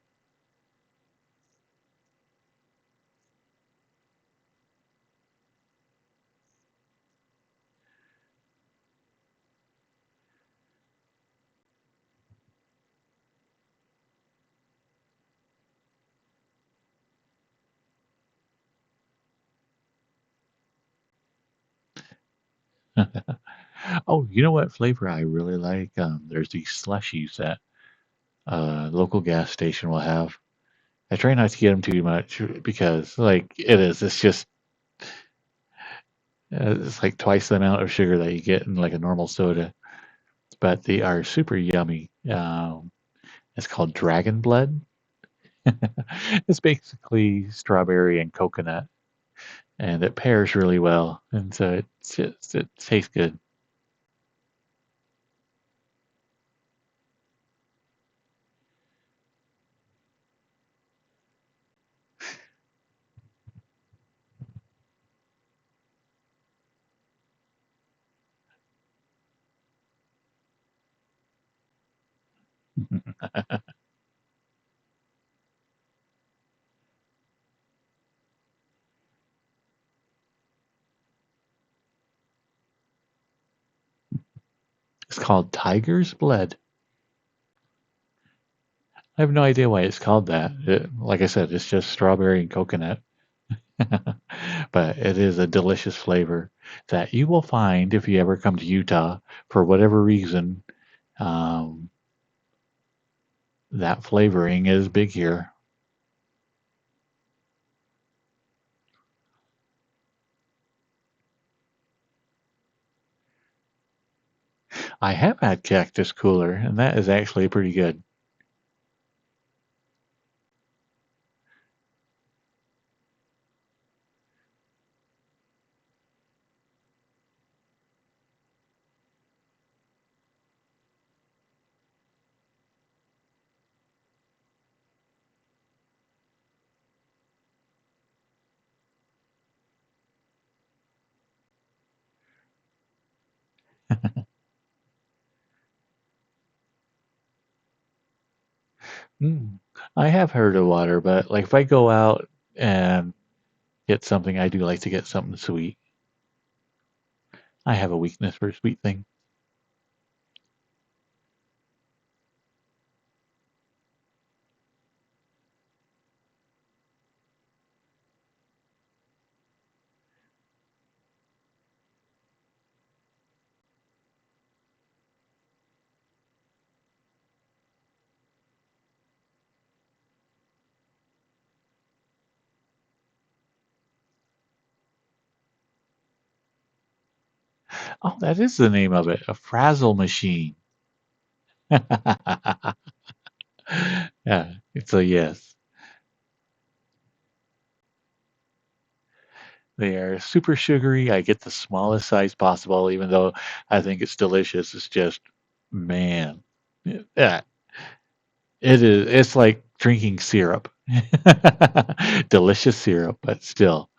Oh, you know what flavor I really like? There's these slushies that local gas station will have. I try not to get them too much because, like, it's just, it's like twice the amount of sugar that you get in like a normal soda, but they are super yummy. It's called Dragon Blood. It's basically strawberry and coconut, and it pairs really well, and so it tastes good. It's called Tiger's Blood. I have no idea why it's called that. Like I said, it's just strawberry and coconut. But it is a delicious flavor that you will find if you ever come to Utah for whatever reason. Um, that flavoring is big here. I have had cactus cooler, and that is actually pretty good. Mm. I have heard of water, but like if I go out and get something, I do like to get something sweet. I have a weakness for sweet things. Oh, that is the name of it, a frazzle machine. Yeah, it's a yes. They are super sugary. I get the smallest size possible, even though I think it's delicious. It's just, man, yeah, it is. It's like drinking syrup, delicious syrup, but still.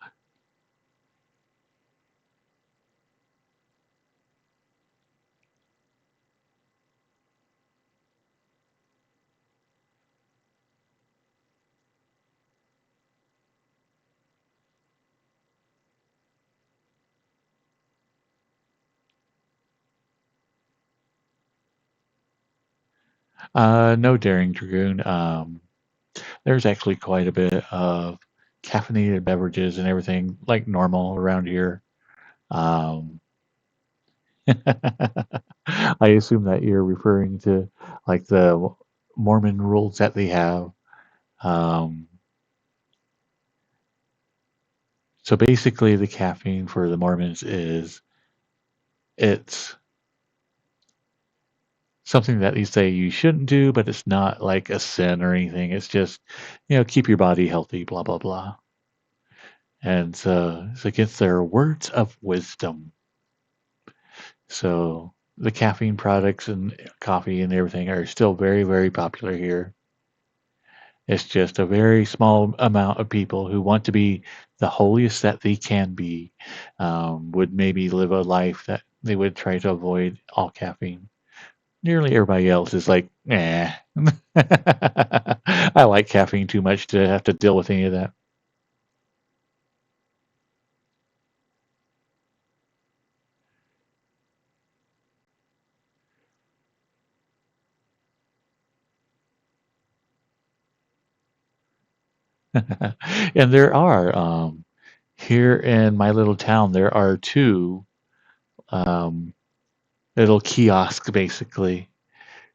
No Daring Dragoon. There's actually quite a bit of caffeinated beverages and everything like normal around here. Um, I assume that you're referring to like the Mormon rules that they have. Um, so basically, the caffeine for the Mormons is it's something that you say you shouldn't do, but it's not like a sin or anything. It's just, keep your body healthy, blah, blah, blah. And so it's against their words of wisdom. So the caffeine products and coffee and everything are still very, very popular here. It's just a very small amount of people who want to be the holiest that they can be, would maybe live a life that they would try to avoid all caffeine. Nearly everybody else is like, nah. I like caffeine too much to have to deal with any of that. And there are, here in my little town, there are two um, little kiosks basically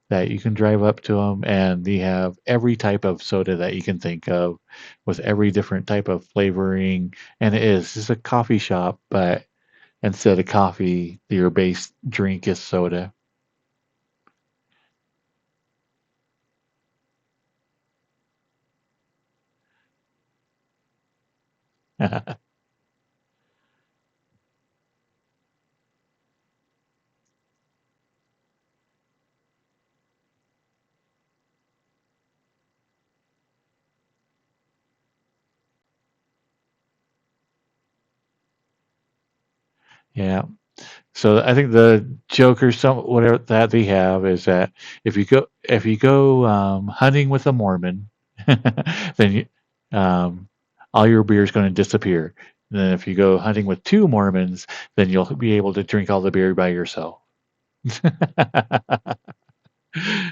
that you can drive up to them, and they have every type of soda that you can think of with every different type of flavoring. And it's a coffee shop, but instead of coffee, your base drink is soda. Yeah. So I think the joke or some whatever that they have is that if you go hunting with a Mormon, then um, all your beer is going to disappear. And then if you go hunting with two Mormons, then you'll be able to drink all the beer by yourself.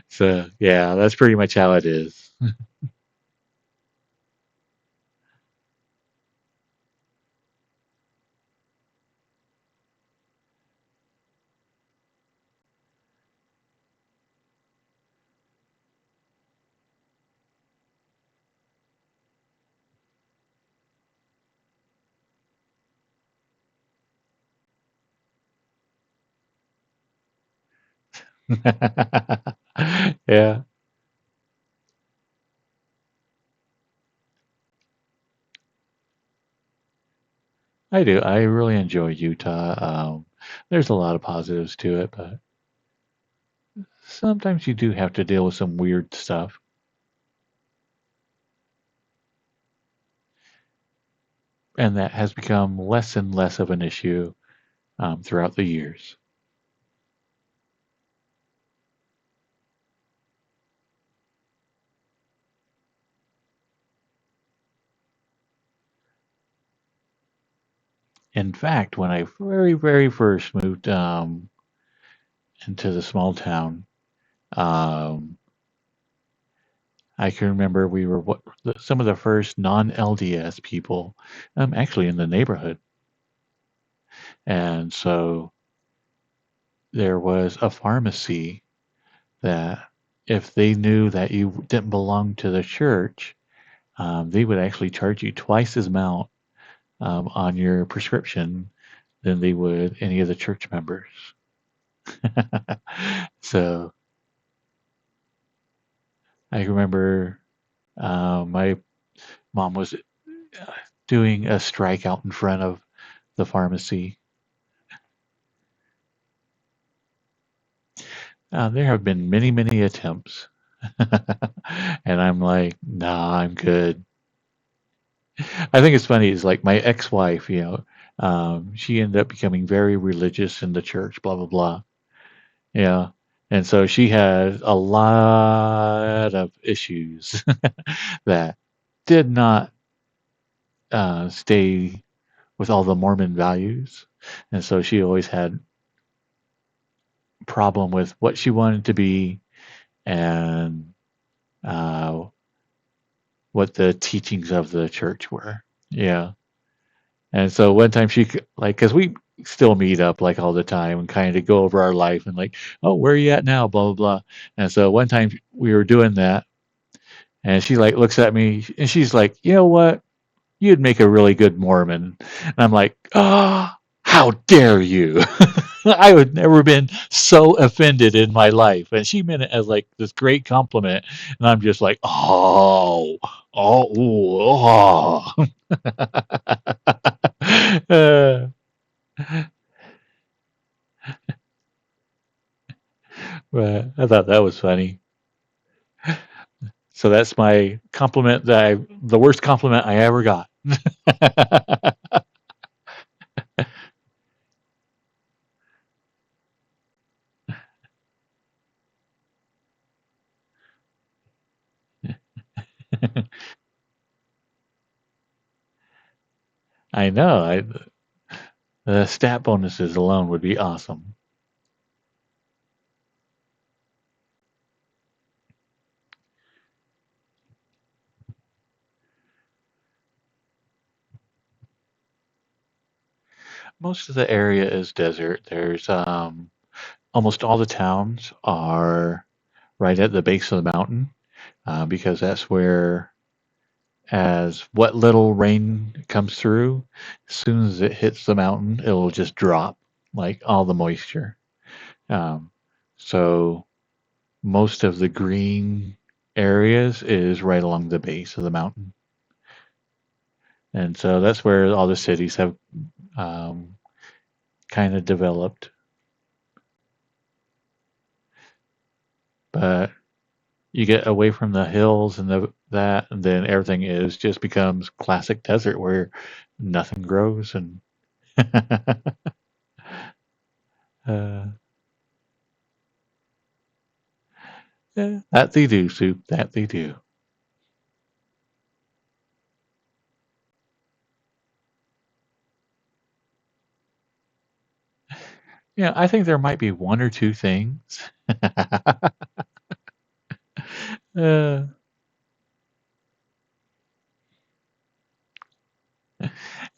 So yeah, that's pretty much how it is. Yeah, I do. I really enjoy Utah. There's a lot of positives to it, but sometimes you do have to deal with some weird stuff, and that has become less and less of an issue throughout the years. In fact, when I very, very first moved into the small town, um, I can remember we were some of the first non-LDS people actually in the neighborhood. And so there was a pharmacy that if they knew that you didn't belong to the church, they would actually charge you twice as amount on your prescription than they would any of the church members. So I remember my mom was doing a strike out in front of the pharmacy. There have been many, many attempts. And I'm like, nah, I'm good. I think it's funny is like my ex-wife, she ended up becoming very religious in the church, blah, blah, blah. Yeah. And so she had a lot of issues that did not stay with all the Mormon values. And so she always had problem with what she wanted to be and uh, what the teachings of the church were. Yeah. And so one time like, because we still meet up like all the time and kind of go over our life and like, oh, where are you at now? Blah, blah, blah. And so one time we were doing that and she like looks at me and she's like, you know what? You'd make a really good Mormon. And I'm like, oh, how dare you? I would never been so offended in my life. And she meant it as like this great compliment. And I'm just like, oh. uh, but I thought that was funny. So that's my compliment the worst compliment I ever got. I know. The stat bonuses alone would be awesome. Most of the area is desert. There's almost all the towns are right at the base of the mountain because that's where, as what little rain comes through, as soon as it hits the mountain, it'll just drop like all the moisture. Um, so most of the green areas is right along the base of the mountain. And so that's where all the cities have kind of developed. But you get away from the hills and and then everything is just becomes classic desert where nothing grows and uh, yeah, that they do, Soup. That they do. Yeah, I think there might be one or two things. uh,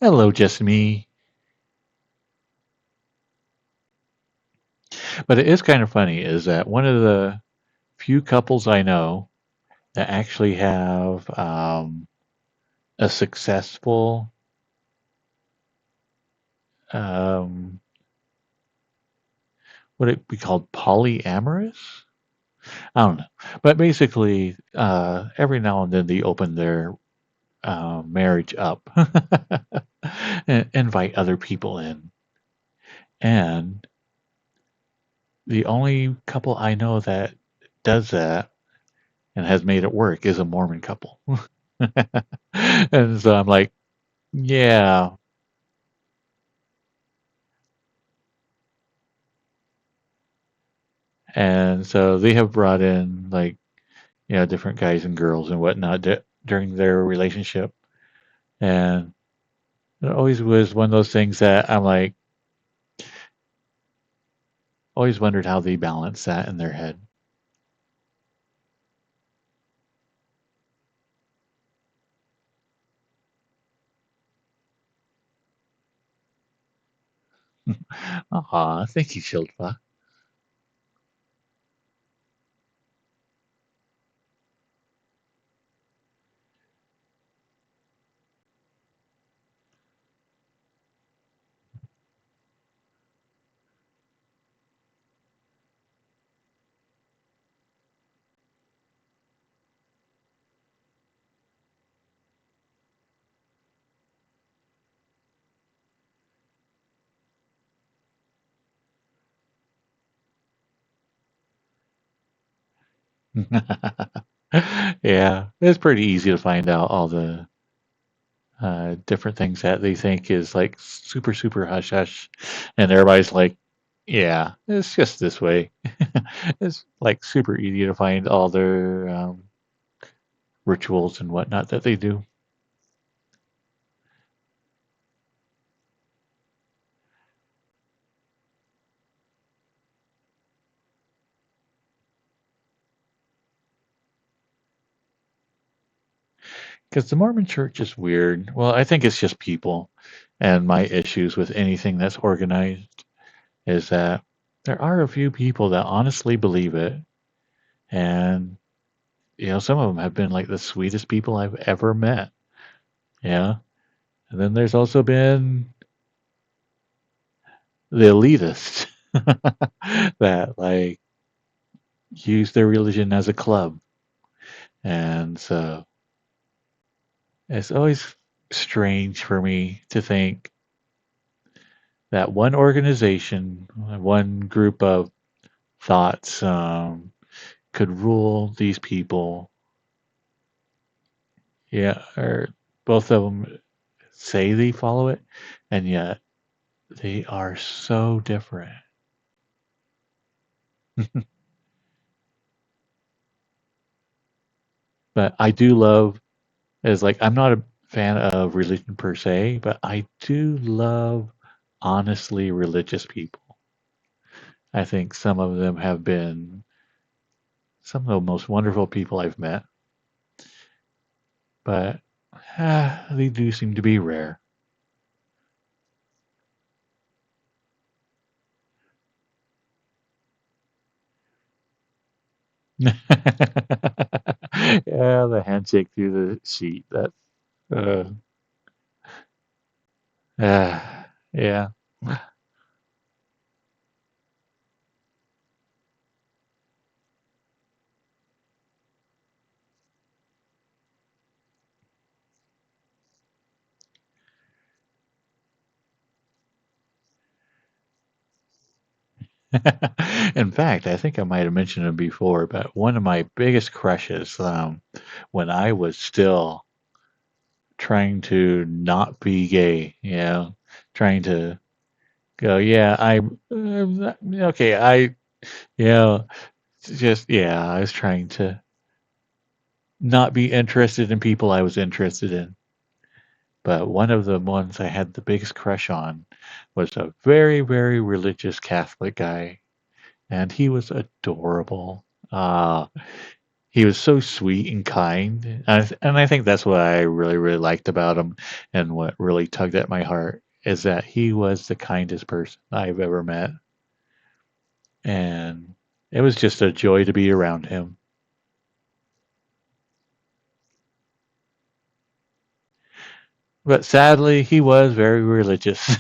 Hello, just me. But it is kind of funny is that one of the few couples I know that actually have a successful um, would it be called polyamorous? I don't know. But basically, every now and then they open their marriage up and invite other people in. And the only couple I know that does that and has made it work is a Mormon couple. And so I'm like, yeah. And so they have brought in like, different guys and girls and whatnot during their relationship. And It always was one of those things that I'm like, always wondered how they balance that in their head. Aw, thank you, Shilpa. Yeah, it's pretty easy to find out all the different things that they think is like super, super hush hush. And everybody's like, yeah, it's just this way. It's like super easy to find all their rituals and whatnot that they do. Because the Mormon church is weird. Well, I think it's just people. And my issues with anything that's organized is that there are a few people that honestly believe it. And, some of them have been like the sweetest people I've ever met. Yeah. And then there's also been the elitists that like use their religion as a club. And so it's always strange for me to think that one organization, one group of thoughts could rule these people. Yeah, or both of them say they follow it, and yet they are so different. But I do love is like I'm not a fan of religion per se, but I do love honestly religious people. I think some of them have been some of the most wonderful people I've met, but they do seem to be rare. Yeah, the handshake through the sheet. That's uh, yeah. In fact, I think I might have mentioned it before, but one of my biggest crushes when I was still trying to not be gay, trying to go, yeah, okay, you know, I was trying to not be interested in people I was interested in. But one of the ones I had the biggest crush on was a very, very religious Catholic guy, and he was adorable. He was so sweet and kind, and I think that's what I really, really liked about him, and what really tugged at my heart is that he was the kindest person I've ever met, and it was just a joy to be around him. But sadly, he was very religious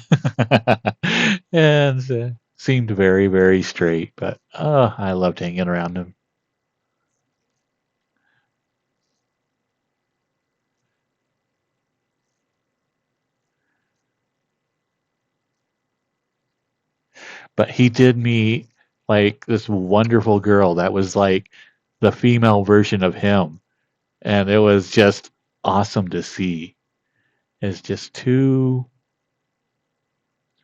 and seemed very, very straight. But I loved hanging around him. But he did meet like this wonderful girl that was like the female version of him. And it was just awesome to see. It's just two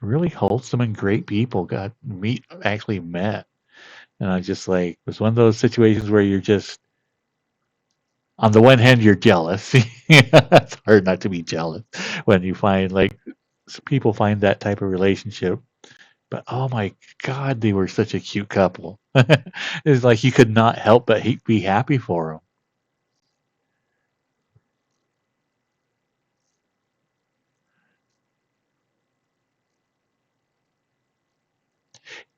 really wholesome and great people got meet actually met. And I just like it was one of those situations where you're just on the one hand, you're jealous. It's hard not to be jealous when you find like people find that type of relationship. But oh my God, they were such a cute couple. It's like you could not help but be happy for them.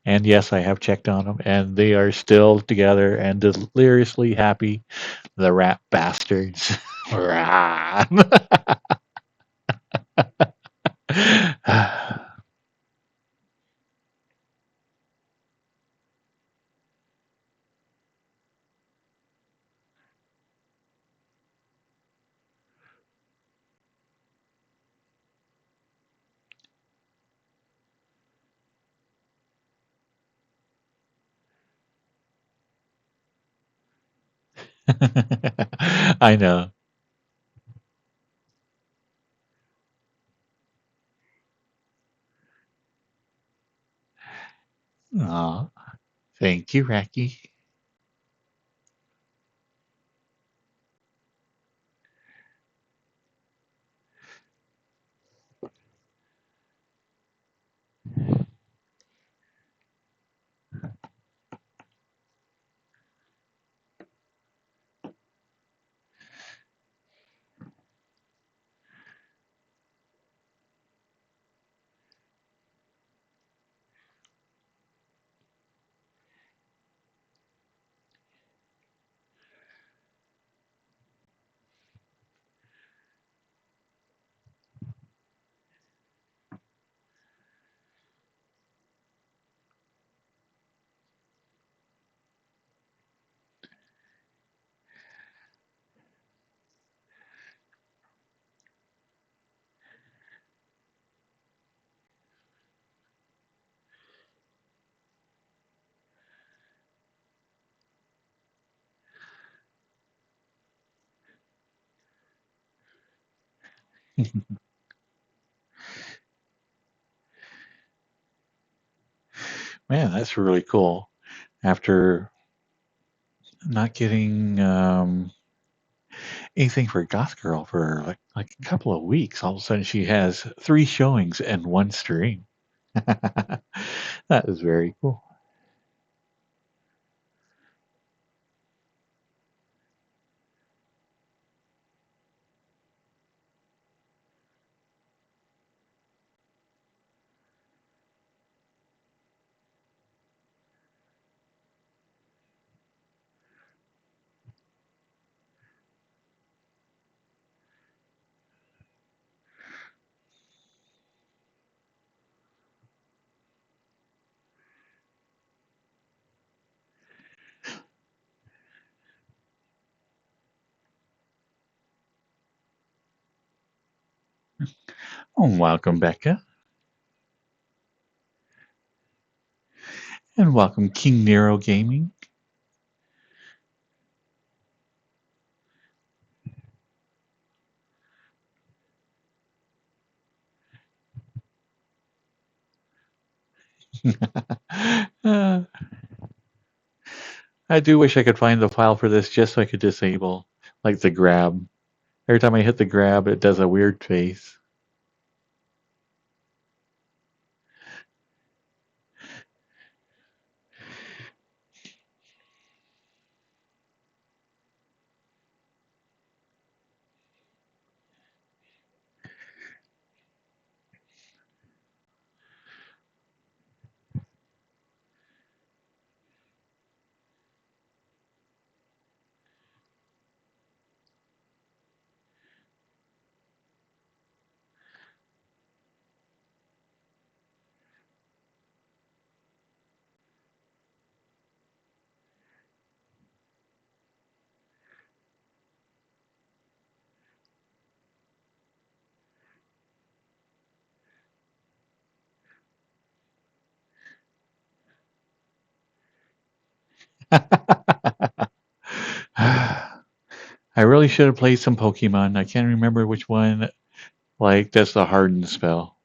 And yes, I have checked on them, and they are still together and deliriously happy. The rat bastards. Rah. I know. Aw, thank you, Racky. Man, that's really cool. After not getting anything for Goth Girl for like a couple of weeks, all of a sudden she has 3 showings and 1 stream. That is very cool. Oh, welcome, Becca, and welcome, King Nero Gaming. uh, I do wish I could find the file for this just so I could disable like the grab. Every time I hit the grab, it does a weird face. I really should have played some Pokemon. I can't remember which one. Like, that's the hardened spell.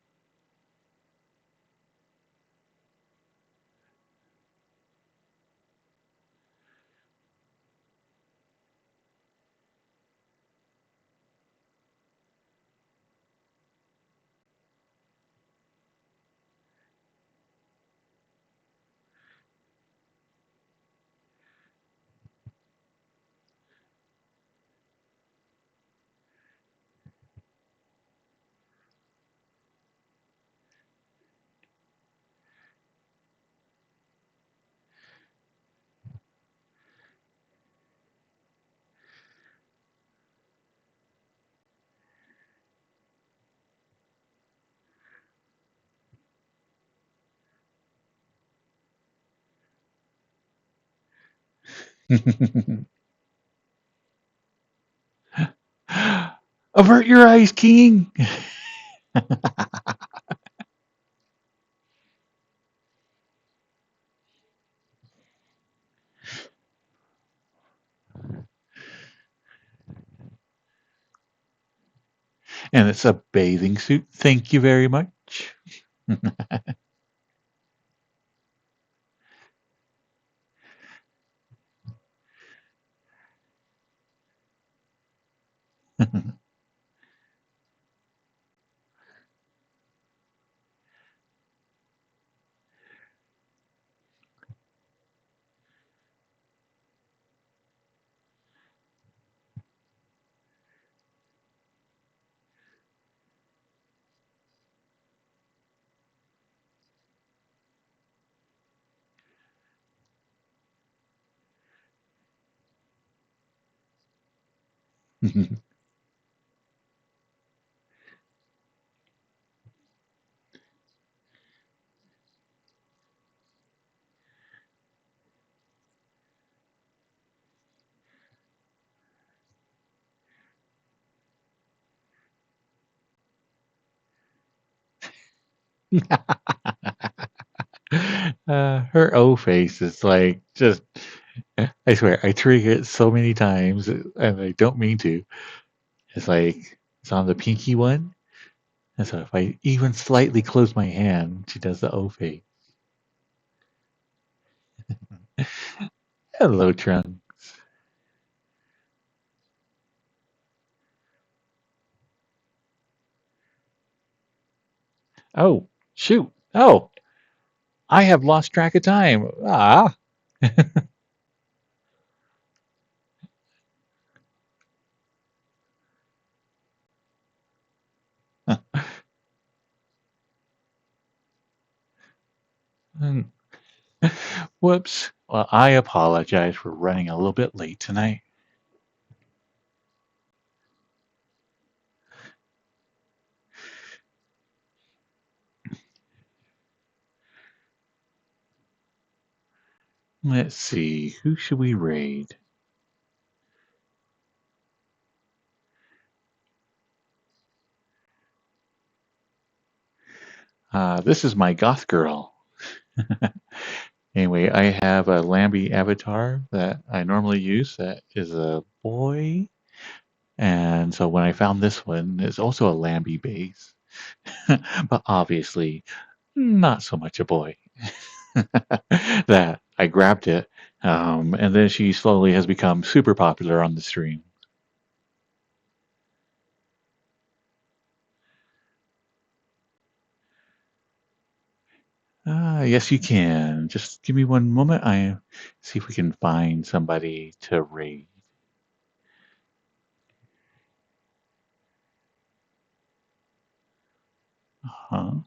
Avert your eyes, King! And it's a bathing suit. Thank you very much. Her O face is like just. I swear, I trigger it so many times, and I don't mean to. It's like it's on the pinky one, and so if I even slightly close my hand, she does the O face. Hello, Trunk. Oh, shoot. Oh, I have lost track of time. Ah. Whoops. Well, I apologize for running a little bit late tonight. Let's see. Who should we raid? This is my goth girl. Anyway, I have a Lambie avatar that I normally use that is a boy. And so when I found this one, it's also a Lambie base. But obviously, not so much a boy. That I grabbed it. And then she slowly has become super popular on the stream. Yes, you can. Just give me one moment. I see if we can find somebody to raid. Huh?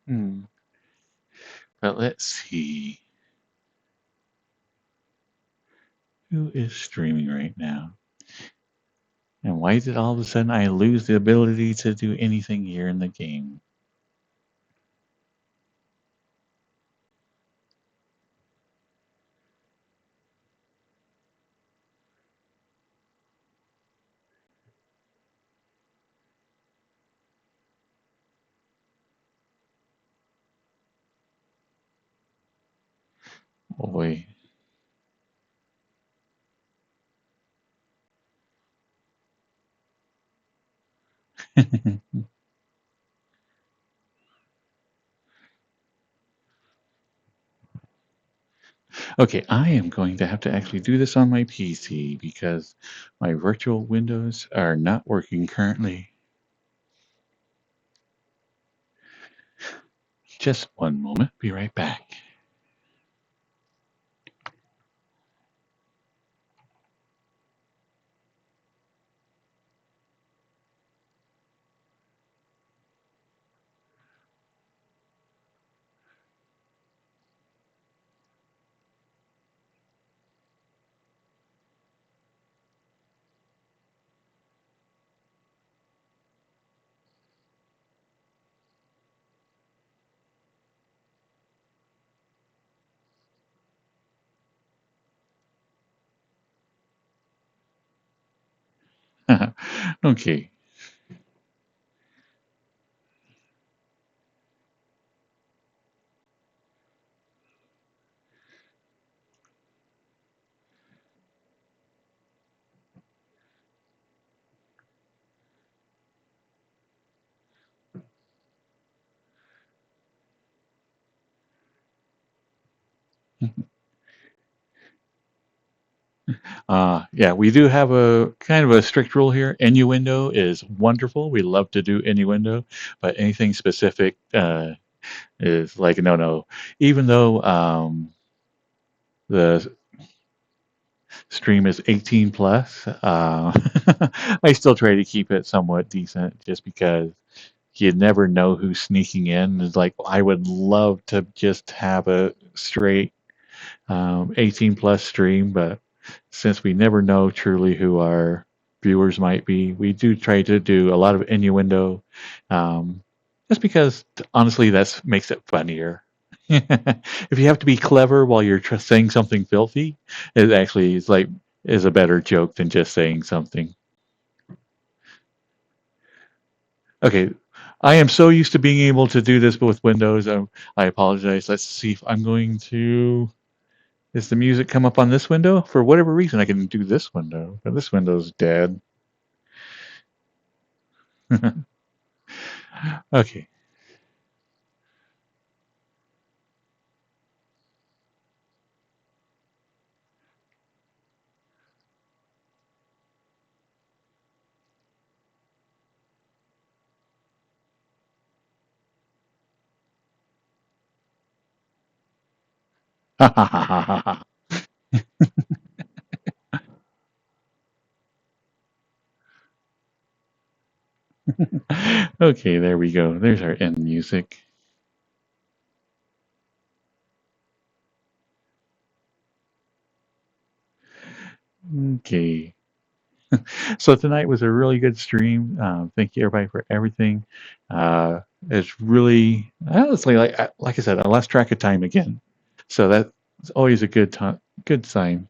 Hmm. But let's see. Who is streaming right now? And why did all of a sudden I lose the ability to do anything here in the game? Boy. Okay, I am going to have to actually do this on my PC because my virtual windows are not working currently. Just one moment. Be right back. Okay. Yeah, we do have a kind of a strict rule here. Innuendo is wonderful. We love to do innuendo, but anything specific is like no, no. Even though the stream is 18 plus, I still try to keep it somewhat decent, just because you never know who's sneaking in. It's like I would love to just have a straight 18 plus stream, but since we never know truly who our viewers might be, we do try to do a lot of innuendo, um, just because honestly that makes it funnier. If you have to be clever while you're saying something filthy, it actually is a better joke than just saying something. Okay, I am so used to being able to do this with Windows. I apologize. Let's see if I'm going to. Is the music come up on this window? For whatever reason, I can do this window, but this window's dead. Okay. Okay, there we go. There's our end music. Okay. So tonight was a really good stream. Thank you everybody for everything. Uh, it's really honestly like I said, I lost track of time again. So that's always a good time, good sign.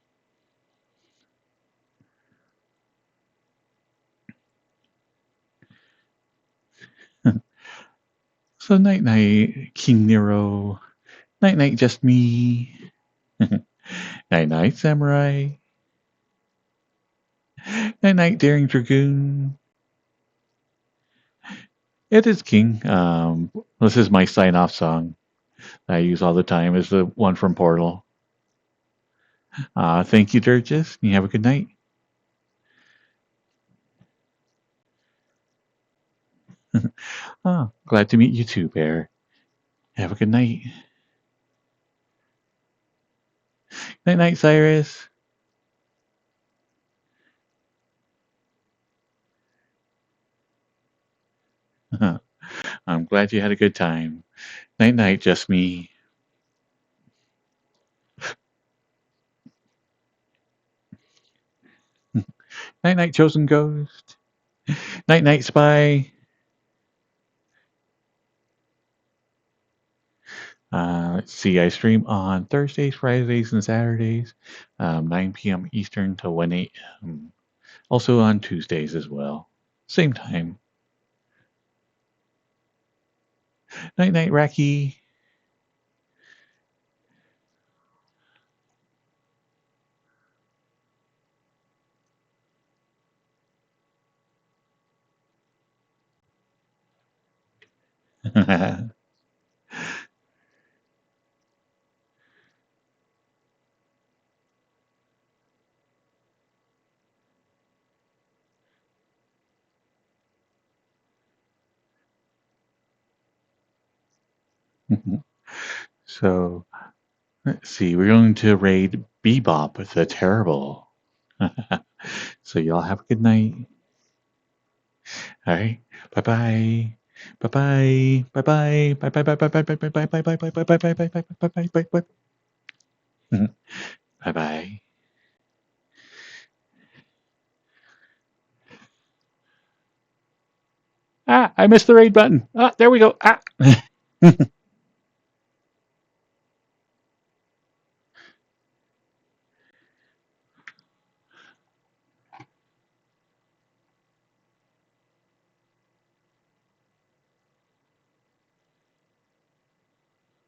So night night, King Nero. Night night, just me. Night night, Samurai. Night night, Daring Dragoon. It is King. This is my sign off song that I use all the time. Is the one from Portal. Thank you, Durgis. You have a good night. Glad to meet you too, Bear. Have a good night. Night night, Cyrus. I'm glad you had a good time. Night night, just me. Night night, chosen ghost. Night night, spy. Let's see, I stream on Thursdays, Fridays, and Saturdays, 9 p.m. Eastern to 1 a.m. Also on Tuesdays as well. Same time. Night night, Racky. So, let's see. We're going to raid Bebop the Terrible. So, y'all have a good night. All right. Bye bye. Bye bye. Bye bye. Bye bye. Bye bye. Bye bye. Bye bye. Bye bye. Bye bye. Bye bye. Bye bye. Bye bye. Bye bye. Bye bye. I missed the raid button. There we go.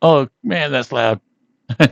Oh, man, that's loud.